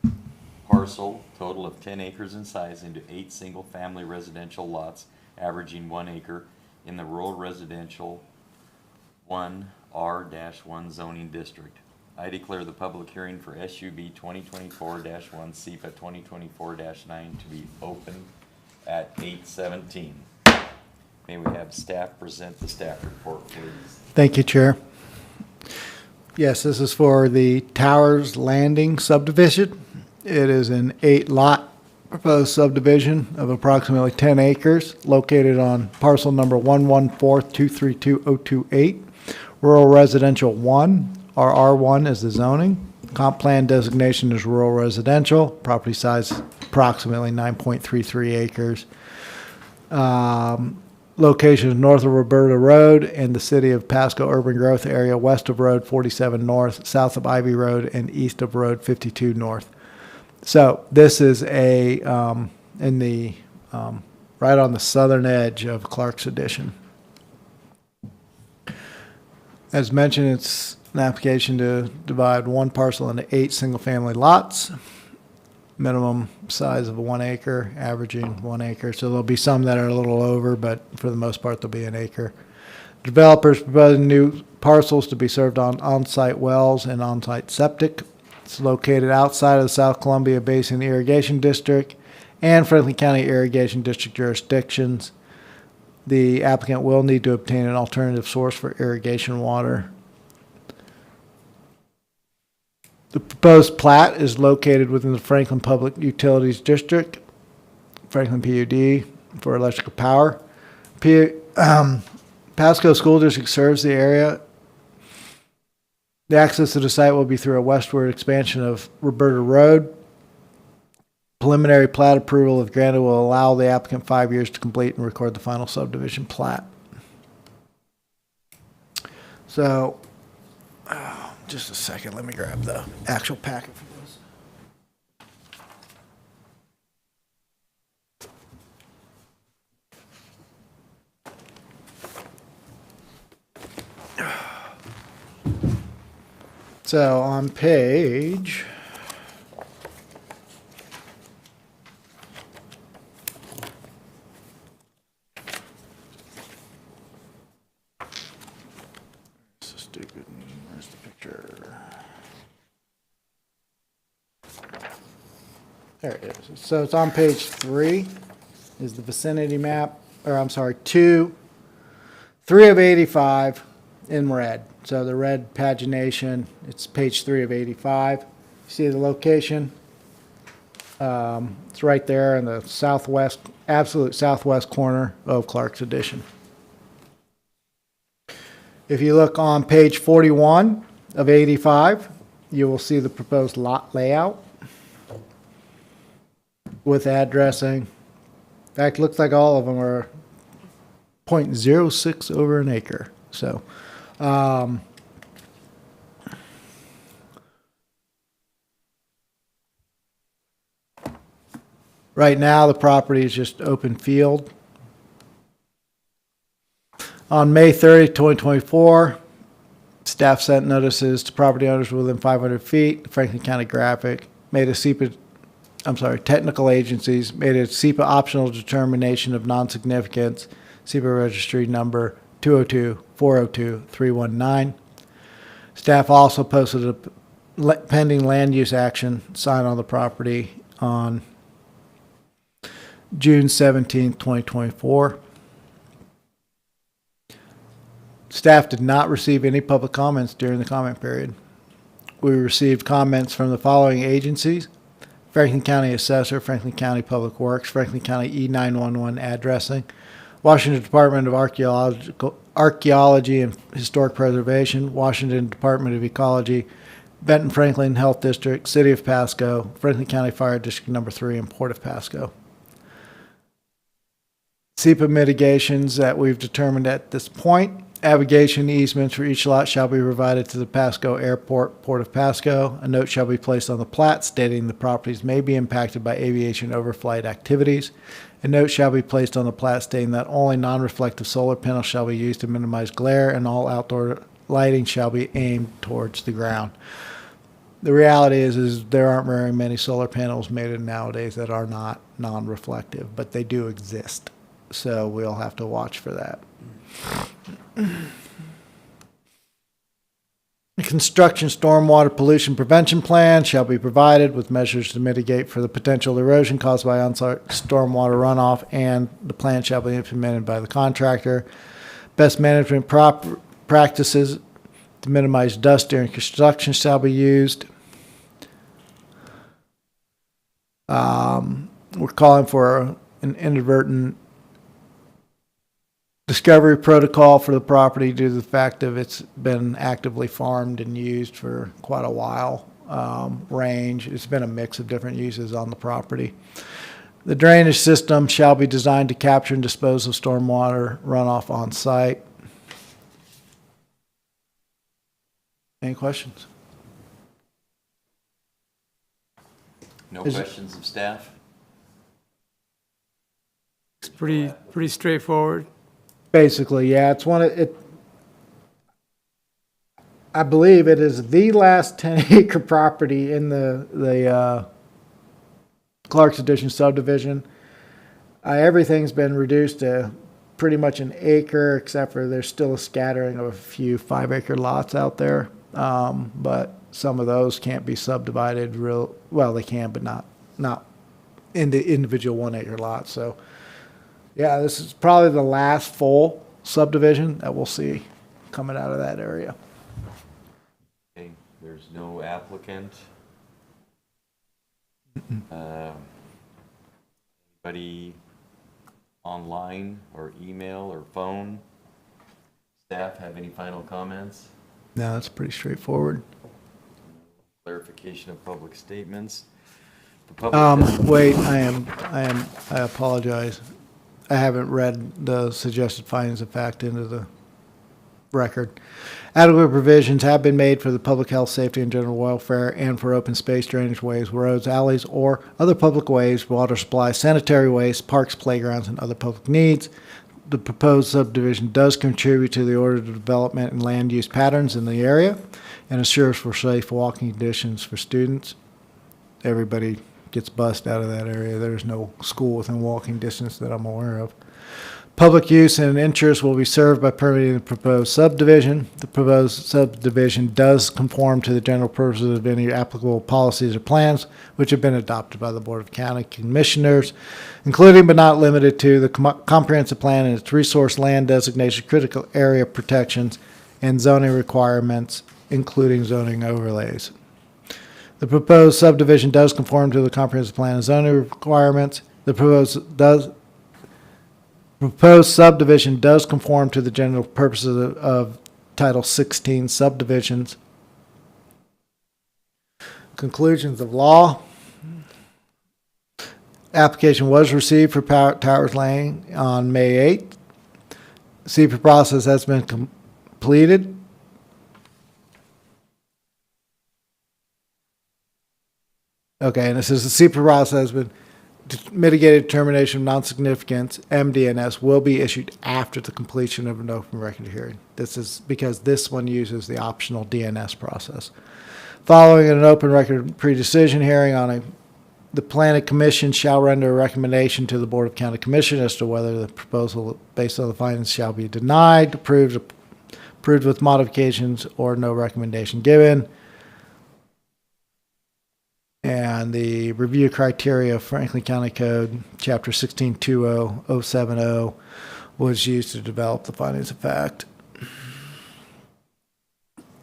parcel, total of 10 acres in size, into 8 single-family residential lots averaging 1 acre in the rural residential 1R-1 zoning district. I declare the public hearing for SUB 2024-1, SEPA 2024-9 to be open at 8:17. May we have staff present the staff report, please? Thank you, Chair. Yes, this is for the Towers Landing subdivision. It is an 8-lot proposed subdivision of approximately 10 acres located on parcel number 114232028, rural residential 1, or R1 is the zoning. Comp plan designation is rural residential. Property size approximately 9.33 acres. Location is north of Roberta Road and the city of Pasco urban growth area, west of Road 47 North, south of Ivy Road, and east of Road 52 North. So this is right on the southern edge of Clark's Addition. As mentioned, it's an application to divide one parcel into 8 single-family lots. Minimum size of 1 acre, averaging 1 acre. So there'll be some that are a little over, but for the most part, they'll be an acre. Developers proposing new parcels to be served on on-site wells and on-site septic. It's located outside of the South Columbia Basin Irrigation District and Franklin County Irrigation District jurisdictions. The applicant will need to obtain an alternative source for irrigation water. The proposed plat is located within the Franklin Public Utilities District, Franklin PUD, for electrical power. Pasco School District serves the area. The access to the site will be through a westward expansion of Roberta Road. Preliminary plat approval, if granted, will allow the applicant 5 years to complete and record the final subdivision plat. So, just a second, let me grab the actual packet for this. So on page where's the picture? There it is. So it's on page 3 is the vicinity map, or I'm sorry, 3 of 85 in red. So the red pagination, it's page 3 of 85. See the location? It's right there in the southwest, absolute southwest corner of Clark's Addition. If you look on page 41 of 85, you will see the proposed lot layout with addressing. In fact, it looks like all of them are 0.06 over an acre. So, right now the property is just open field. On May 30, 2024, staff sent notices to property owners within 500 feet. Franklin County Graphic made a technical agencies made a SEPA optional determination of non-significance, SEPA registry number 202-402-319. Staff also posted a pending land use action sign on the property on June 17, 2024. Staff did not receive any public comments during the comment period. We received comments from the following agencies: Franklin County Assessor, Franklin County Public Works, Franklin County E911 Addressing, Washington Department of Archaeology and Historic Preservation, Washington Department of Ecology, Benton Franklin Health District, City of Pasco, Franklin County Fire District Number 3, and Port of Pasco. SEPA mitigations that we've determined at this point: abrogation easements for each lot shall be provided to the Pasco Airport, Port of Pasco. A note shall be placed on the plat stating the properties may be impacted by aviation overflight activities. A note shall be placed on the plat stating that only non-reflective solar panels shall be used to minimize glare, and all outdoor lighting shall be aimed towards the ground. The reality is there aren't very many solar panels made nowadays that are not non-reflective, but they do exist. So we'll have to watch for that. A construction stormwater pollution prevention plan shall be provided with measures to mitigate for the potential erosion caused by on-site stormwater runoff, and the plan shall be implemented by the contractor. Best management practices to minimize dust during construction shall be used. We're calling for an inadvertent discovery protocol for the property due to the fact that it's been actively farmed and used for quite a while. Range, it's been a mix of different uses on the property. The drainage system shall be designed to capture and dispose of stormwater runoff on site. Any questions? No Is it- questions of staff? It's pretty straightforward. Basically, yeah, it's one of it. I believe it is the last 10-acre property in the Clark's Addition subdivision. Everything's been reduced to pretty much an acre, except for there's still a scattering of a few 5-acre lots out there. But some of those can't be subdivided well, they can, but not into individual 1-acre lots. So, yeah, this is probably the last full subdivision that we'll see coming out of that area. Okay, there's no applicant. Anybody online or email or phone? Staff have any final comments? No, that's pretty straightforward. Clarification of public statements? The public Wait, I apologize. I haven't read the suggested findings of fact into the record. Adequate provisions have been made for the public health, safety, and general welfare, and for open space, drainage ways, roads, alleys, or other public ways, water supply, sanitary waste, parks, playgrounds, and other public needs. The proposed subdivision does contribute to the ordered development and land use patterns in the area and assures for safe walking conditions for students. Everybody gets bused out of that area. There's no school within walking distance that I'm aware of. Public use and interest will be served by permitting the proposed subdivision. The proposed subdivision does conform to the general purposes of any applicable policies or plans which have been adopted by the Board of County Commissioners, including but not limited to the comprehensive plan and its resource land designation, critical area protections, and zoning requirements, including zoning overlays. The proposed subdivision does conform to the comprehensive plan and zoning requirements. The proposed subdivision does conform to the general purposes of Title 16 subdivisions. Conclusions of law. Application was received for Towers Lane on May 8th. CP process has been completed. Okay, and this is the CP process has been mitigated determination of non-significance. MDNS will be issued after the completion of an open record hearing. This is because this one uses the optional DNS process. Following an open record pre-decision hearing the Planning Commission shall render a recommendation to the Board of County Commission as to whether the proposal based on the findings shall be denied, approved with modifications, or no recommendation given. And the review criteria of Franklin County Code, Chapter 1620-070, was used to develop the findings of fact.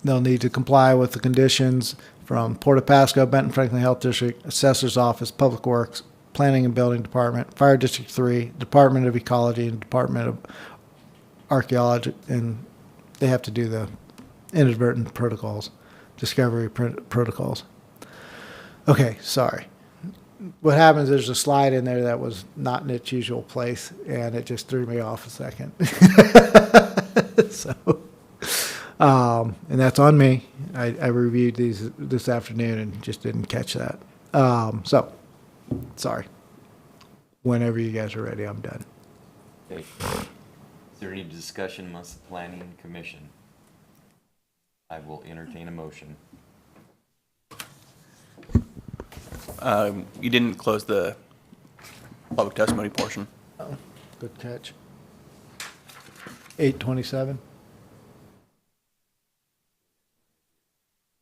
They'll need to comply with the conditions from Port of Pasco, Benton Franklin Health District, Assessor's Office, Public Works, Planning and Building Department, Fire District 3, Department of Ecology, and Department of Archaeology, and they have to do the inadvertent protocols, discovery protocols. Okay, sorry. What happens, there's a slide in there that was not in its usual place, and it just threw me off a second. So, and that's on me. I reviewed these this afternoon and just didn't catch that. So, sorry. whenever you guys are ready, I'm done. Okay. Is there any discussion amongst the planning commission? I will entertain a motion. You didn't close the public testimony portion. Good catch. 8:27.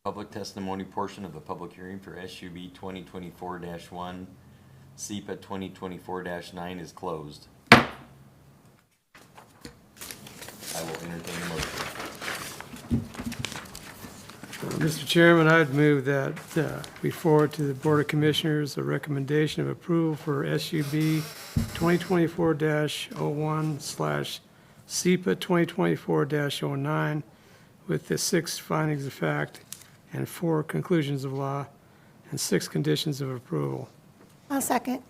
Public testimony portion of the public hearing for SUB 2024-1, SEPA 2024-9 is closed. I will entertain a motion. Mr. Chairman, I'd move that we forward to the Board of Commissioners a recommendation of approval for SUB 2024-01/SEPA 2024-09 with the 6 findings of fact and 4 conclusions of law and 6 conditions of approval. I'll second.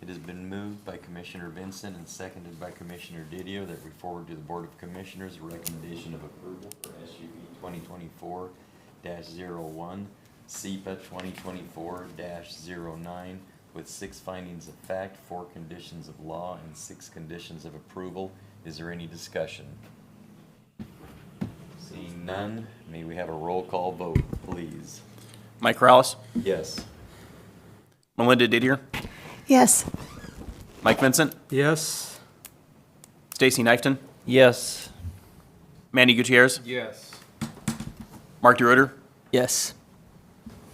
It has been moved by Commissioner Vincent and seconded by Commissioner Didio that we forward to the Board of Commissioners a recommendation of approval for SUB 2024-01, SEPA 2024-09 with 6 findings of fact, 4 conditions of law, and 6 conditions of approval. Is there any discussion? Seeing none, may we have a roll call vote, please? Mike Corrales, Yes. Melinda Didier, Yes. Mike Vincent, Yes? Stacy Knifton, Yes. Mandy Gutierrez, Yes. Mark DeRuiter. Yes.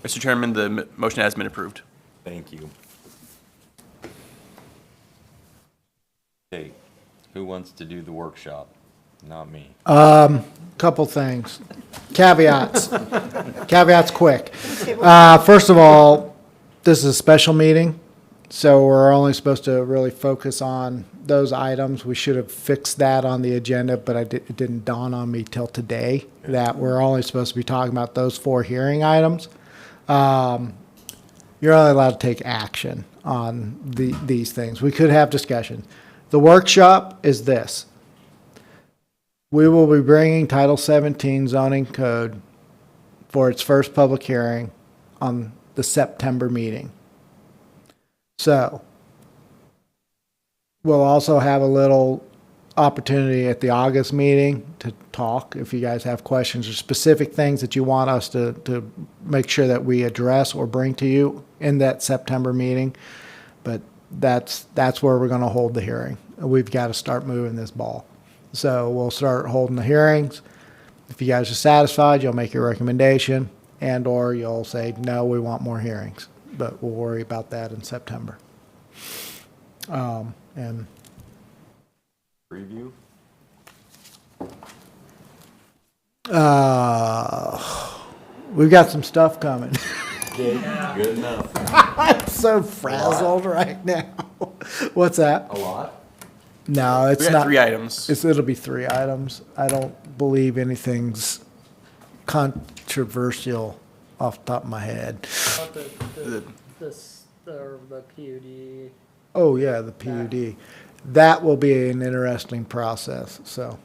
Mr. Chairman, the motion has been approved. Thank you. Okay, who wants to do the workshop? Not me. Couple things. Caveats. Caveats quick. First of all, this is a special meeting, so we're only supposed to really focus on those items. We should have fixed that on the agenda, but it didn't dawn on me till today that we're only supposed to be talking about those 4 hearing items. You're only allowed to take action on these things. We could have discussion. The workshop is this. We will be bringing Title 17 zoning code for its first public hearing on the September meeting. So we'll also have a little opportunity at the August meeting to talk if you guys have questions or specific things that you want us to make sure that we address or bring to you in that September meeting. But that's where we're going to hold the hearing. We've got to start moving this ball. So we'll start holding the hearings. If you guys are satisfied, you'll make your recommendation and or you'll say, no, we want more hearings. But we'll worry about that in September. And Preview? we've got some stuff coming. Okay, good enough. I'm so frazzled right now. What's that? A lot? No, it's We got not. 3 items. It'll be 3 items. I don't believe anything's controversial off the top of my head. The PUD. Oh, yeah, the PUD. That will be an interesting process, so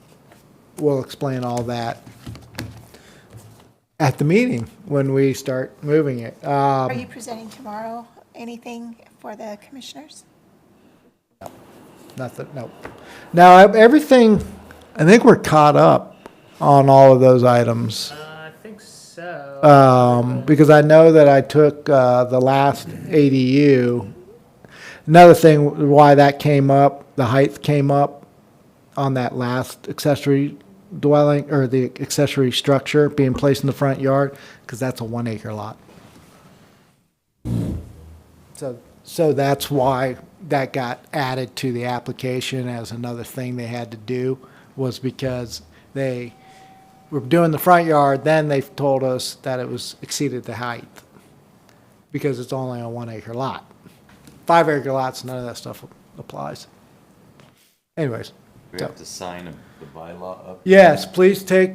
we'll explain all that at the meeting when we start moving it. Are you presenting tomorrow anything for the commissioners? Nothing, nope. Now, everything, I think we're caught up on all of those items. I think so. Because I know that I took the last ADU. Another thing why that came up, the height came up on that last accessory dwelling, or the accessory structure being placed in the front yard, because that's a 1 acre lot. So that's why that got added to the application as another thing they had to do, was because they were doing the front yard, then they told us that it was exceeded the height, because it's only a 1 acre lot. 5 acre lots, none of that stuff applies. Anyways. We have to sign the bylaw up? Yes, please take.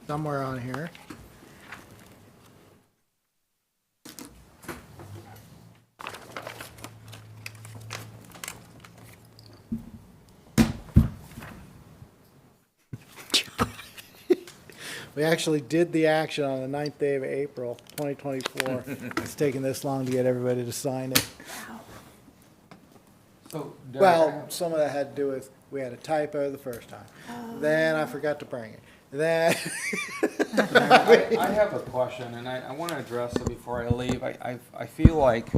Somewhere on here. We actually did the action on the 9th day of April, 2024. It's taken this long to get everybody to sign it. Well, some of that had to do with, we had a typo the first time. Then I forgot to bring it. Then, I have a question, and I want to address it before I leave. I feel like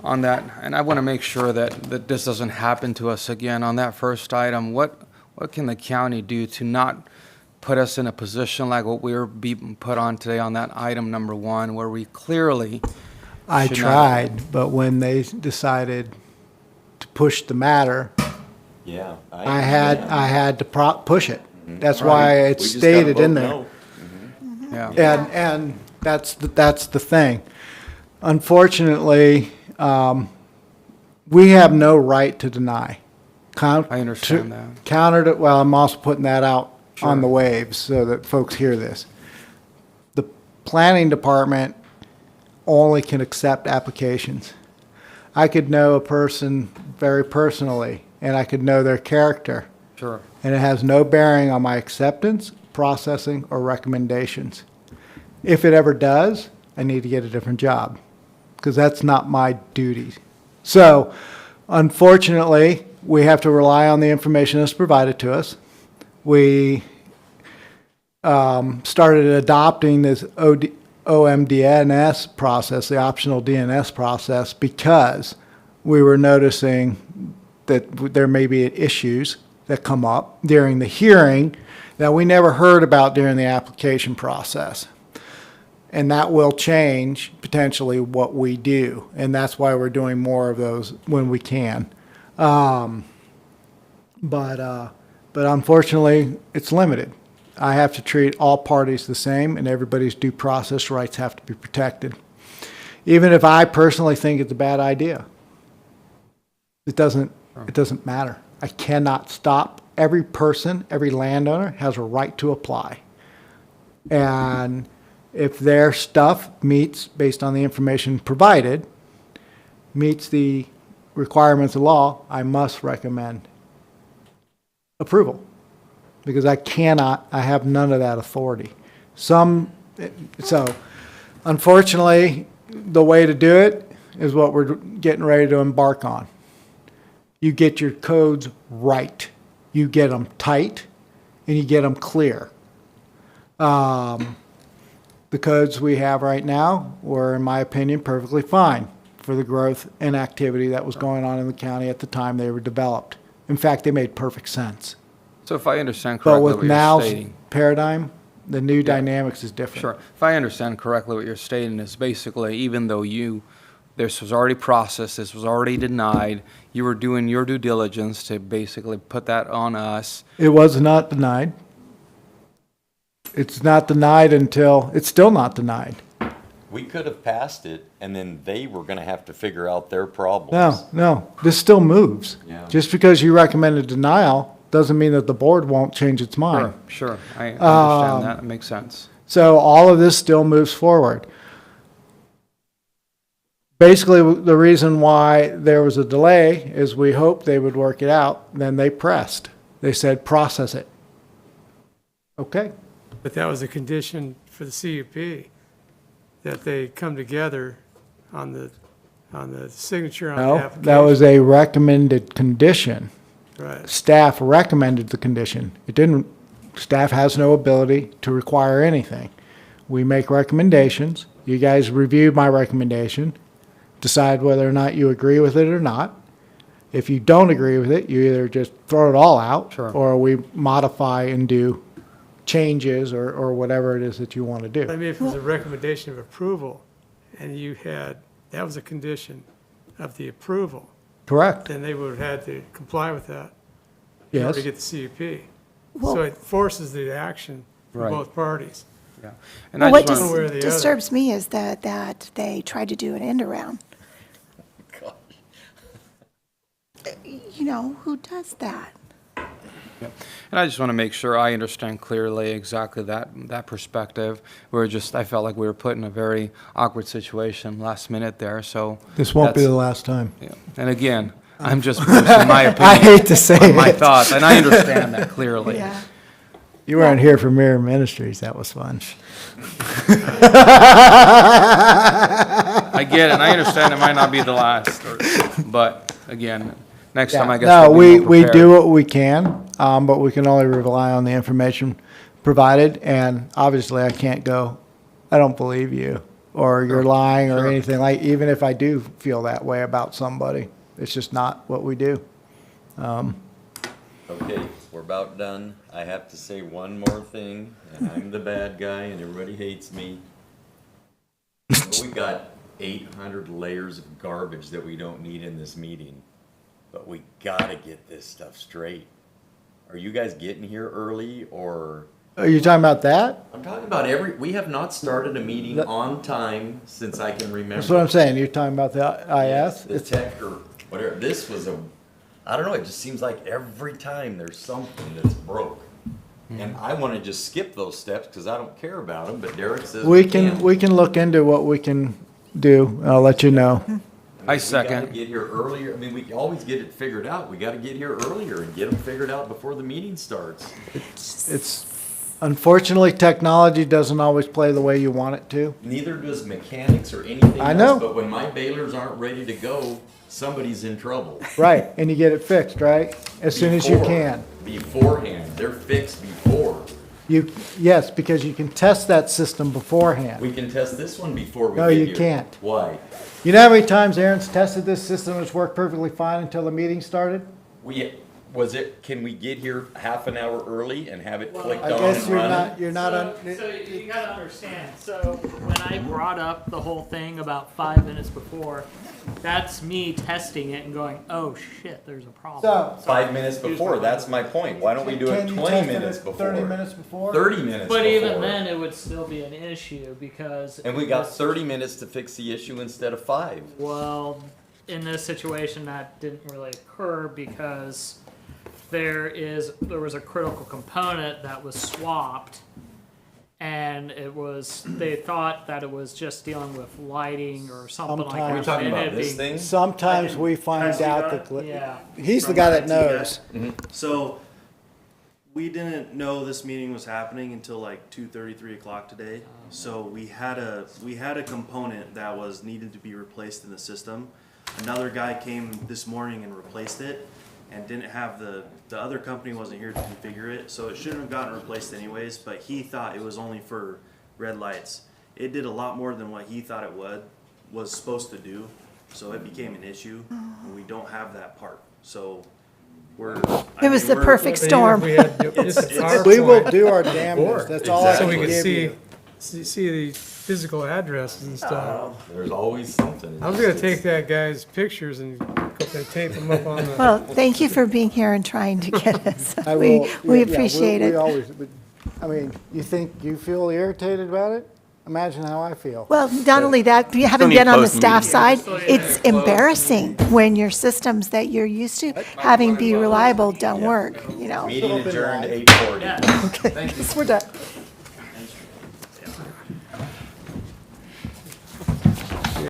on that, and I want to make sure that this doesn't happen to us again. On that first item, what can the county do to not put us in a position like what we're being put on today on that item number 1, where we clearly I should not- tried, but when they decided to push the matter, Yeah. I had to push it. That's Right. why We it's just gotta stated in vote there. no. Yeah. And that's the thing. Unfortunately, we have no right to deny. I understand that. Counter to, well, I'm also putting that out on the waves so that folks hear this. The planning department only can accept applications. I could know a person very personally, and I could know their character. Sure. And it has no bearing on my acceptance, processing, or recommendations. If it ever does, I need to get a different job, because that's not my duty. So, unfortunately, we have to rely on the information that's provided to us. We started adopting this OMDNS process, the optional DNS process, because we were noticing that there may be issues that come up during the hearing that we never heard about during the application process. And that will change potentially what we do. And that's why we're doing more of those when we can. But unfortunately, it's limited. I have to treat all parties the same, and everybody's due process rights have to be protected. Even if I personally think it's a bad idea, it doesn't matter. I cannot stop. Every person, every landowner has a right to apply. And if their stuff meets, based on the information provided, meets the requirements of law, I must recommend approval. Because I have none of that authority. So, unfortunately, the way to do it is what we're getting ready to embark on. You get your codes right. You get them tight, and you get them clear. The codes we have right now were, in my opinion, perfectly fine for the growth and activity that was going on in the county at the time they were developed. In fact, they made perfect sense. So if I understand But correctly with what you're now's stating. paradigm, the new dynamics is different. Sure. If I understand correctly, what you're stating is basically, even though this was already processed, this was already denied, you were doing your due diligence to basically put that on us. It was not denied. It's not denied until, it's still not denied. We could have passed it, and then they were gonna have to figure out their problems. No, this still moves. Yeah. Just because you recommended denial doesn't mean that the board won't change its mind. Sure. I understand that. It makes sense. So all of this still moves forward. Basically, the reason why there was a delay is we hoped they would work it out. Then they pressed. They said, process it. Okay. But that was a condition for the CUP, that they come together on the signature on the No, application. that was a recommended condition. Right. Staff recommended the condition. Staff has no ability to require anything. We make recommendations. You guys review my recommendation, decide whether or not you agree with it or not. If you don't agree with it, you either just throw it all out, or we modify and do changes or whatever it is that you want to do. I mean, if it was a recommendation of approval, and that was a condition of the approval, Correct. then they would have had to comply with that in order to get the CUP. So it forces the action from Right. both parties. Yeah. And Well, I what just wanna- One way or the other. disturbs me is that they tried to do an end around. You know, who does that? And I just want to make sure I understand clearly exactly that perspective. I felt like we were put in a very awkward situation last minute there, so. This won't be that's- the last time. Yeah. And again, I'm just voicing my opinion. I hate to say my it. thoughts, and I understand that clearly. Yeah. You weren't here for Mirror Ministries. That was fun. I get it, and I understand it might not be the last, but again, next time I guess No, we'll be more we do prepared. what we can, but we can only rely on the information provided. And obviously, I can't go, I don't believe you, or you're lying, or anything like, even if I do feel that way about somebody. It's just not what we do. Okay, we're about done. I have to say one more thing, and I'm the bad guy and everybody hates me. We got 800 layers of garbage that we don't need in this meeting, but we gotta get this stuff straight. Are you guys getting here early, or? Are you talking about that? I'm talking about we have not started a meeting on time since I can remember. That's what I'm saying. You're talking about the IS? The tech or whatever. This was I don't know, it just seems like every time there's something that's broke. And I want to just skip those steps because I don't care about them, but Derek says We can't. can look into what we can do. I'll let you know. I We second. gotta get here earlier. I mean, we always get it figured out. We gotta get here earlier and get them figured out before the meeting starts. It's, unfortunately, technology doesn't always play the way you want it to. Neither does mechanics or anything I else. know. But when my balers aren't ready to go, somebody's in trouble. Right, and you get it fixed, right? As soon as you Before. can. Beforehand. They're fixed before. Yes, because you can test that system beforehand. We can test this one before we No, get you here. can't. Why? You know how many times Aaron's tested this system and it's worked perfectly fine until the meeting started? Can we get here half an hour early and have it clicked I on guess and you're running? not, you're not, So you gotta understand, so when I brought up the whole thing about 5 minutes before, that's me testing it and going, oh shit, there's a problem. So- 5 minutes before, that's my point. Why don't we do it Can you 20 test it minutes at before? 30 minutes before? 30 minutes before. But even then, it would still be an issue because. And we got 30 minutes to fix the issue instead of 5. Well, in this situation, that didn't really occur because there was a critical component that was swapped, and they thought that it was just dealing with lighting or something like that. Sometimes- Are we talking And about it this being- thing? sometimes we find Can I out speak that, Yeah. he's the guy that knows. So, we didn't know this meeting was happening until like 2:30, 3 o'clock today. So we had a component that was needed to be replaced in the system. Another guy came this morning and replaced it, and didn't have the other company wasn't here to configure it, so it shouldn't have gotten replaced anyways. But he thought it was only for red lights. It did a lot more than what he thought it was supposed to do, so it became an issue, and we don't have that part. So It was the perfect storm. We had just a We will PowerPoint do our damnedest. That's all I so can we could give see, you. see the physical addresses and stuff. There's always something. I was gonna take that guy's pictures and tape them up on the. Well, thank you for being here and trying to get us. I We will- we yeah, appreciate we it. always, I mean, you feel irritated about it? Imagine how I feel. Well, not only that, having need been on the closed staff side, meetings. it's embarrassing when your systems that you're used to having be reliable don't work, you know. Meeting adjourned 8:40. Okay, we're done.